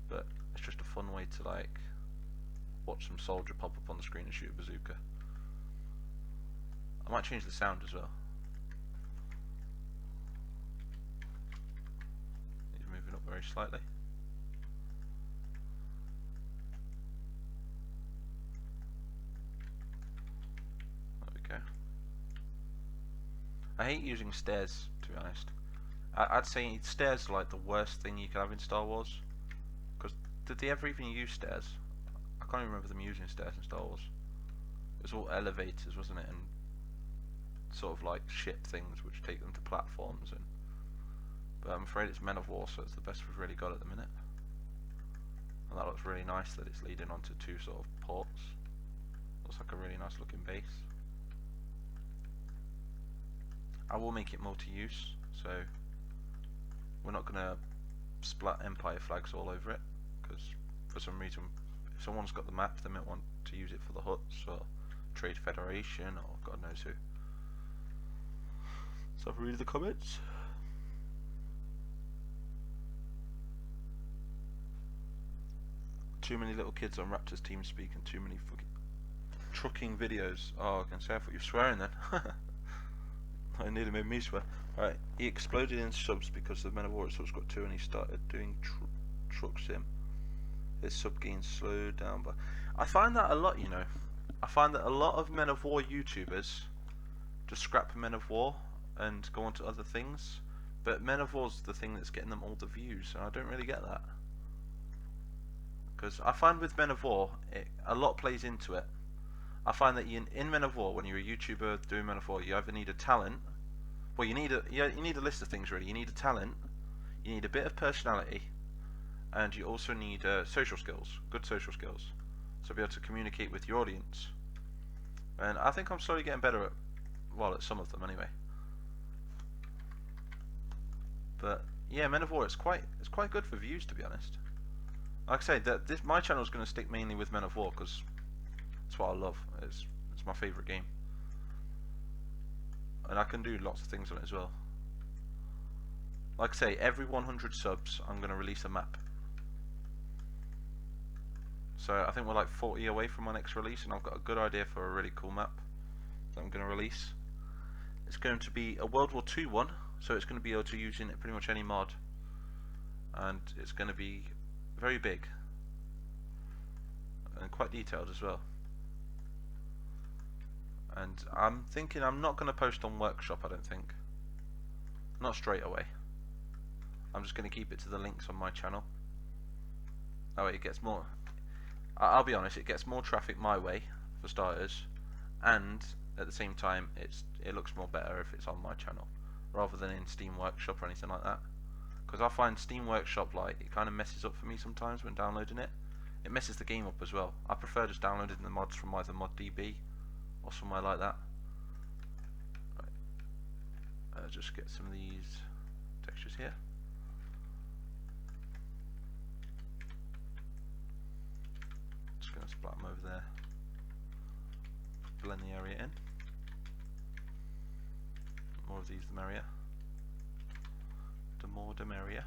But it's just a fun way to, like, watch some soldier pop up on the screen and shoot a bazooka. I might change the sound as well. He's moving up very slightly. There we go. I hate using stairs, to be honest. I'd say stairs are like the worst thing you can have in Star Wars. Because did they ever even use stairs? I can't even remember them using stairs in Star Wars. It was all elevators, wasn't it? And sort of like ship things which take them to platforms. But I'm afraid it's Men of War, so it's the best we've really got at the minute. And that looks really nice that it's leading onto two sort of ports. Looks like a really nice looking base. I will make it multi-use, so we're not going to splat Empire flags all over it, because for some reason, if someone's got the map, they might want to use it for the Huts or Trade Federation or God knows who. So I've read the comments. Too many little kids on Raptors TeamSpeak and too many fucking trucking videos. Oh, I can say I thought you were swearing then. I nearly made me swear. Alright, he exploded in subs because the Men of War subs got 2 and he started doing truck sim. His sub gain slowed down, but I find that a lot, you know. I find that a lot of Men of War YouTubers just scrap Men of War and go on to other things, but Men of War's the thing that's getting them all the views, and I don't really get that. Because I find with Men of War, a lot plays into it. I find that in Men of War, when you're a YouTuber doing Men of War, you either need a talent, well, you need a list of things really. You need a talent, you need a bit of personality, and you also need social skills, good social skills, so be able to communicate with your audience. And I think I'm slowly getting better at, well, at some of them anyway. But yeah, Men of War, it's quite good for views, to be honest. Like I say, that my channel is going to stick mainly with Men of War because it's what I love. It's my favourite game, and I can do lots of things on it as well. Like I say, every 100 subs, I'm going to release a map. So I think we're like 40 away from my next release, and I've got a good idea for a really cool map that I'm going to release. It's going to be a World War II one, so it's going to be able to use in pretty much any mod, and it's going to be very big. and quite detailed as well. And I'm thinking I'm not going to post on Workshop, I don't think. Not straight away. I'm just going to keep it to the links on my channel. Oh, it gets more... I'll be honest, it gets more traffic my way, for starters, and at the same time, it looks more better if it's on my channel, rather than in Steam Workshop or anything like that. Because I find Steam Workshop, like, it kind of messes up for me sometimes when downloading it. It messes the game up as well. I prefer just downloading the mods from either ModDB or somewhere like that. Right. Just get some of these textures here. Just going to splat them over there. Blend the area in. More of these the merrier. The more the merrier.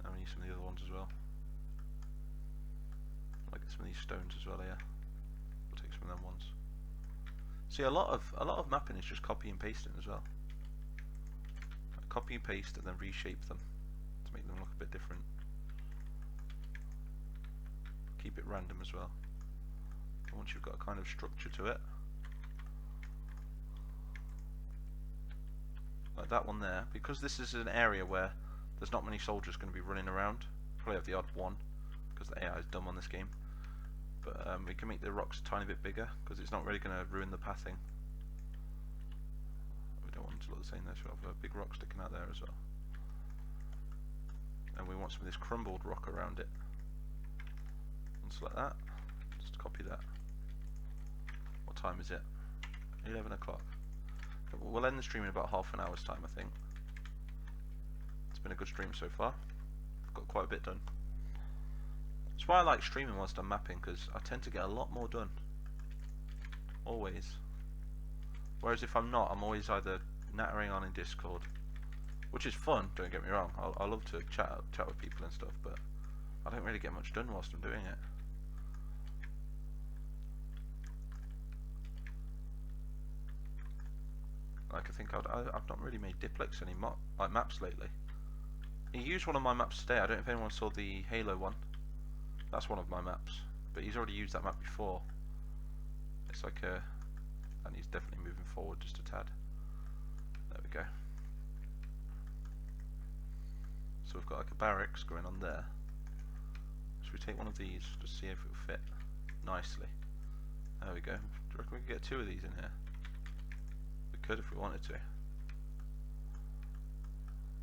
And we need some of the other ones as well. I'll get some of these stones as well here. We'll take some of them ones. See, a lot of mapping is just copy and pasting as well. Copy and paste and then reshape them to make them look a bit different. Keep it random as well. And once you've got a kind of structure to it, like that one there, because this is an area where there's not many soldiers going to be running around. Probably have the odd one because the AI is dumb on this game. But we can make the rocks a tiny bit bigger because it's not really going to ruin the pathing. We don't want it to look the same there, so we'll have a big rock sticking out there as well. And we want some of this crumbled rock around it. And just like that. Just copy that. What time is it? 11 o'clock. We'll end the stream in about half an hour's time, I think. It's been a good stream so far. I've got quite a bit done. That's why I like streaming whilst I'm mapping, because I tend to get a lot more done. Always. Whereas if I'm not, I'm always either nattering on in Discord, which is fun, don't get me wrong. I love to chat with people and stuff, but I don't really get much done whilst I'm doing it. Like, I think I've not really made Diplex any maps lately. He used one of my maps today. I don't know if anyone saw the Halo one. That's one of my maps, but he's already used that map before. It's like a, and he's definitely moving forward just a tad. There we go. So we've got like a barracks going on there. Should we take one of these to see if it will fit nicely? There we go. Do you reckon we could get two of these in here? We could if we wanted to.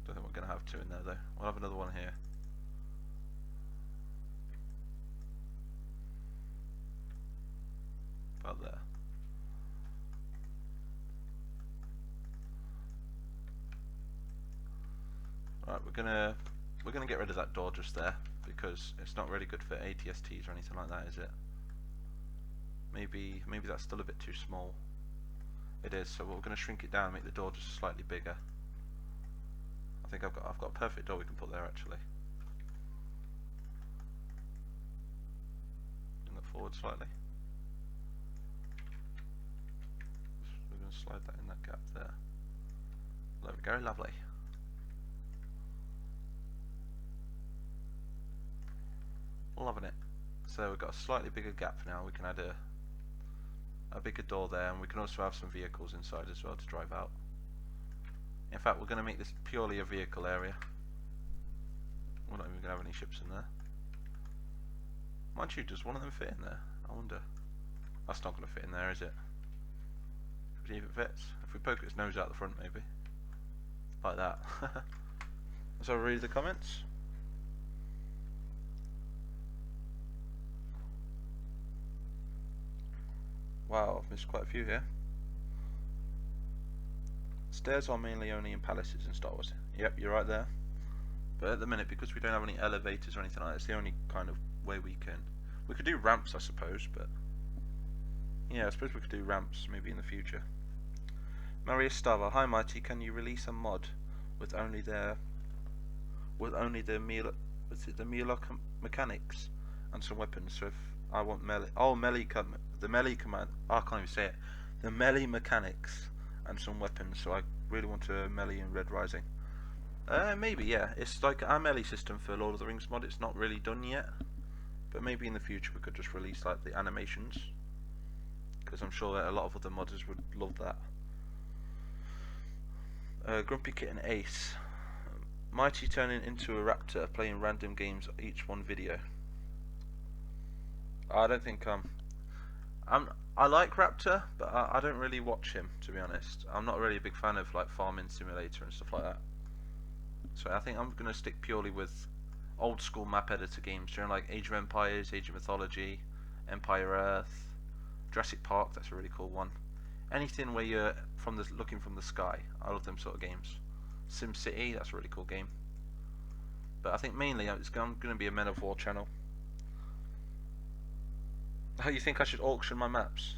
Don't think we're going to have two in there though. We'll have another one here. About there. Right, we're gonna get rid of that door just there because it's not really good for ATSTs or anything like that, is it? Maybe that's still a bit too small. It is, so we're gonna shrink it down and make the door just slightly bigger. I think I've got a perfect door we can put there actually. Bring that forward slightly. We're going to slide that in that gap there. There we go, lovely. Loving it. So we've got a slightly bigger gap now. We can add a bigger door there, and we can also have some vehicles inside as well to drive out. In fact, we're going to make this purely a vehicle area. We're not even going to have any ships in there. Mind you, does one of them fit in there? I wonder. That's not going to fit in there, is it? See if it fits. If we poke its nose out the front, maybe. Like that. So read the comments. Wow, I've missed quite a few here. Stairs are mainly only in palaces in Star Wars. Yep, you're right there. But at the minute, because we don't have any elevators or anything like that, it's the only kind of way we can. We could do ramps, I suppose, but yeah, I suppose we could do ramps maybe in the future. Maria Stava, hi Mighty, can you release a mod with only the melee mechanics and some weapons? So if I want melee, the melee command. Oh, I can't even say it. The melee mechanics and some weapons. So I really want to melee in Red Rising. Maybe, yeah. It's like our melee system for Lord of the Rings mod. It's not really done yet, but maybe in the future we could just release like the animations, because I'm sure that a lot of other modders would love that. Grumpy Kitten Ace. Mighty turning into a raptor, playing random games, each one video. I don't think I like Raptor, but I don't really watch him, to be honest. I'm not really a big fan of like Farming Simulator and stuff like that. So I think I'm gonna stick purely with old school map editor games, during like Age of Empires, Age of Mythology, Empire Earth, Jurassic Park. That's a really cool one. Anything where you're looking from the sky. I love them sort of games. Sim City, that's a really cool game. But I think mainly I'm going to be a Men of War channel. How you think I should auction my maps?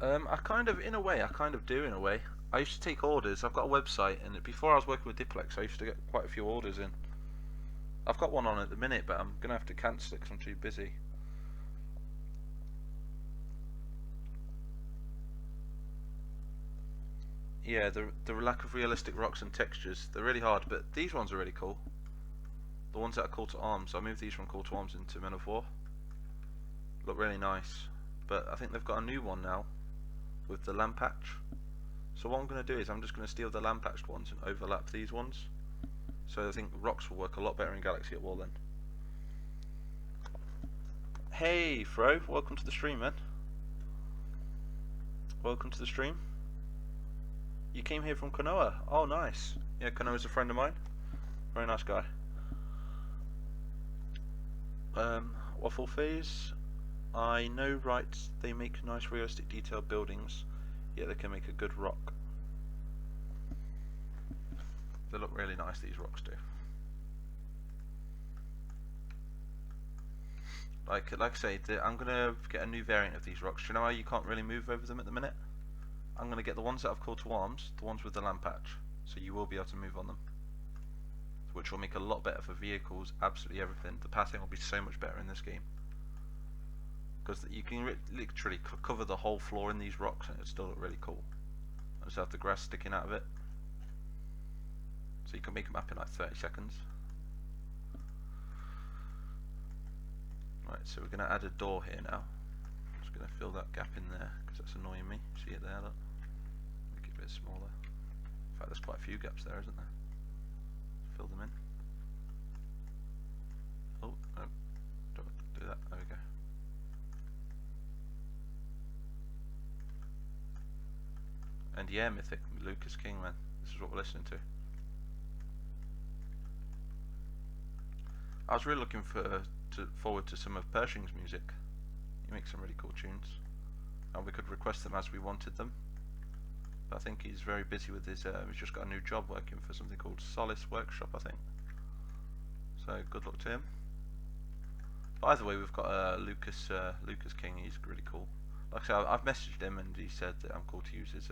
I kind of, in a way, do in a way. I used to take orders. I've got a website, and before I was working with Diplex, I used to get quite a few orders in. I've got one on at the minute, but I'm gonna have to cancel it because I'm too busy. Yeah, the lack of realistic rocks and textures, they're really hard, but these ones are really cool. The ones that are Call to Arms, I moved these from Call to Arms into Men of War. Look really nice, but I think they've got a new one now with the land patch. So what I'm going to do is I'm just going to steal the land patched ones and overlap these ones. So I think rocks will work a lot better in Galaxy at War then. Hey Fro, welcome to the stream, man. Welcome to the stream. You came here from Konoha. Oh, nice. Yeah, Konoha's a friend of mine. Very nice guy. Waffle Phase. I know, right? They make nice, realistic, detailed buildings. Yet they can make a good rock. They look really nice. These rocks do. Like I say, I'm gonna get a new variant of these rocks. Do you know how you can't really move over them at the minute? I'm going to get the ones that I've called to arms, the ones with the land patch, so you will be able to move on them, which will make a lot better for vehicles, absolutely everything. The pathing will be so much better in this game, because you can literally cover the whole floor in these rocks and it'll still look really cool. I just have the grass sticking out of it, so you can make a map in like 30 seconds. Right, so we're going to add a door here now. Just going to fill that gap in there, because that's annoying me. See it there, look. Make it a bit smaller. In fact, there's quite a few gaps there, isn't there? Fill them in. Oh, no. Don't do that. There we go. And yeah, Mythic, Lucas King, man. This is what we're listening to. I was really looking forward to some of Pershing's music. He makes some really cool tunes. And we could request them as we wanted them. But I think he's very busy with his, he's just got a new job working for something called Solace Workshop, I think. So good luck to him. But either way, we've got Lucas King, he's really cool. Like I said, I've messaged him and he said that I'm cool to use his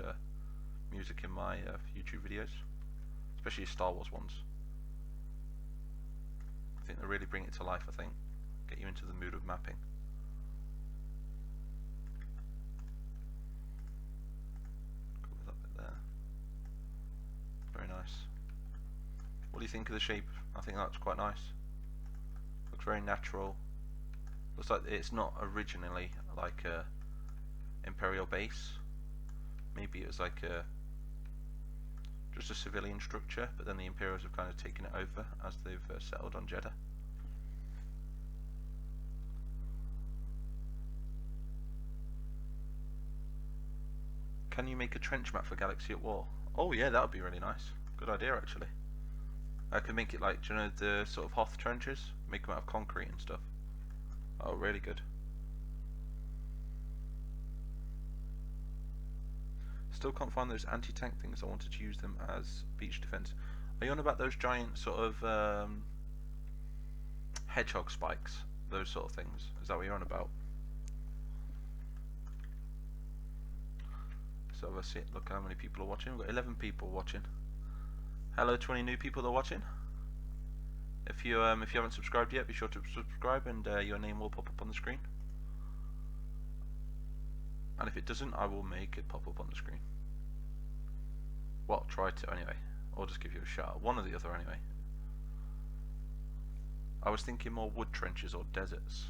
music in my YouTube videos. Especially his Star Wars ones. I think they really bring it to life, I think. Get you into the mood of mapping. Very nice. What do you think of the shape? I think that's quite nice. Looks very natural. Looks like it's not originally like a Imperial base. Maybe it was like just a civilian structure, but then the Imperials have kind of taken it over as they've settled on Jedha. Can you make a trench map for Galaxy at War? Oh yeah, that would be really nice. Good idea, actually. I could make it like, do you know the sort of Hoth trenches? Make them out of concrete and stuff. Oh, really good. Still can't find those anti-tank things. I wanted to use them as beach defense. Are you on about those giant sort of hedgehog spikes? Those sort of things? Is that what you're on about? So let's see. Look how many people are watching. We've got 11 people watching. Hello, 20 new people that are watching. If you haven't subscribed yet, be sure to subscribe, and your name will pop up on the screen. And if it doesn't, I will make it pop up on the screen. Well, try to anyway. or just give you a shot. One or the other anyway. I was thinking more wood trenches or deserts.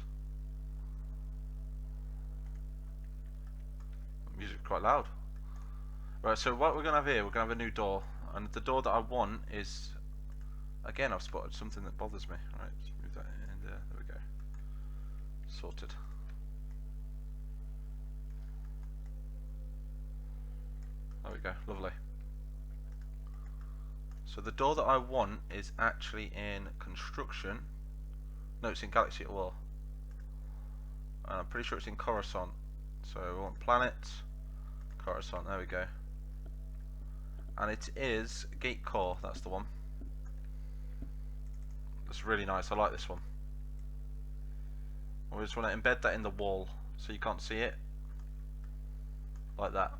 The music's quite loud. Right, so what we're going to have here, we're going to have a new door. And the door that I want is... Again, I've spotted something that bothers me. Right, let's move that in there. There we go. Sorted. There we go, lovely. So the door that I want is actually in construction. No, it's in Galaxy at War. And I'm pretty sure it's in Coruscant. So we want planet, Coruscant, there we go. And it is Gate Core, that's the one. That's really nice, I like this one. We just want to embed that in the wall so you can't see it. Like that.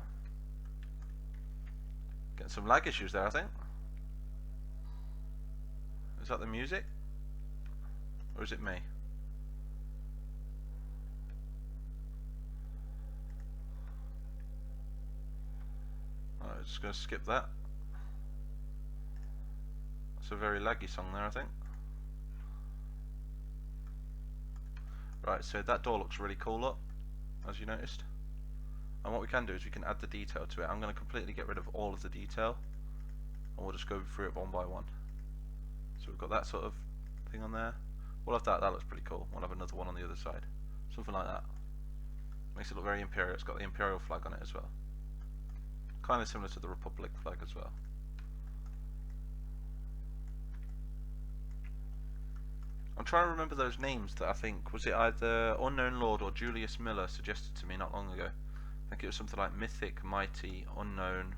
Getting some lag issues there, I think. Is that the music? Or is it me? Alright, just going to skip that. That's a very laggy song there, I think. Right, so that door looks really cool, look, as you noticed. And what we can do is we can add the detail to it. I'm going to completely get rid of all of the detail, and we'll just go through it one by one. So we've got that sort of thing on there. We'll have that looks pretty cool. We'll have another one on the other side. Something like that. Makes it look very Imperial. It's got the Imperial flag on it as well. Kind of similar to the Republic flag as well. I'm trying to remember those names that I think, was it either Unknown Lord or Julius Miller suggested to me not long ago. I think it was something like Mythic, Mighty, Unknown,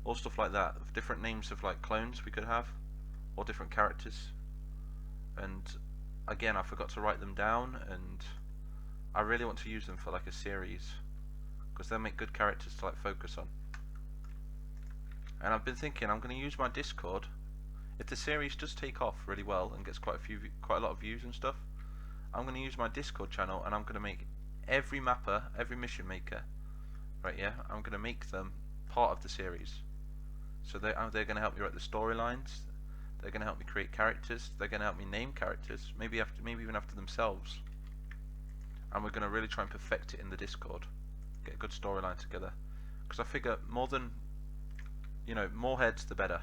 all stuff like that. Different names of like clones we could have, or different characters. And again, I forgot to write them down, and I really want to use them for like a series, because they'll make good characters to like focus on. And I've been thinking I'm going to use my Discord. If the series does take off really well and gets quite a lot of views and stuff, I'm going to use my Discord channel, and I'm going to make every mapper, every mission maker, right? Yeah, I'm going to make them part of the series. So they're going to help me write the storylines. They're going to help me create characters. They're going to help me name characters, maybe even after themselves. And we're going to really try and perfect it in the Discord, get a good storyline together. Because I figure more heads the better.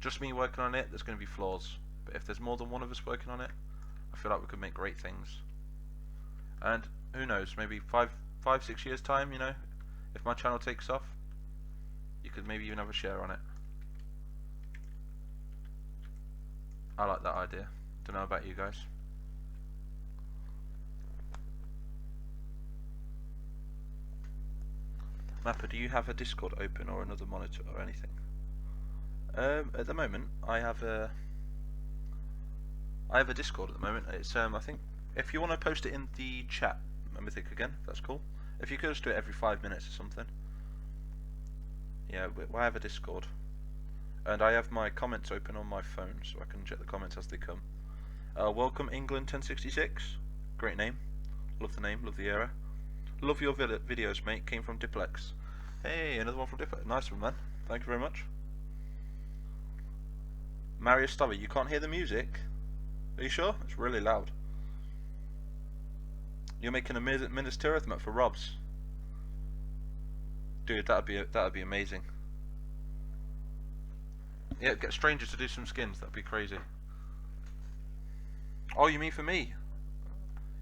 Just me working on it, there's going to be flaws. But if there's more than one of us working on it, I feel like we could make great things. And who knows, maybe 5-6 years time, you know, if my channel takes off, you could maybe even have a share on it. I like that idea. Don't know about you guys. Mapper, do you have a Discord open or another monitor or anything? At the moment, I have a Discord at the moment. It's I think if you want to post it in the chat, Mythic again, that's cool. If you could just do it every 5 minutes or something. Yeah, I have a Discord, and I have my comments open on my phone, so I can check the comments as they come. Welcome England 1066. Great name. Love the name. Love the era. Love your videos, mate. Came from Diplex. Hey, another one from Diplex. Nice one, man. Thank you very much. Marius Stubby, you can't hear the music? Are you sure? It's really loud. You're making a Ministerial map for Robs. Dude, that'd be amazing. Yeah, get strangers to do some skins. That'd be crazy. Oh, you mean for me?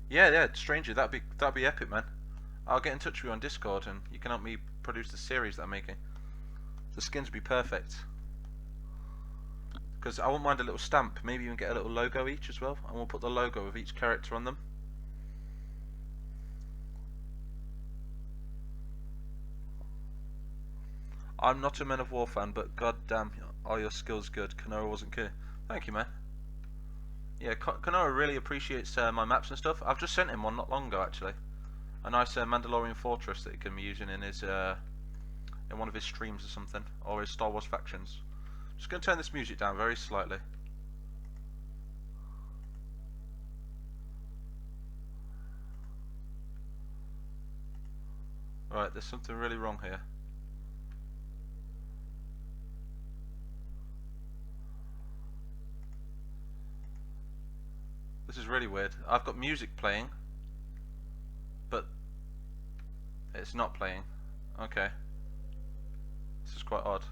Yeah, stranger. That'd be epic, man. I'll get in touch with you on Discord, and you can help me produce the series that I'm making. The skins would be perfect. Because I won't mind a little stamp, maybe even get a little logo each as well, and we'll put the logo of each character on them. I'm not a Men of War fan, but goddamn, are your skills good? Kanoa wasn't good. Thank you, man. Yeah, Kanoa really appreciates my maps and stuff. I've just sent him one not long ago, actually. A nice Mandalorian fortress that he can be using in his in one of his streams or something, or his Star Wars factions. Just going to turn this music down very slightly. Right, there's something really wrong here. is really weird. I've got music playing, but it's not playing. Okay. This is quite odd.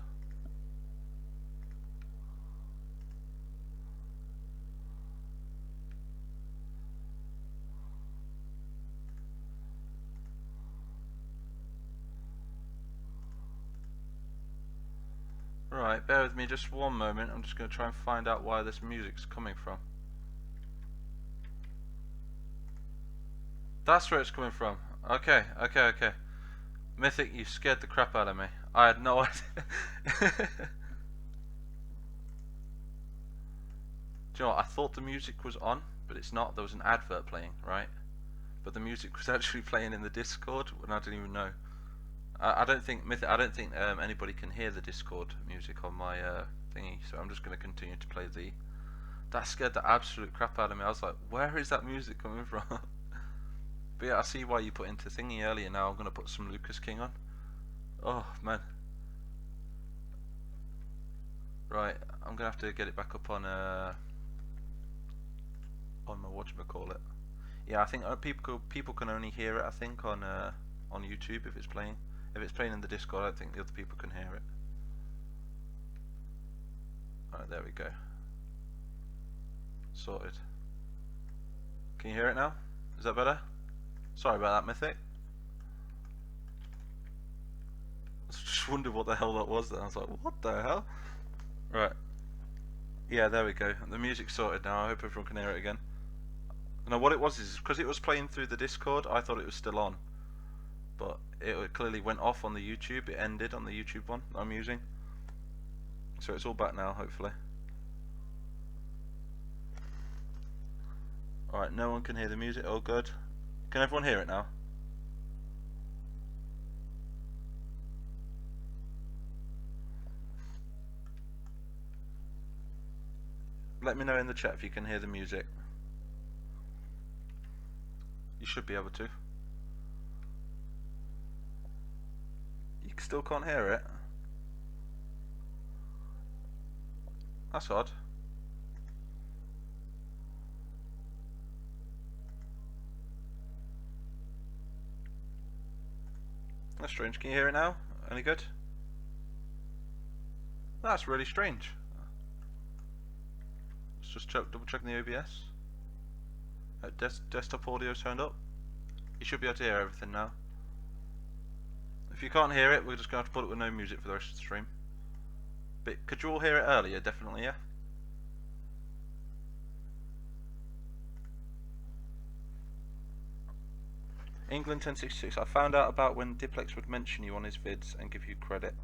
Right, bear with me just one moment. I'm just going to try and find out why this music's coming from. That's where it's coming from. Okay. Mythic, you scared the crap out of me. I had no idea. Do you know what? I thought the music was on, but it's not. There was an advert playing, right? But the music was actually playing in the Discord, and I didn't even know. I don't think anybody can hear the Discord music on my thingy, so I'm just going to continue to play the. That scared the absolute crap out of me. I was like, where is that music coming from? But yeah, I see why you put into thingy earlier. Now I'm going to put some Lucas King on. Oh man. Right, I'm going to have to get it back up on my whatchamacallit. Yeah, I think people can only hear it. I think on YouTube if it's playing. If it's playing in the Discord, I don't think the other people can hear it. Alright, there we go. Sorted. Can you hear it now? Is that better? Sorry about that, Mythic. I just wondered what the hell that was then. I was like, what the hell? Right. Yeah, there we go. The music's sorted now. I hope everyone can hear it again. Now what it was is, because it was playing through the Discord, I thought it was still on. But it clearly went off on the YouTube. It ended on the YouTube one I'm using. So it's all back now, hopefully. Alright, no one can hear the music. Oh, good. Can everyone hear it now? Let me know in the chat if you can hear the music. You should be able to. You still can't hear it? That's odd. That's strange. Can you hear it now? Any good? That's really strange. Let's just double checking the OBS. Desktop audio turned up. You should be able to hear everything now. If you can't hear it, we're just going to have to put it with no music for the rest of the stream. But could you all hear it earlier? Definitely, yeah? England 1066. I found out about when Diplex would mention you on his vids and give you credit.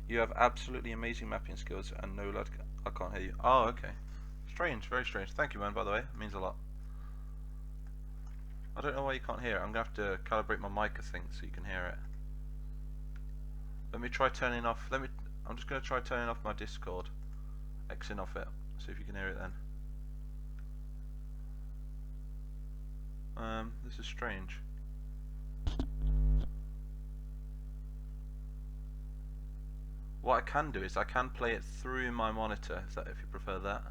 You have absolutely amazing mapping skills and no lad, I can't hear you. Oh, okay. Strange, very strange. Thank you, man, by the way. It means a lot. I don't know why you can't hear it. I'm going to have to calibrate my mic, I think, so you can hear it. Let me try turning off. I'm just going to try turning off my Discord. Xing off it. See if you can hear it then. This is strange. What I can do is I can play it through my monitor, if you prefer that.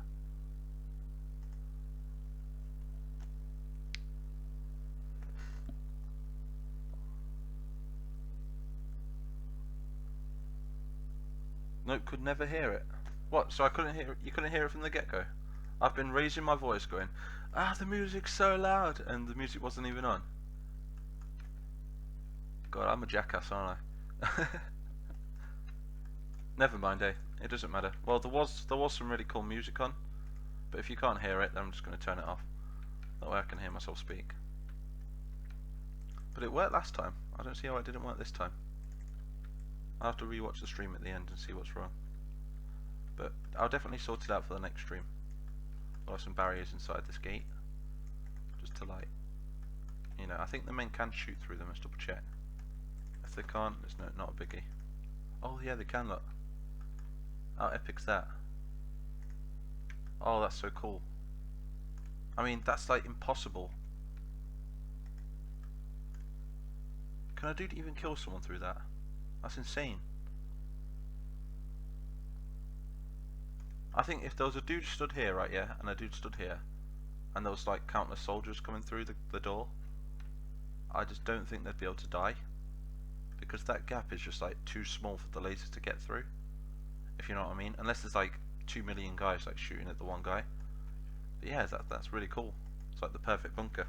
Nope, could never hear it. What? So I couldn't hear? You couldn't hear it from the get-go? I've been raising my voice, going, "Ah, the music's so loud," and the music wasn't even on. God, I'm a jackass, aren't I? Never mind, eh? It doesn't matter. Well, there was some really cool music on, but if you can't hear it, then I'm just going to turn it off. That way I can hear myself speak. But it worked last time. I don't see how it didn't work this time. I'll have to rewatch the stream at the end and see what's wrong. But I'll definitely sort it out for the next stream. I'll have some barriers inside this gate, just to like, you know, I think the men can shoot through them. Let's double check. If they can't, it's not a biggie. Oh yeah, they can, look. How epic's that? Oh, that's so cool. I mean, that's like impossible. Can a dude even kill someone through that? That's insane. I think if there was a dude stood here, right, yeah, and a dude stood here, and there was like countless soldiers coming through the door, I just don't think they'd be able to die, because that gap is just like too small for the lasers to get through, if you know what I mean. Unless there's like 2 million guys like shooting at the one guy. But yeah, that's really cool. It's like the perfect bunker.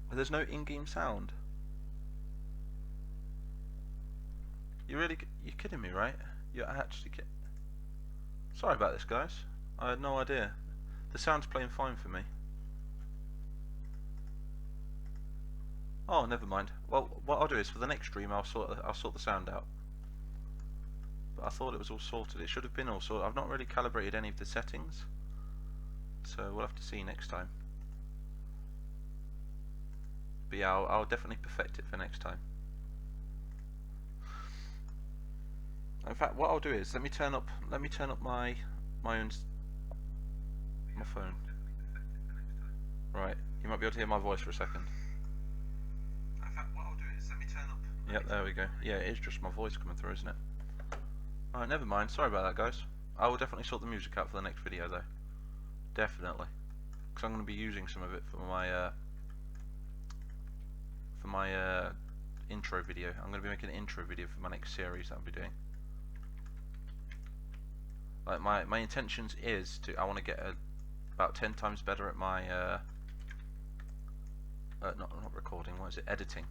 But there's no in-game sound. You're kidding me, right? You're actually kidding. Sorry about this, guys. I had no idea. The sound's playing fine for me. Oh, never mind. Well, what I'll do is for the next stream I'll sort the sound out. But I thought it was all sorted. It should have been all sorted. I've not really calibrated any of the settings, so we'll have to see next time. But yeah, I'll definitely perfect it for next time. In fact, what I'll do is let me turn up my phone. Right, you might be able to hear my voice for a second. In fact, what I'll do is let me turn up. Yep, there we go. Yeah, it is just my voice coming through, isn't it? Alright, never mind. Sorry about that, guys. I will definitely sort the music out for the next video, though. Definitely, because I'm going to be using some of it for my intro video. I'm going to be making an intro video for my next series that I'll be doing. Like my intentions is to I want to get about 10 times better at my not recording. What is it? Editing.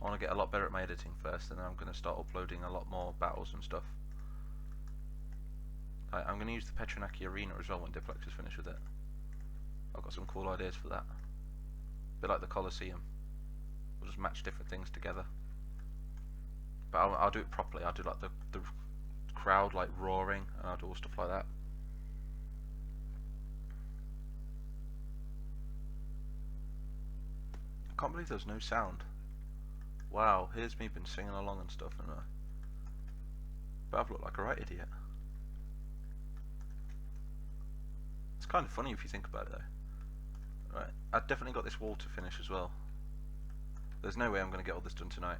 I want to get a lot better at my editing first, and then I'm going to start uploading a lot more battles and stuff. I'm going to use the Petronaki Arena as well when Diplex is finished with it. I've got some cool ideas for that. A bit like the Colosseum. We'll just match different things together. But I'll do it properly. I'll do like the crowd like roaring, and I'll do all stuff like that. I can't believe there's no sound. Wow, here's me been singing along and stuff, and but I've looked like a right idiot. It's kind of funny if you think about it though. Right, I've definitely got this wall to finish as well. There's no way I'm going to get all this done tonight.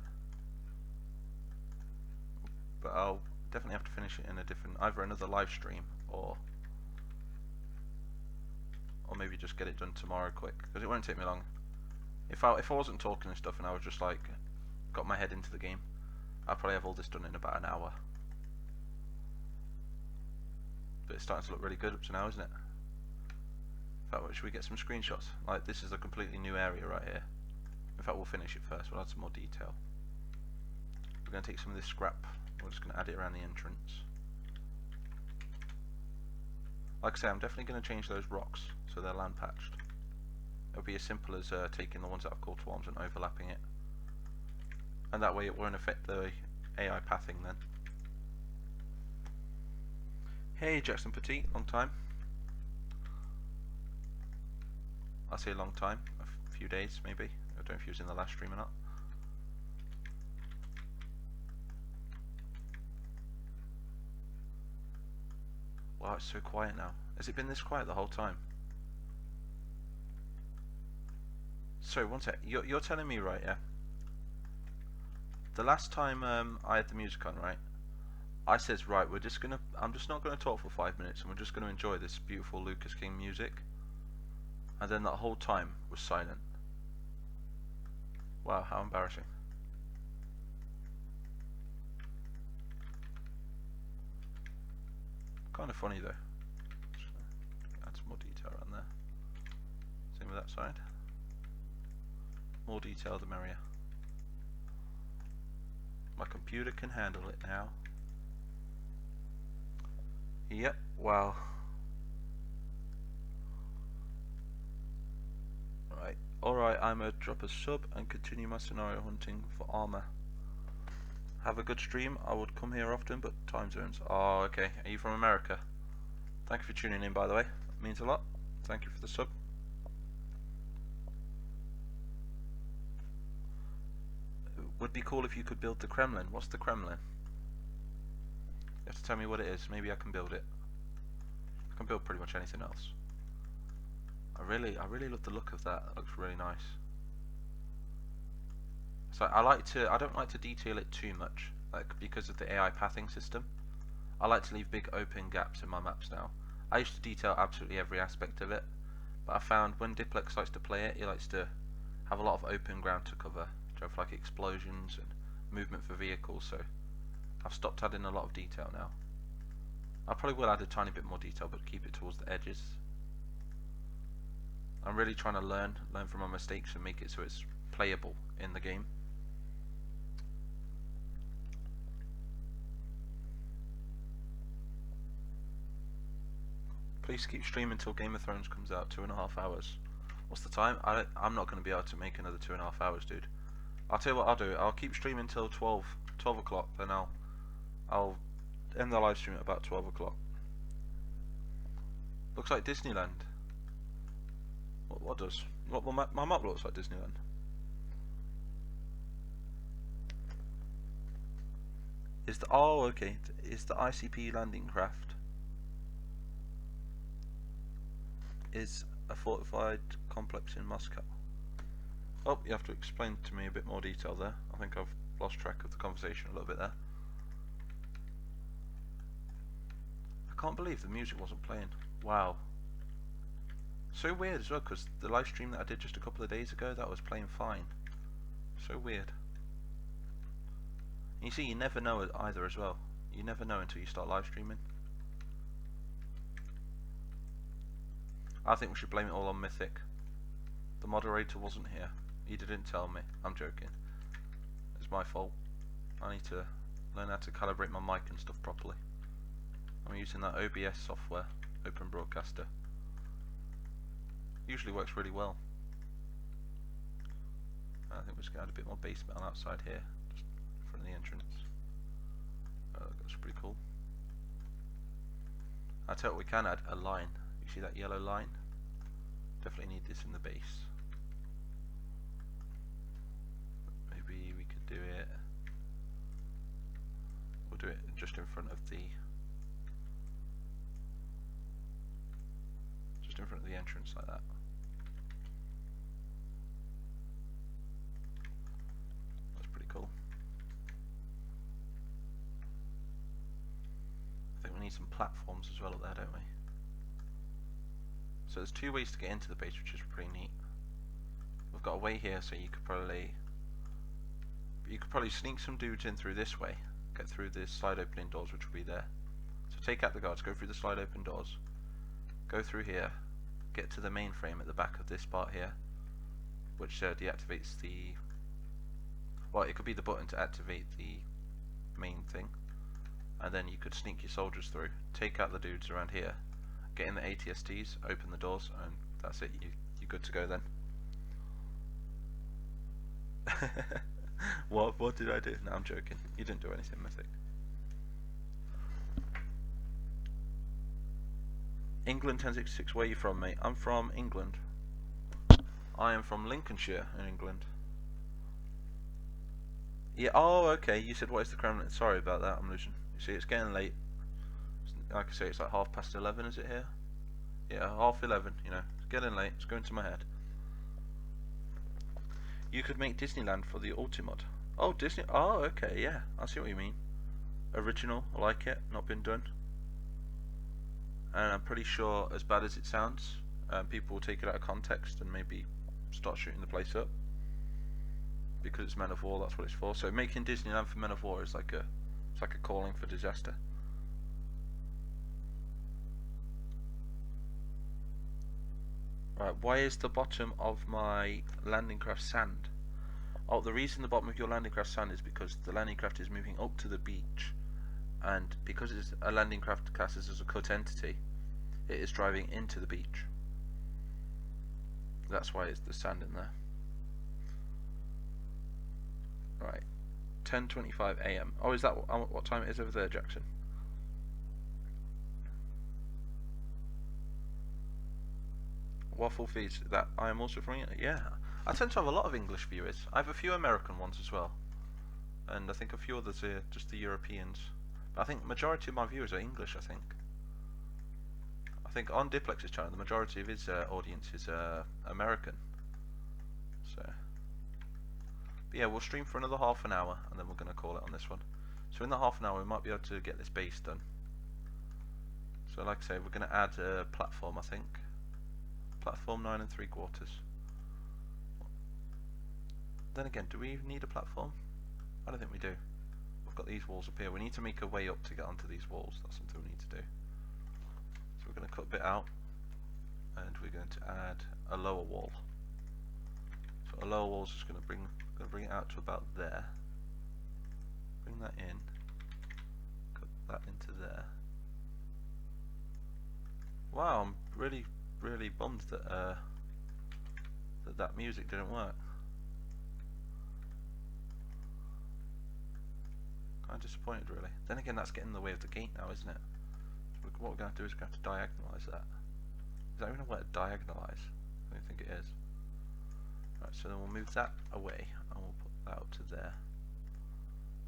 But I'll definitely have to finish it in a different, either another live stream or maybe just get it done tomorrow quick, because it won't take me long. If I wasn't talking and stuff and I was just like got my head into the game, I'll probably have all this done in about an hour. But it's starting to look really good up to now, isn't it? In fact, should we get some screenshots? Like, this is a completely new area right here. In fact, we'll finish it first. We'll add some more detail. We're going to take some of this scrap. We're just going to add it around the entrance. Like I say, I'm definitely going to change those rocks so they're land patched. It'll be as simple as taking the ones that I've called to arms and overlapping it. And that way it won't affect the AI pathing then. Hey Jackson Petit, long time. I'll say a long time, a few days maybe. I don't know if he was in the last stream or not. Wow, it's so quiet now. Has it been this quiet the whole time? So, one sec. You're telling me, right, yeah? The last time I had the music on, right? I says, right, I'm just not gonna talk for 5 minutes, and we're just gonna enjoy this beautiful Lucas King music. And then that whole time was silent. Wow, how embarrassing. Kind of funny though. Just add some more detail around there. Same with that side. More detail the merrier. My computer can handle it now. Yep, wow. Right, alright, I'm gonna drop a sub and continue my scenario hunting for armor. Have a good stream. I would come here often, but time zones. Oh, okay. Are you from America? Thank you for tuning in, by the way. It means a lot. Thank you for the sub. Would be cool if you could build the Kremlin. What's the Kremlin? You have to tell me what it is. Maybe I can build it. I can build pretty much anything else. I really love the look of that. It looks really nice. So I don't like to detail it too much, like because of the AI pathing system. I like to leave big open gaps in my maps now. I used to detail absolutely every aspect of it, but I found when Diplex likes to play it, he likes to have a lot of open ground to cover, for like explosions and movement for vehicles, so I've stopped adding a lot of detail now. I probably will add a tiny bit more detail, but keep it towards the edges. I'm really trying to learn from my mistakes and make it so it's playable in the game. Please keep streaming until Game of Thrones comes out, 2.5 hours. What's the time? I'm not going to be able to make another 2.5 hours, dude. I'll tell you what I'll do. I'll keep streaming until 12 o'clock, then I'll end the live stream at about 12 o'clock. Looks like Disneyland. What does? Well, my map looks like Disneyland. Okay. Is the ICP landing craft is a fortified complex in Moscow? Oh, you have to explain to me a bit more detail there. I think I've lost track of the conversation a little bit there. I can't believe the music wasn't playing. Wow. So weird as well, because the live stream that I did just a couple of days ago, that was playing fine. So weird. And you see, you never know either as well. You never know until you start live streaming. I think we should blame it all on Mythic. The moderator wasn't here. He didn't tell me. I'm joking. It's my fault. I need to learn how to calibrate my mic and stuff properly. I'm using that OBS software, Open Broadcaster. Usually works really well. I think we're just going to add a bit more base metal outside here, just in front of the entrance. Oh, that's pretty cool. I tell you what, we can add a line. You see that yellow line? Definitely need this in the base. Maybe we could do it. We'll do it just in front of the. Just in front of the entrance like that. That's pretty cool. I think we need some platforms as well up there, don't we? So there's two ways to get into the base, which is pretty neat. We've got a way here, so you could probably sneak some dudes in through this way, get through the slide opening doors, which will be there. So take out the guards, go through the slide open doors, go through here, get to the mainframe at the back of this part here, which deactivates the. Well, it could be the button to activate the main thing, and then you could sneak your soldiers through, take out the dudes around here. Get in the ATSTs, open the doors, and that's it. You're good to go then. What did I do? No, I'm joking. You didn't do anything, Mythic. England 1066. Where are you from, mate? I'm from England. I am from Lincolnshire in England. Yeah. Oh, okay. You said what is the Kremlin? Sorry about that. I'm losing. You see, it's getting late. Like I say, it's like 11:30, is it here? Yeah, 11:30, you know. It's getting late, it's going to my head. You could make Disneyland for the Ultimod. Oh, Disney. Oh, okay, yeah. I see what you mean. Original, I like it, not been done. And I'm pretty sure, as bad as it sounds, people will take it out of context and maybe start shooting the place up. Because it's Men of War, that's what it's for. So making Disneyland for Men of War is like a calling for disaster. Right, why is the bottom of my landing craft sand? Oh, the reason the bottom of your landing craft sand is because the landing craft is moving up to the beach, and because it's a landing craft classes as a cut entity, it is driving into the beach. That's why it's the sand in there. Right, 10:25 AM. Oh, is that what time it is over there, Jackson? Waffle feeds that I am also from. Yeah, I tend to have a lot of English viewers. I have a few American ones as well, and I think a few others are just the Europeans. But I think the majority of my viewers are English. I think on Diplex's channel, the majority of his audience is American. So, but yeah, we'll stream for another half an hour, and then we're going to call it on this one. So in the half an hour, we might be able to get this base done. So like I say, we're going to add a platform, I think. Platform 9 3/4. Then again, do we even need a platform? I don't think we do. We've got these walls up here. We need to make a way up to get onto these walls. That's something we need to do. So we're going to cut a bit out, and we're going to add a lower wall. So a lower wall is just going to bring it out to about there. Bring that in. Cut that into there. Wow, I'm really bummed that that music didn't work. Kind of disappointed, really. Then again, that's getting in the way of the gate now, isn't it? So what we're going to do is we're going to have to diagonalise that. Is that even a word, diagonalise? I don't think it is. Right, so then we'll move that away and we'll put that up to there.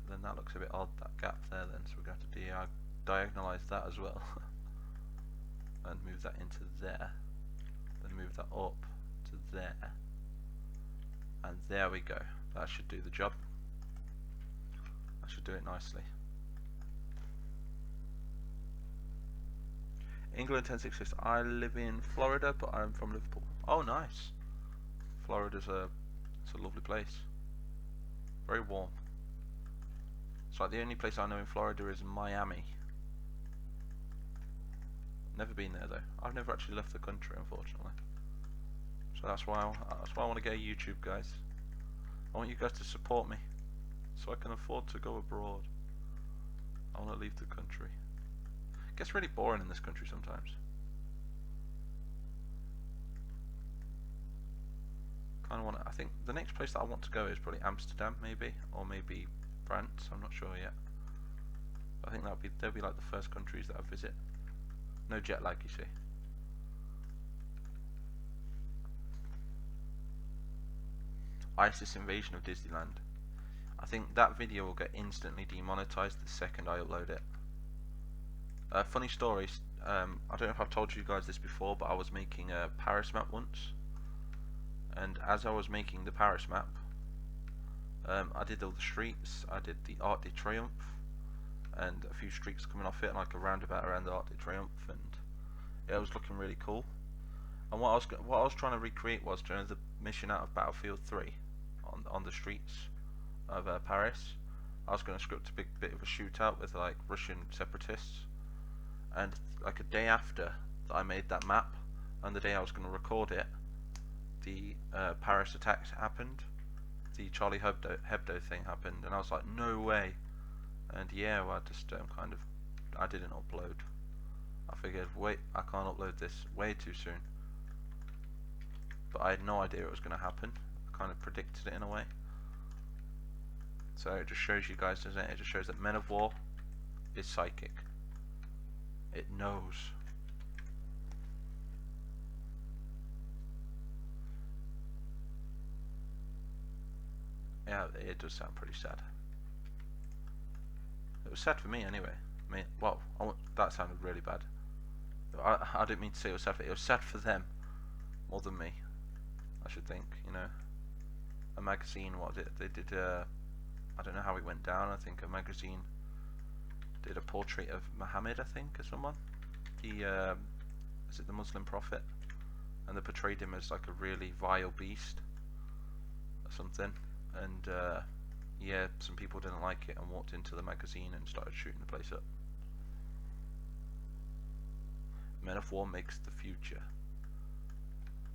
Then that looks a bit odd, that gap there then, so we're going to have to diagonalise that as well. And move that into there. Then move that up to there. And there we go. That should do the job. That should do it nicely. England 1066. I live in Florida, but I'm from Liverpool. Oh, nice. Florida's it's a lovely place. Very warm. It's like the only place I know in Florida is Miami. Never been there though. I've never actually left the country, unfortunately. So that's why I want to get a YouTube, guys. I want you guys to support me, so I can afford to go abroad. I want to leave the country. It gets really boring in this country sometimes. Kind of want to. I think the next place that I want to go is probably Amsterdam, maybe, or maybe France. I'm not sure yet. I think they'll be like the first countries that I visit. No jet lag, you see. ISIS invasion of Disneyland. I think that video will get instantly demonetized the second I upload it. Funny story. I don't know if I've told you guys this before, but I was making a Paris map once, and as I was making the Paris map, I did all the streets. I did the Arc de Triomphe and a few streets coming off it, like a roundabout around the Arc de Triomphe, and it was looking really cool. And what I was trying to recreate was during the mission out of Battlefield 3 on the streets of Paris. I was going to script a big bit of a shootout with like Russian separatists, and like a day after that I made that map, and the day I was going to record it, the Paris attacks happened, the Charlie Hebdo thing happened, and I was like, no way. And yeah, well, I just I didn't upload. I figured, wait, I can't upload this way too soon. But I had no idea it was going to happen. I kind of predicted it in a way. So it just shows you guys, doesn't it? It just shows that Men of War is psychic. It knows. Yeah, it does sound pretty sad. It was sad for me anyway. I mean, well, that sounded really bad. I didn't mean to say it was sad for it was sad for them more than me, I should think, you know. A magazine, they did I don't know how it went down. I think a magazine did a portrait of Muhammad, I think, or someone. Is it the Muslim prophet? And they portrayed him as like a really vile beast or something. And yeah, some people didn't like it and walked into the magazine and started shooting the place up. Men of War makes the future.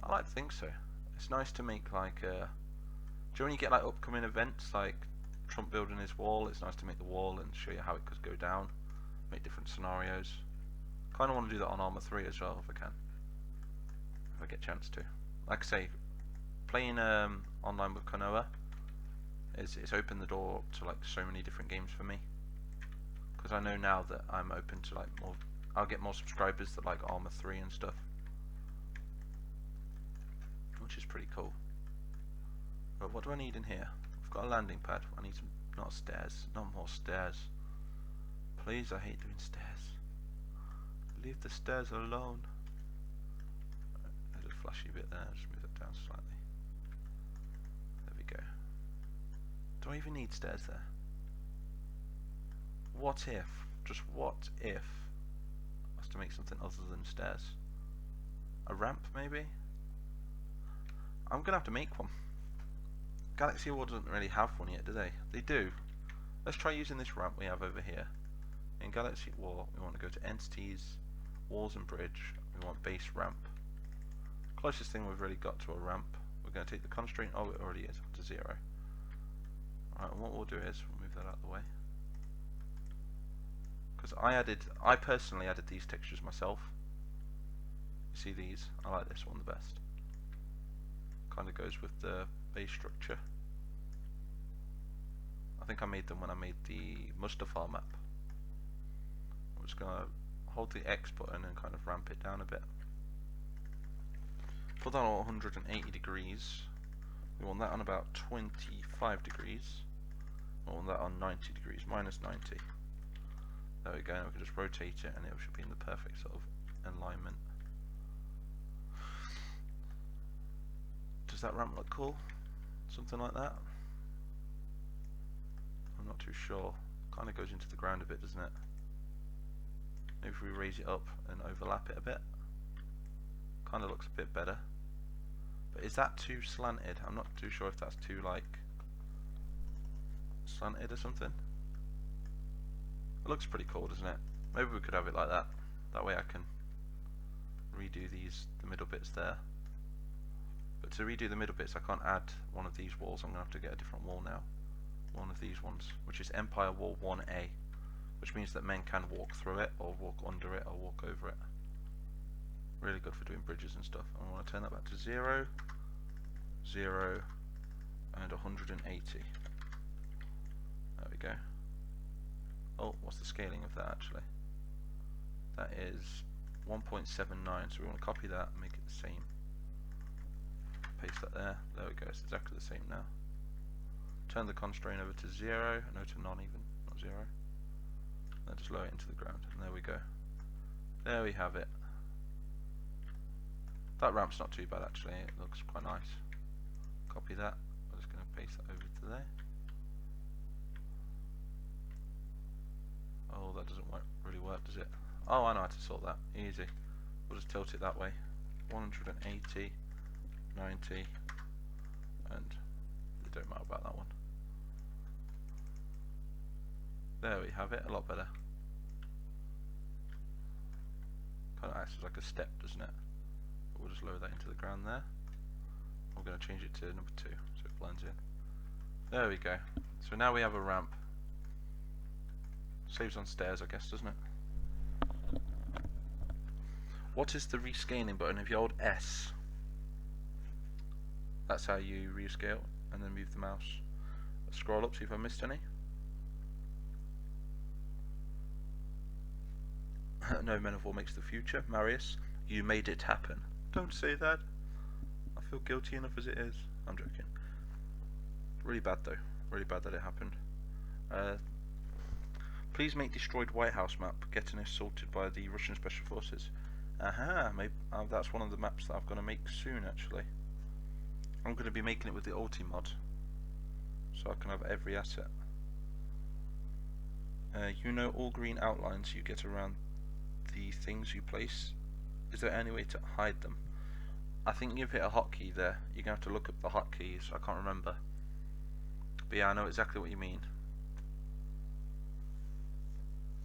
I like to think so. It's nice to make like do you know when you get like upcoming events like Trump building his wall, it's nice to make the wall and show you how it could go down, make different scenarios. Kind of want to do that on Arma 3 as well if I can, if I get a chance to. Like I say, playing online with Konoha it's opened the door to like so many different games for me, because I know now that I'm open to like more. I'll get more subscribers that like Arma 3 and stuff, which is pretty cool. But what do I need in here? I've got a landing pad. I need some, not stairs, not more stairs. Please, I hate doing stairs. Leave the stairs alone. There's a flashy bit there, just move it down slightly. There we go. Do I even need stairs there? What if, just what if, I to make something other than stairs. A ramp, maybe? I'm gonna have to make one. Galaxy War doesn't really have one yet, do they? They do. Let's try using this ramp we have over here. In Galaxy War, we want to go to Entities, Walls and Bridge. We want Base Ramp. Closest thing we've really got to a ramp. We're going to take the constraint. Oh, it already is to 0. Alright, and what we'll do is we'll move that out of the way. Because I personally added these textures myself. You see these? I like this one the best. Kind of goes with the base structure. I think I made them when I made the Mustafar map. I'm just going to hold the X button and kind of ramp it down a bit. Put that on 180 degrees. We want that on about 25 degrees. We want that on 90 degrees, minus 90. There we go, and we can just rotate it and it should be in the perfect sort of alignment. Does that ramp look cool? Something like that? I'm not too sure. Kind of goes into the ground a bit, doesn't it? Maybe if we raise it up and overlap it a bit. Kind of looks a bit better. But is that too slanted? I'm not too sure if that's too like slanted or something. It looks pretty cool, doesn't it? Maybe we could have it like that. That way I can redo the middle bits there. But to redo the middle bits I can't add one of these walls. I'm going to have to get a different wall now. One of these ones, which is Empire Wall 1A. Which means that men can walk through it, or walk under it, or walk over it. Really good for doing bridges and stuff. I want to turn that back to 0, 0, and 180. There we go. Oh, what's the scaling of that actually? That is 1.79, so we want to copy that and make it the same. Paste that there. There we go, it's exactly the same now. Turn the constraint over to 0, no, to none even, not 0. Then just lower it into the ground, and there we go. There we have it. That ramp's not too bad actually, it looks quite nice. Copy that, I'm just going to paste that over to there. Oh, that doesn't really work, does it? Oh, I know how to sort that, easy. We'll just tilt it that way. 180, 90, and it don't matter about that one. There we have it, a lot better. Kind of acts as like a step, doesn't it? We'll just lower that into the ground there. I'm going to change it to number 2 so it blends in. There we go. So now we have a ramp. Saves on stairs, I guess, doesn't it? What is the rescaling button? If you hold S, that's how you rescale, and then move the mouse. Scroll up, see if I missed any. No Men of War makes the future. Marius, you made it happen. Don't say that. I feel guilty enough as it is. I'm joking. Really bad though. Really bad that it happened. Please make destroyed White House map getting assaulted by the Russian Special Forces. Aha, maybe that's one of the maps that I'm going to make soon actually. I'm going to be making it with the Ulti mod, so I can have every asset. You know all green outlines you get around the things you place. Is there any way to hide them? I think you've hit a hotkey there. You're going to have to look up the hotkeys. I can't remember. But yeah, I know exactly what you mean.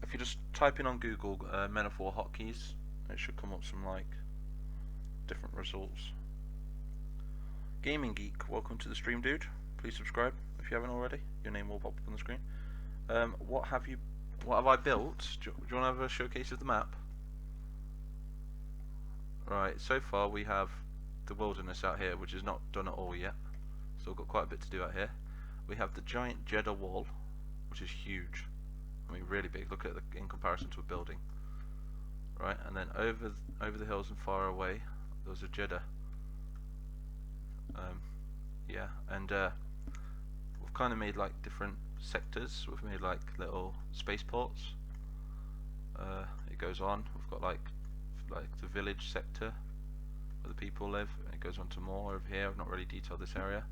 If you just type in on Google Men of War hotkeys, it should come up some like different results. Gaming Geek, welcome to the stream, dude. Please subscribe if you haven't already. Your name will pop up on the screen. What have I built? Do you want to have a showcase of the map? Right, so far we have the wilderness out here, which is not done at all yet. Still got quite a bit to do out here. We have the giant Jedha wall, which is huge. I mean, really big. Look at it in comparison to a building. Right, and then over the hills and far away, there's a Jedha. Yeah, and we've kind of made like different sectors. We've made like little spaceports. It goes on. We've got like the village sector where the people live, and it goes on to more over here. I've not really detailed this area,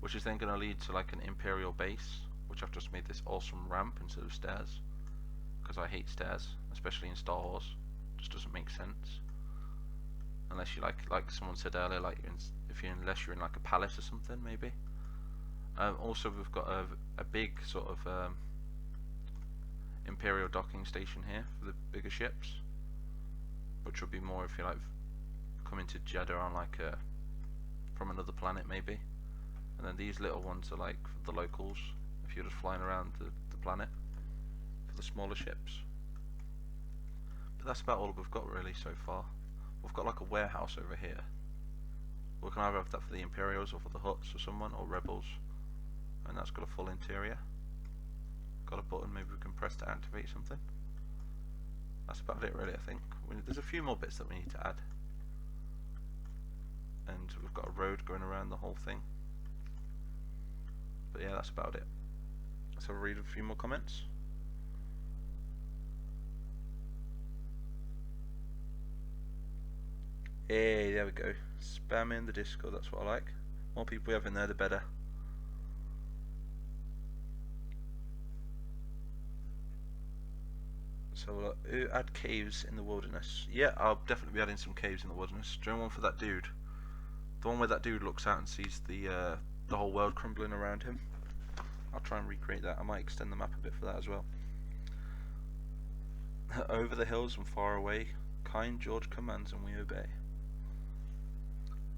which is then going to lead to like an Imperial base, which I've just made this awesome ramp instead of stairs, because I hate stairs, especially in Star Wars. Just doesn't make sense. Unless you like someone said earlier, like unless you're in like a palace or something, maybe. Also, we've got a big sort of Imperial docking station here for the bigger ships, which will be more if you like coming to Jedha on like from another planet maybe. And then these little ones are like for the locals if you're just flying around the planet for the smaller ships. But that's about all we've got really so far. We've got like a warehouse over here. We can either have that for the Imperials or for the Hutts or someone, or Rebels. And that's got a full interior. Got a button maybe we can press to activate something. That's about it really, I think. There's a few more bits that we need to add. And we've got a road going around the whole thing. But yeah, that's about it. Let's have a read of a few more comments. Hey, there we go. Spam in the Discord, that's what I like. More people we have in there, the better. So add caves in the wilderness. Yeah, I'll definitely be adding some caves in the wilderness. Do you want one for that dude? The one where that dude looks out and sees the whole world crumbling around him. I'll try and recreate that. I might extend the map a bit for that as well. Over the hills and far away, kind George commands and we obey.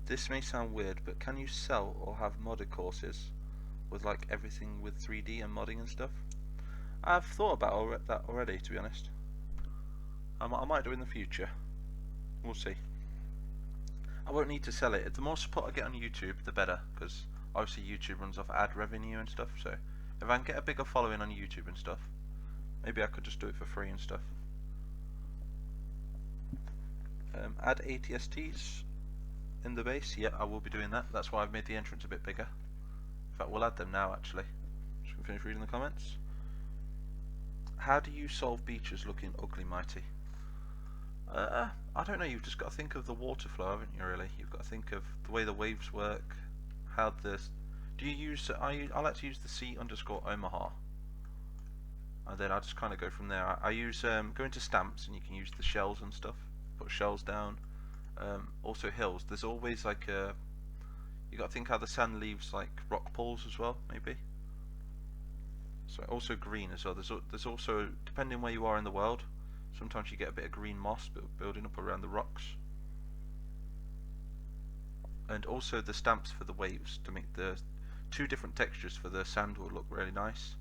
This may sound weird, but can you sell or have modded courses with like everything with 3D and modding and stuff? I've thought about that already, to be honest. I might do in the future. We'll see. I won't need to sell it. The more support I get on YouTube, the better, because obviously YouTube runs off ad revenue and stuff. So if I can get a bigger following on YouTube and stuff, maybe I could just do it for free and stuff. Add ATSTs in the base. Yeah, I will be doing that. That's why I've made the entrance a bit bigger. In fact, we'll add them now actually. Just gonna finish reading the comments. How do you solve beaches looking ugly, Mighty? I don't know, you've just got to think of the water flow, haven't you, really? You've got to think of the way the waves work, how this... Do you use... I like to use the C_Omaha. And then I just kind of go from there. I use... go into stamps and you can use the shells and stuff. Put shells down. Also hills. There's always like a... You got to think how the sand leaves like rock pools as well, maybe. So also green as well. There's also, depending where you are in the world, sometimes you get a bit of green moss building up around the rocks. And also the stamps for the waves to make the two different textures for the sand will look really nice.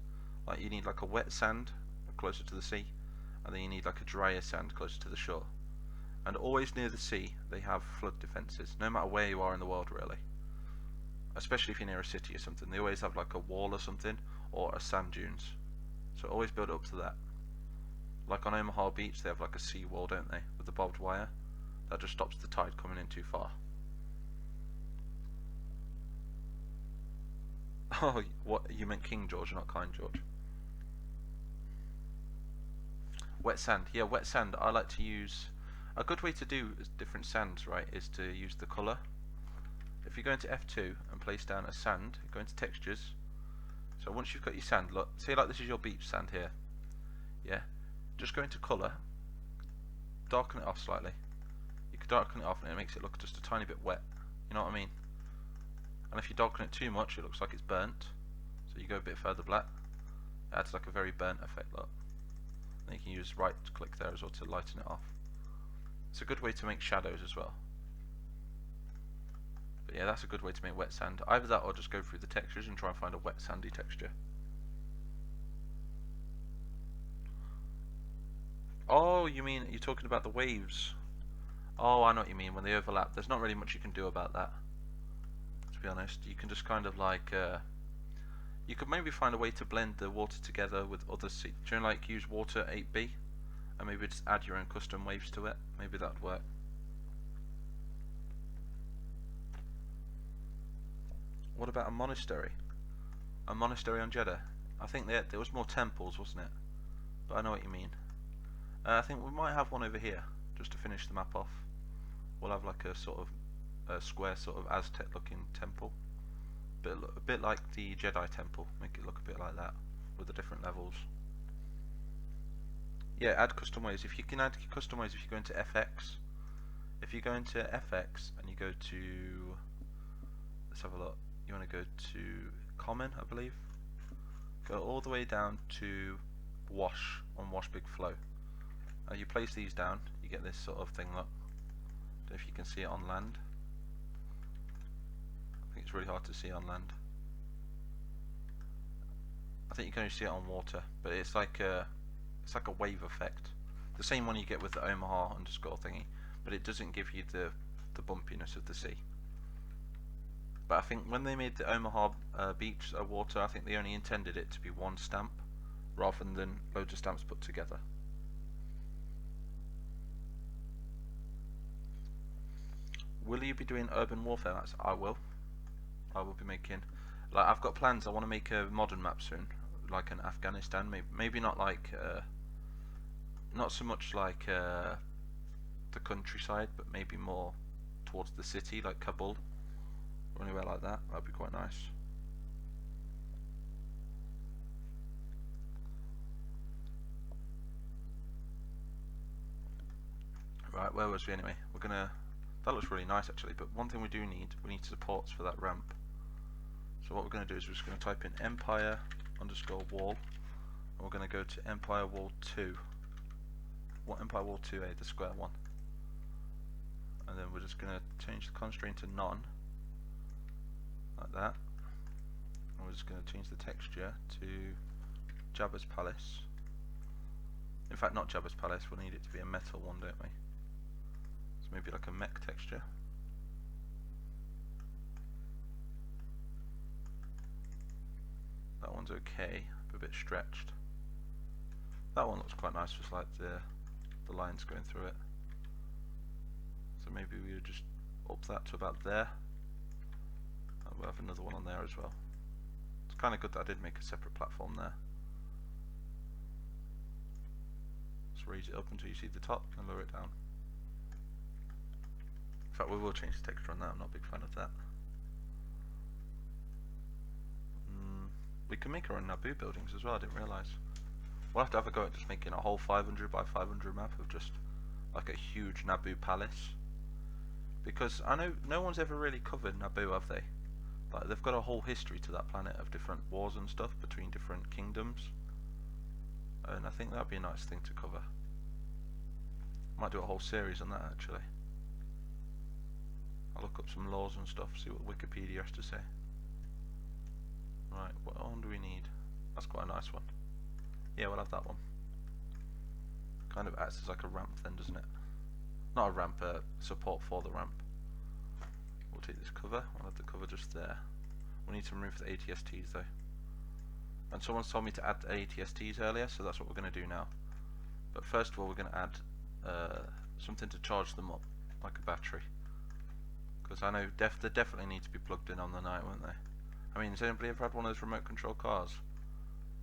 Like you need like a wet sand closer to the sea, and then you need like a drier sand closer to the shore. And always near the sea they have flood defences, no matter where you are in the world really. Especially if you're near a city or something, they always have like a wall or something, or a sand dunes. So always build up to that. Like on Omaha Beach they have like a sea wall, don't they, with the barbed wire. That just stops the tide coming in too far. Oh, what, you meant King George, not Kind George. Wet sand, yeah, wet sand. I like to use, a good way to do different sands, right, is to use the colour. If you go into F2 and place down a sand, go into textures. So once you've got your sand, look, say like this is your beach sand here. Yeah, just go into colour, darken it off slightly. You can darken it off and it makes it look just a tiny bit wet. You know what I mean? And if you darken it too much, it looks like it's burnt. So you go a bit further black. It adds like a very burnt effect, look. And you can use right click there as well to lighten it off. It's a good way to make shadows as well. But yeah, that's a good way to make wet sand. Either that or just go through the textures and try and find a wet sandy texture. Oh, you mean, you're talking about the waves. Oh, I know what you mean, when they overlap. There's not really much you can do about that, to be honest. You can just kind of like, you could maybe find a way to blend the water together with other sea. Do you know, like use water 8B and maybe just add your own custom waves to it? Maybe that would work. What about a monastery? A monastery on Jedha? I think there was more temples, wasn't it? But I know what you mean. I think we might have one over here, just to finish the map off. We'll have like a sort of a square sort of Aztec looking temple. A bit like the Jedi temple, make it look a bit like that, with the different levels. Yeah, add custom ways. If you can add custom ways, if you go into FX, if you go into FX and you go to, let's have a look. You want to go to Common, I believe. Go all the way down to Wash on Wash Big Flow. You place these down, you get this sort of thing. Look, don't know if you can see it on land. I think it's really hard to see on land. I think you can only see it on water, but it's like a wave effect, the same one you get with the Omaha underscore thingy, but it doesn't give you the bumpiness of the sea. But I think when they made the Omaha beach water, I think they only intended it to be one stamp rather than loads of stamps put together. Will you be doing urban warfare maps? I will. I will be making, like, I've got plans. I want to make a modern map soon, like an Afghanistan. Maybe not like not so much like the countryside, but maybe more towards the city, like Kabul or anywhere like that. That'd be quite nice. Right, where was we anyway? We're gonna. That looks really nice actually, but one thing we need supports for that ramp. So what we're gonna do is we're just gonna type in Empire underscore wall, and we're gonna go to Empire Wall 2. What Empire Wall 2A, the square one. And then we're just gonna change the constraint to none, like that. And we're just gonna change the texture to Jabba's Palace. In fact, not Jabba's Palace. We'll need it to be a metal one, don't we? So maybe like a mech texture. That one's okay, but a bit stretched. That one looks quite nice, just like the lines going through it. So maybe we would just up that to about there. And we'll have another one on there as well. It's kind of good that I did make a separate platform there. Just raise it up until you see the top and lower it down. In fact, we will change the texture on that. I'm not a big fan of that. We can make our own Naboo buildings as well, I didn't realise. We'll have to have a go at just making a whole 500 by 500 map of just like a huge Naboo palace. Because I know no one's ever really covered Naboo, have they? Like, they've got a whole history to that planet of different wars and stuff between different kingdoms. And I think that'd be a nice thing to cover. Might do a whole series on that actually. I'll look up some laws and stuff, see what Wikipedia has to say. Right, what one do we need? That's quite a nice one. Yeah, we'll have that one. Kind of acts as like a ramp then, doesn't it? Not a ramp, support for the ramp. We'll take this cover, we'll have the cover just there. We need to remove the ATSTs though. And someone's told me to add ATSTs earlier, so that's what we're going to do now. But first of all, we're going to add something to charge them up, like a battery. Because I know they definitely need to be plugged in on the night, won't they? I mean, has anybody ever had one of those remote control cars?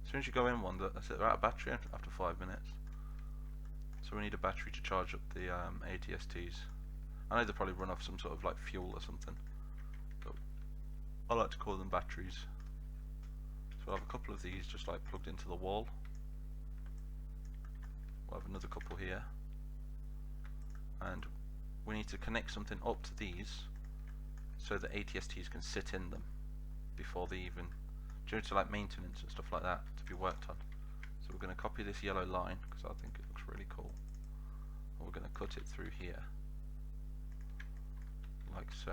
As soon as you go in one, that's it, they're out of battery after 5 minutes. So we need a battery to charge up the ATSTs. I know they probably run off some sort of like fuel or something, but I like to call them batteries. So we'll have a couple of these just like plugged into the wall. We'll have another couple here. And we need to connect something up to these so that ATSTs can sit in them before they even, due to like maintenance and stuff like that, to be worked on. So we're going to copy this yellow line because I think it looks really cool. And we're going to cut it through here, like so.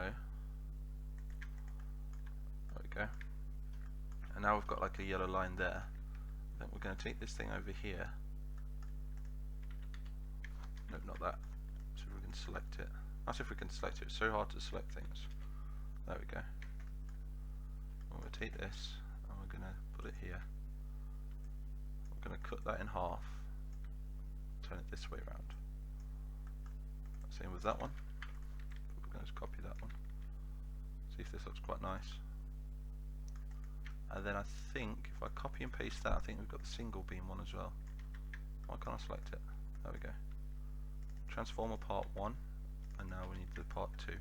There we go. And now we've got like a yellow line there. Then we're going to take this thing over here. No, not that. So we can select it. That's if we can select it. It's so hard to select things. There we go. And we'll take this and we're going to put it here. We're going to cut that in half. Turn it this way around. Same with that one. We're going to just copy that one. See if this looks quite nice. And then I think if I copy and paste that, I think we've got the single beam one as well. Why can't I select it? There we go. Transformer part 1, and now we need the part 2.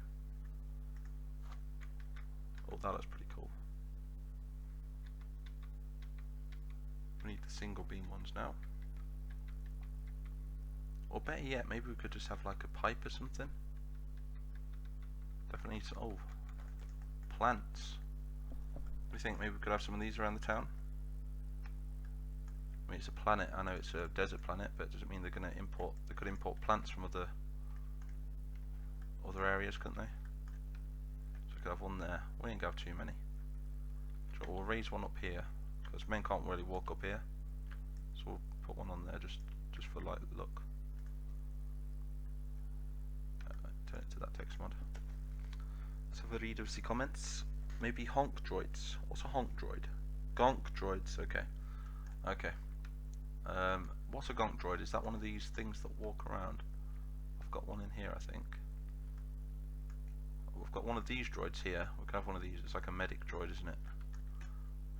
Oh, that looks pretty cool. We need the single beam ones now. Or better yet, maybe we could just have like a pipe or something. Definitely need some, oh, plants. Do you think maybe we could have some of these around the town? I mean, it's a planet, I know it's a desert planet, but does it mean they're going to import, they could import plants from other areas, couldn't they? So we could have one there. We ain't gonna have too many. So we'll raise one up here, because men can't really walk up here. So we'll put one on there just for like look. Turn it to that text mod. Let's have a read of the comments. Maybe honk droids. What's a honk droid? Gonk droids, okay. Okay. What's a gonk droid? Is that one of these things that walk around? I've got one in here, I think. We've got one of these droids here. We can have one of these. It's like a medic droid, isn't it?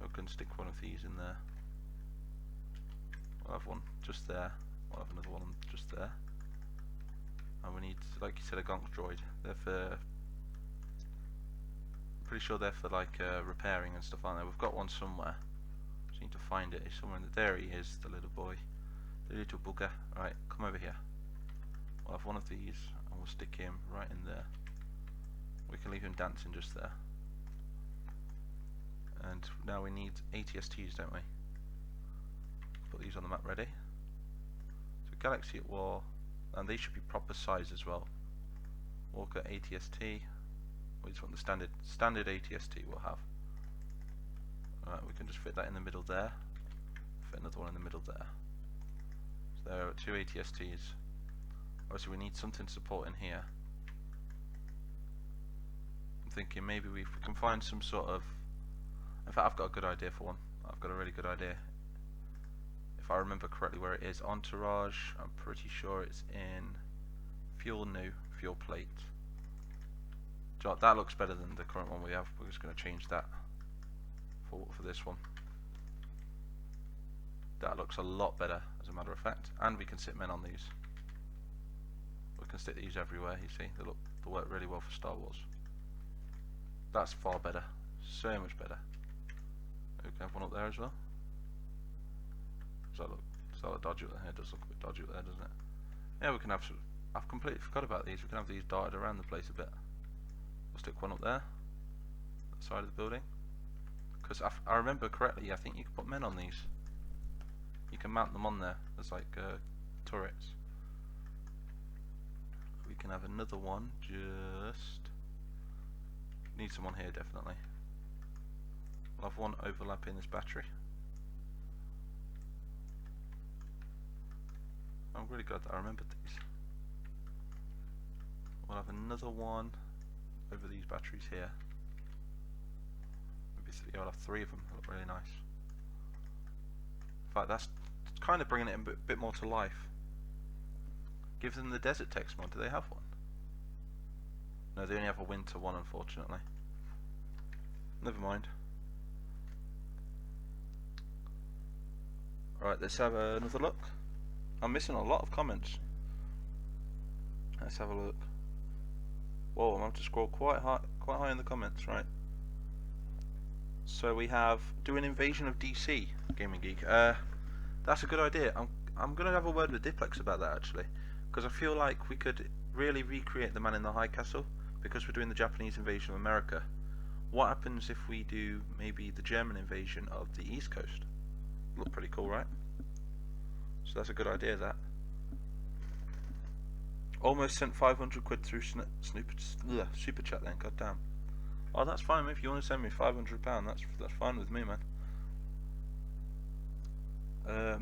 We can stick one of these in there. We'll have one just there. We'll have another one just there. And we need, like you said, a gonk droid. They're for, I'm pretty sure they're for like repairing and stuff like that. We've got one somewhere. Just need to find it. It's somewhere in the, there he is, the little boy. The little bugger. Right, come over here. We'll have one of these and we'll stick him right in there. We can leave him dancing just there. And now we need ATSTs, don't we? Put these on the map ready. So Galaxy at War, and they should be proper size as well. Walker ATST. We just want the standard ATST we'll have. Alright, we can just fit that in the middle there. Fit another one in the middle there. So there are two ATSTs. Obviously we need something to support in here. I'm thinking maybe if we can find some sort of, in fact I've got a good idea for one. I've got a really good idea. If I remember correctly where it is, Entourage, I'm pretty sure it's in Fuel New, Fuel Plate. Do you know what, that looks better than the current one we have. We're just going to change that for this one. That looks a lot better, as a matter of fact, and we can sit men on these. We can stick these everywhere, you see, they work really well for Star Wars. That's far better, so much better. We can have one up there as well. Does that look dodgy up there? It does look a bit dodgy up there, doesn't it? Yeah, we can have some, I've completely forgot about these. We can have these darted around the place a bit. We'll stick one up there, the side of the building. Because I remember correctly, I think you can put men on these. You can mount them on there as like turrets. We can have another one, just need someone here definitely. We'll have one overlapping this battery. I'm really glad that I remembered these. We'll have another one over these batteries here. Maybe I'll have three of them. They look really nice. In fact, that's kind of bringing it a bit more to life. Give them the desert text mod. Do they have one? No, they only have a winter one, unfortunately. Never mind. Alright, let's have another look. I'm missing a lot of comments. Let's have a look. Whoa, I'm going to have to scroll quite high in the comments, right? So we have do an invasion of DC, Gaming Geek. That's a good idea. I'm going to have a word with Diplex about that actually, because I feel like we could really recreate the Man in the High Castle because we're doing the Japanese invasion of America. What happens if we do maybe the German invasion of the East Coast? Look pretty cool, right? So that's a good idea, that. Almost sent 500 quid through super chat then, god damn. Oh, that's fine. If you want to send me £500, that's fine with me, man.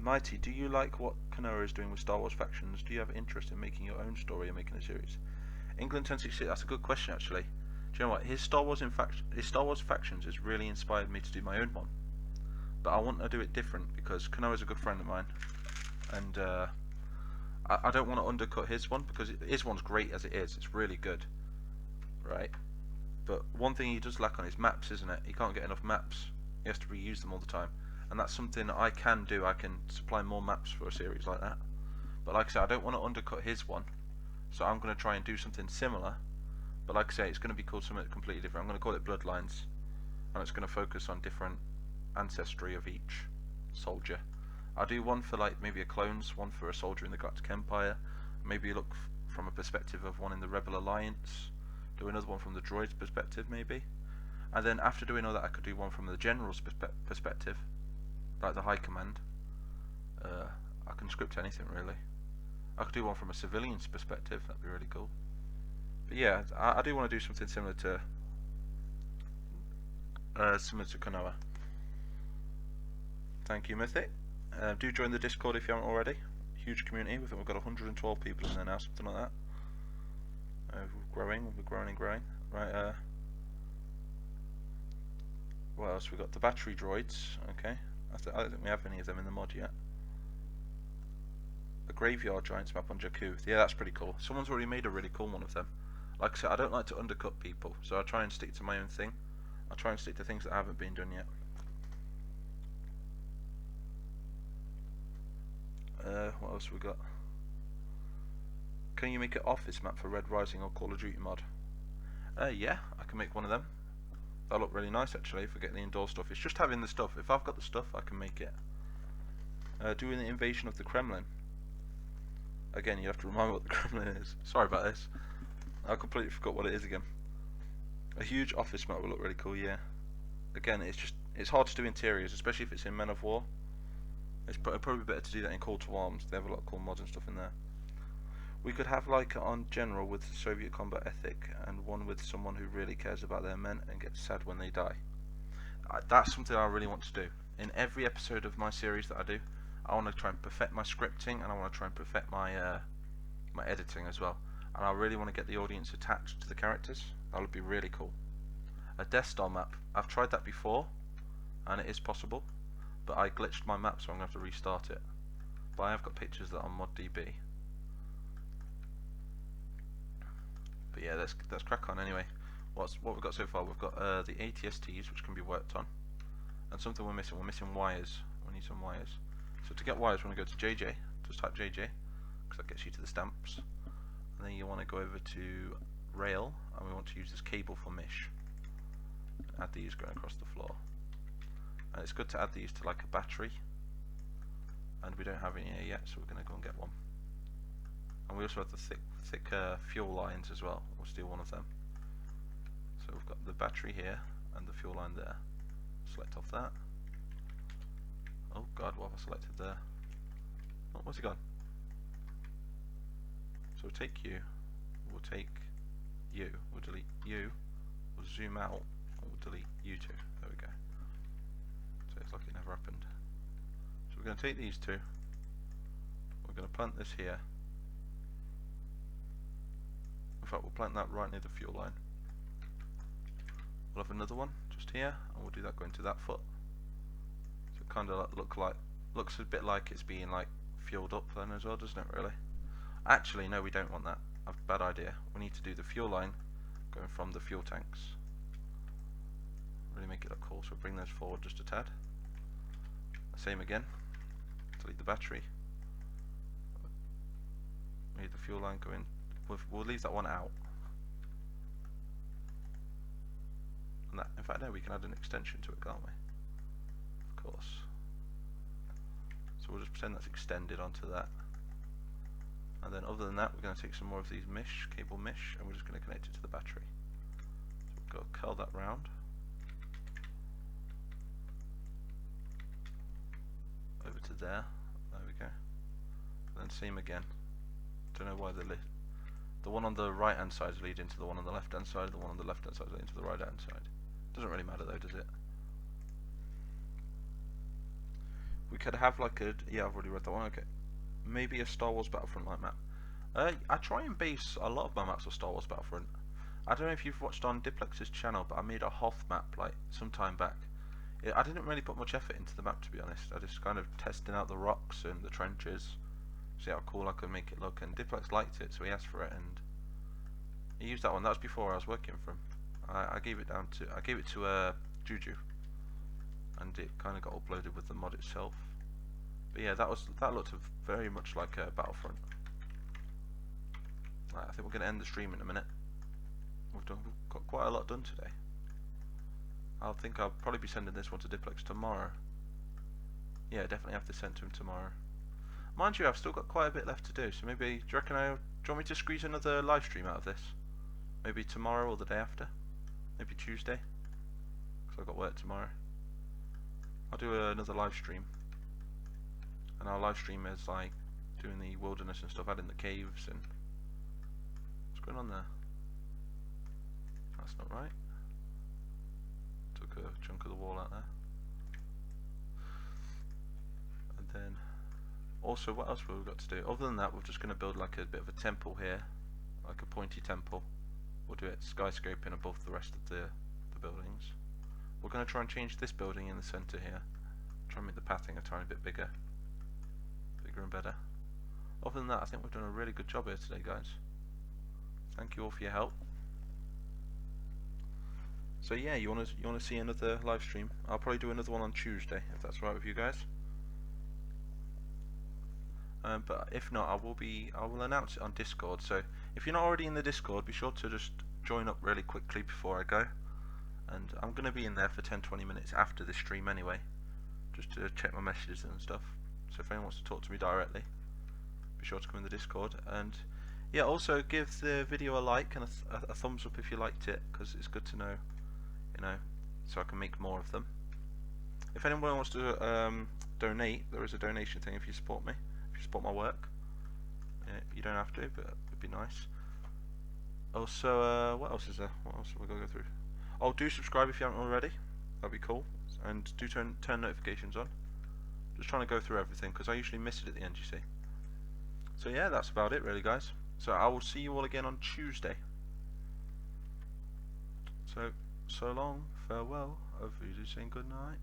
Mighty, do you like what Kanoa is doing with Star Wars Factions? Do you have interest in making your own story or making a series? England 1066, that's a good question actually. Do you know what? His Star Wars Factions has really inspired me to do my own one. But I want to do it different because Kanoa is a good friend of mine, and I don't want to undercut his one because his one's great as it is. It's really good, right? But one thing he does lack on is maps, isn't it? He can't get enough maps. He has to reuse them all the time, and that's something I can do. I can supply more maps for a series like that. But like I said, I don't want to undercut his one, so I'm going to try and do something similar. But like I say, it's going to be called something completely different. I'm going to call it Bloodlines, and it's going to focus on different ancestry of each soldier. I'll do one for like maybe a clones, one for a soldier in the Galactic Empire, Maybe look from a perspective of one in the Rebel Alliance, do another one from the droid's perspective maybe, and then after doing all that I could do one from the general's perspective, like the High Command. I can script anything really. I could do one from a civilian's perspective, that'd be really cool. But yeah, I do want to do something similar to Konoha. Thank you, Mythic. Do join the Discord if you haven't already. Huge community. I think we've got 112 people in there now, something like that. We're growing and growing. Right. What else? We got the battery droids. Okay. I don't think we have any of them in the mod yet. The graveyard giants map on Jakku. Yeah, that's pretty cool. Someone's already made a really cool one of them. Like I said, I don't like to undercut people, so I try and stick to my own thing. I try and stick to things that haven't been done yet. What else have we got? Can you make an office map for Red Rising or Call of Duty mod? Yeah, I can make one of them. That'll look really nice actually if we get the indoor stuff. It's just having the stuff. If I've got the stuff, I can make it. Doing the invasion of the Kremlin. Again, you have to remind me what the Kremlin is. Sorry about this. I completely forgot what it is again. A huge office map will look really cool, yeah. Again, it's hard to do interiors, especially if it's in Men of War. It's probably better to do that in Call to Arms. They have a lot of cool mods and stuff in there. We could have like on general with Soviet combat ethic, and one with someone who really cares about their men and gets sad when they die. That's something I really want to do. In every episode of my series that I do, I want to try and perfect my scripting, and I want to try and perfect my my editing as well. And I really want to get the audience attached to the characters. That would be really cool. A Death Star map. I've tried that before, and it is possible, but I glitched my map, so I'm going to have to restart it. But I have got pictures that are on ModDB. But yeah, let's crack on anyway. What we've got so far? We've got the ATSTs, which can be worked on, and something we're missing. We're missing wires. We need some wires. So to get wires, we want to go to JJ. Just type JJ, because that gets you to the stamps. And then you want to go over to rail, and we want to use this cable for mesh. Add these going across the floor. And it's good to add these to like a battery. And we don't have any here yet, so we're going to go and get one. And we also have the thick fuel lines as well. We'll steal one of them. So we've got the battery here and the fuel line there. Select off that. Oh god, what have I selected there? Oh, what's it gone? So we'll take you, we'll take you, we'll delete you, we'll zoom out, and we'll delete you two. There we go. So it's like it never happened. So we're going to take these two, we're going to plant this here. In fact, we'll plant that right near the fuel line. We'll have another one just here, and we'll do that going to that foot. So it kind of looks a bit like it's being like fueled up then as well, doesn't it really? Actually, no, we don't want that. I've a bad idea. We need to do the fuel line going from the fuel tanks. Really make it look cool, so bring those forward just a tad. Same again. Delete the battery. We need the fuel line going. We'll leave that one out. And that, in fact, no, we can add an extension to it, can't we? Of course. So we'll just pretend that's extended onto that. And then other than that, we're going to take some more of these cable mesh, and we're just going to connect it to the battery. So we'll go curl that round. Over to there. There we go. And then same again. Don't know why the one on the right hand side is leading to the one on the left hand side, the one on the left hand side is leading to the right hand side. Doesn't really matter though, does it? We could have like a, yeah, I've already read that one, okay. Maybe a Star Wars Battlefront like map. I try and base a lot of my maps on Star Wars Battlefront. I don't know if you've watched on Diplex's channel, but I made a Hoth map like some time back. I didn't really put much effort into the map, to be honest. I just kind of testing out the rocks and the trenches, see how cool I could make it look, and Diplex liked it, so he asked for it, and he used that one. That was before I was working for him. I gave it to Juju, and it kind of got uploaded with the mod itself. But yeah, that looked very much like a Battlefront. Right, I think we're going to end the stream in a minute. We've got quite a lot done today. I think I'll probably be sending this one to Diplex tomorrow. Yeah, definitely have to send to him tomorrow. Mind you, I've still got quite a bit left to do, so maybe, do you reckon do you want me to squeeze another live stream out of this? Maybe tomorrow or the day after? Maybe Tuesday? Because I've got work tomorrow. I'll do another live stream. And our live stream is like doing the wilderness and stuff, adding the caves and... What's going on there? That's not right. Took a chunk of the wall out there. And then... Also, what else have we got to do? Other than that, we're just going to build like a bit of a temple here. Like a pointy temple. We'll do it skyscraping above the rest of the buildings. We're going to try and change this building in the centre here. Try and make the pathing a tiny bit bigger. Bigger and better. Other than that, I think we've done a really good job here today, guys. Thank you all for your help. So yeah, you want to see another live stream? I'll probably do another one on Tuesday, if that's right with you guys. But if not, I will announce it on Discord. So if you're not already in the Discord, be sure to just join up really quickly before I go. And I'm going to be in there for 10-20 minutes after the stream anyway, just to check my messages and stuff. So if anyone wants to talk to me directly, be sure to come in the Discord. And yeah, also give the video a like and a thumbs up if you liked it, because it's good to know, you know, so I can make more of them. If anyone wants to donate, there is a donation thing if you support me. Support my work. Yeah, you don't have to, but it'd be nice. Also, what else is there? What else have we got to go through? Oh, do subscribe if you haven't already. That'd be cool. And do turn notifications on. Just trying to go through everything because I usually miss it at the end, you see. So yeah, that's about it, really, guys. So I will see you all again on Tuesday. So long, farewell. Hopefully, you're saying good night.